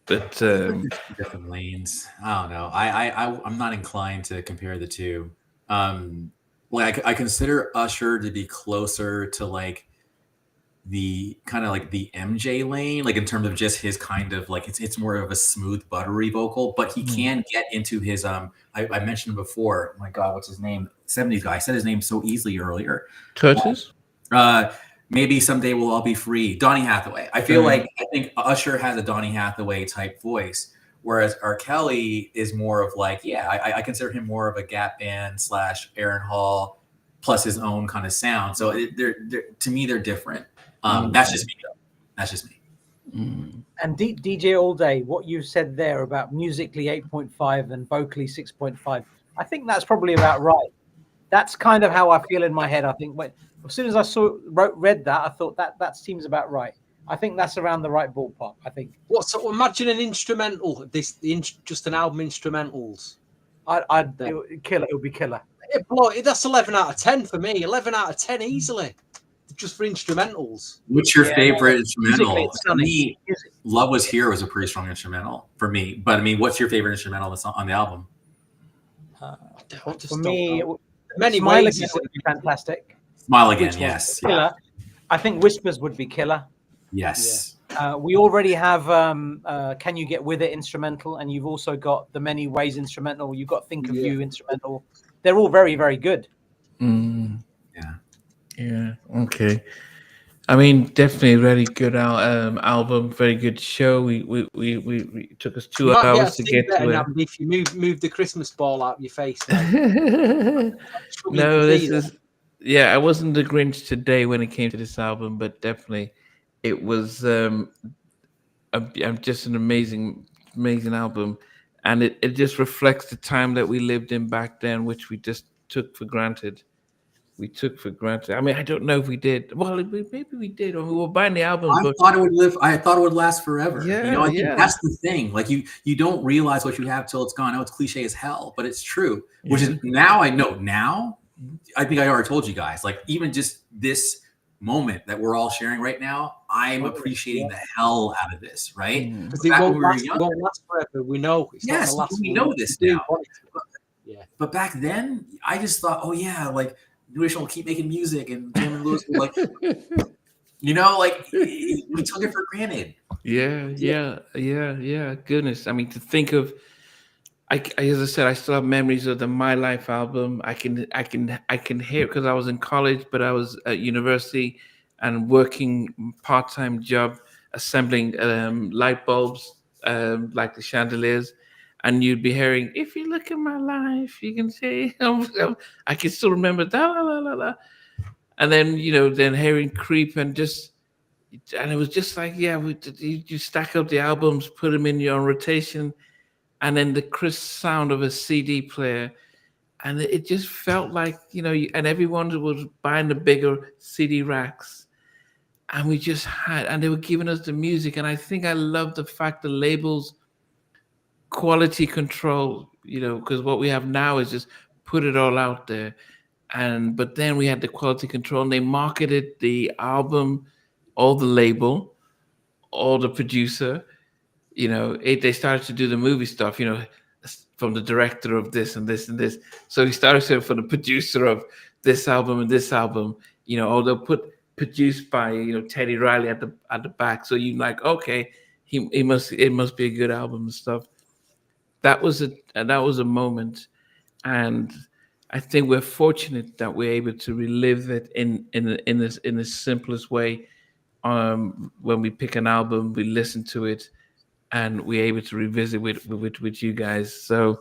but different lanes. I don't know. I'm not inclined to compare the two. Like I consider Usher to be closer to like the kind of like the MJ lane, like in terms of just his kind of like it's more of a smooth, buttery vocal, but he can get into his I mentioned before. Oh my God, what's his name? 70s guy. I said his name so easily earlier. Curtis. Maybe someday we'll all be free. Donny Hathaway. I think Usher has a Donny Hathaway type voice, whereas R. Kelly is more of like, I consider him more of a Gap Band / Aaron Hall plus his own kind of sound. So they're to me they're different. That's just me. That's just me. And DJ All Day, what you said there about musically 8.5 and vocally 6.5, I think that's probably about right. That's kind of how I feel in my head. I think as soon as I read that, I thought that seems about right. I think that's around the right ballpark. I think. So imagine an instrumental. Just an album instrumentals. I'd kill it. It would be killer. That's 11 out of 10 for me. 11 out of 10 easily. Just for instrumentals. What's your favorite instrumental? For me, Love Was Here was a pretty strong instrumental for me. But I mean, what's your favorite instrumental that's on the album? For me, many Smile ways Again would be fantastic. Smile Again, yes. Yeah. I think Whispers would be killer. Yes. We already have Can You Get With It instrumental, and you've also got The Many Ways instrumental. You've got Think of You instrumental. They're all very, very good. Yeah. Yeah. Okay. I mean, definitely a very good album. Very good show. We it took us You 2 might be able hours to to sing get better, to it. Namdi, if you move the Christmas ball out your face. Now. No, this is I wasn't the Grinch today when it came to this album, but definitely it was just an amazing album, and it just reflects the time that we lived in back then, which we just took for granted. We took for granted. I mean, I don't know if we did. Well, maybe we did, or we were buying the albums. I thought it would live. I thought it would last forever. Yeah, I think that's the thing. Like you don't realize what you have till it's gone. I know it's cliche as hell, but it's true. Which is now I know. Now, I think I already told you guys. Like even just this moment that we're all sharing right now, I'm appreciating the hell out of this. Right? Because it won't last forever. We know. It's yes, not the last we know this now. Yeah. But back then, I just thought, oh yeah, like New Edition will keep making music, and Jim and Lewis will like, like we took it for granted. Yeah. Goodness, I mean, to think of, as I said, I still have memories of the My Life album. I can hear it because I was in college, but I was at university and working part-time job assembling light bulbs, like the chandeliers. And you'd be hearing, if you look at my life, you can see. I can still remember that. La, la, la. And then, then hearing Creep and it was just like, you stack up the albums, put them in your rotation, and then the crisp sound of a CD player. And it just felt like, and everyone was buying the bigger CD racks. And we just and they were giving us the music. And I think I love the fact the labels, quality control, because what we have now is just put it all out there. But then we had the quality control, and they marketed the album, all the label, all the producer, they started to do the movie stuff, from the director of this and this and this. So he started saying for the producer of this album and this album, or they'll put produced by, Teddy Riley at the back. So you're like, okay, it must be a good album and stuff. That was a moment, and I think we're fortunate that we're able to relive it in the simplest way. When we pick an album, we listen to it, and we're able to revisit with you guys. So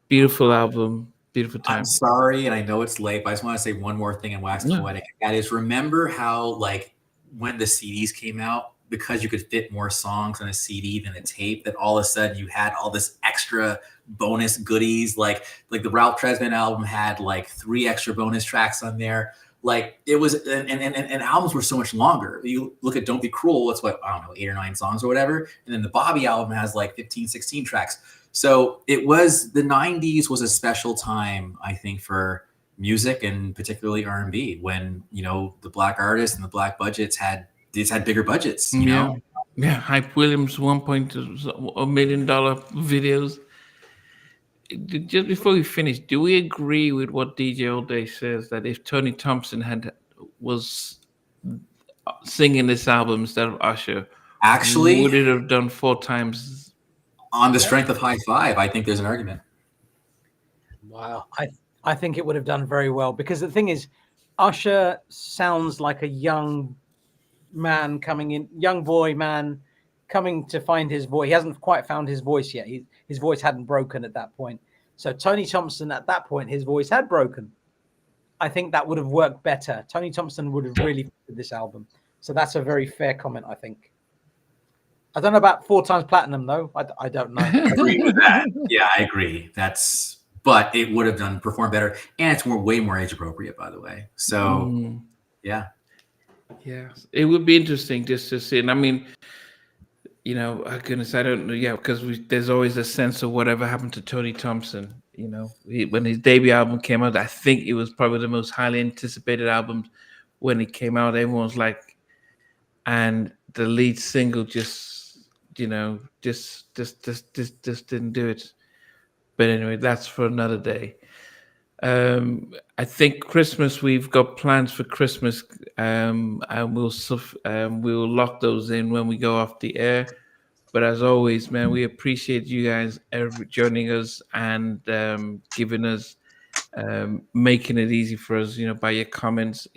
beautiful album, beautiful time. I'm sorry, and I know it's late, but I just want to say one more thing and wax poetic. That is, remember how like when the CDs came out, because you could fit more songs on a CD than a tape, that all of a sudden you had all this extra bonus goodies. Like the Ralph Tresvant album had like 3 extra bonus tracks on there. Like it was, and albums were so much longer. You look at Don't Be Cruel, it's what, I don't know, 8 or 9 songs or whatever. And then the Bobby album has like 15, 16 tracks. So the 90s was a special time, I think, for music and particularly R&B, when, the black artists and the black budgets had bigger budgets, you know? Yeah, Hype Williams, $1 million videos. Just before we finish, do we agree with what DJ All Day says, that if Tony Thompson was singing this album instead of Usher, actually, would it have done 4 times? On the strength of High Five, I think there's an argument. Wow. I think it would have done very well, because the thing is, Usher sounds like a young boy man coming to find his voice. He hasn't quite found his voice yet. His voice hadn't broken at that point. So Tony Thompson, at that point, his voice had broken. I think that would have worked better. Tony Thompson would have really fitted this album. So that's a very fair comment, I think. I don't know about 4 times platinum, though. I don't know. I agree with that. Yeah, I agree. But it would have performed better, and it's way more age appropriate, by the way. So, yeah. Yeah, it would be interesting just to see. And I mean, goodness, I don't know. Yeah, because there's always a sense of whatever happened to Tony Thompson. When his debut album came out, I think it was probably the most highly anticipated album when it came out. Everyone was like, and the lead single just didn't do it. But anyway, that's for another day. I think Christmas, we've got plans for Christmas, and we'll lock those in when we go off the air. But as always, man, we appreciate you guys joining us and giving us, making it easy for us, by your comments.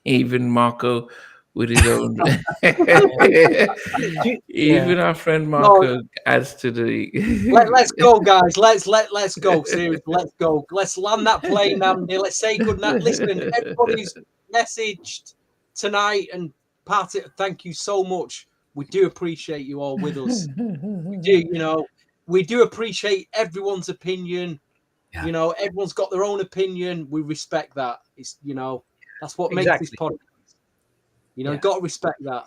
Even Marco with his own. Even our friend Marco adds to the. Let's go, guys. Let's go. Seriously, let's go. Let's land that plane, Andy. Let's say good night. Listen, everybody's messaged tonight and part it. Thank you so much. We do appreciate you all with us. We do, we do appreciate everyone's opinion. Yeah. Everyone's got their own opinion. We respect that. It's that's what makes this podcast. Got to respect that.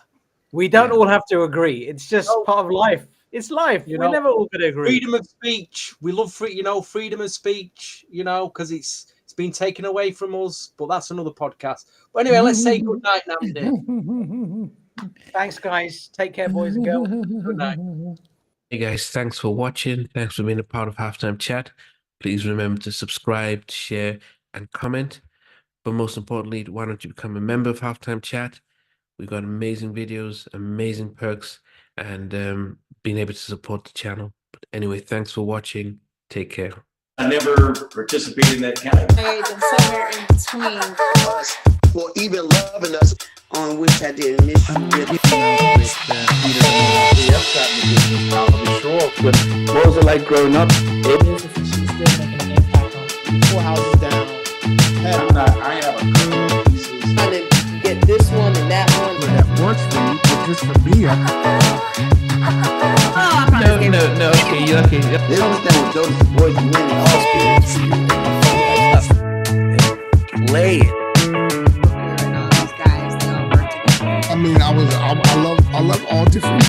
We don't all have to agree. It's just part of life. It's life. We're never all going to agree. Freedom of speech. We love freedom of speech. Because it's been taken away from us. But that's another podcast. But anyway, let's say good night, Andy. Thanks, guys. Take care, boys and girls. Good night. Hey guys, thanks for watching. Thanks for being a part of Halftime Chat. Please remember to subscribe, share, and comment. But most importantly, why don't you become a member of Halftime Chat? We've got amazing videos, amazing perks, and being able to support the channel. But anyway, thanks for watching. Take care. I never participated in that kind of. Somewhere in between. Or even loving us, on which I did miss you. What was it like growing up? Still making an impact on 4 houses down. I have a couple of pieces. Trying to get this one and that one. That works for you, but just for me, No. Okay. They don't understand what those boys win. Play it.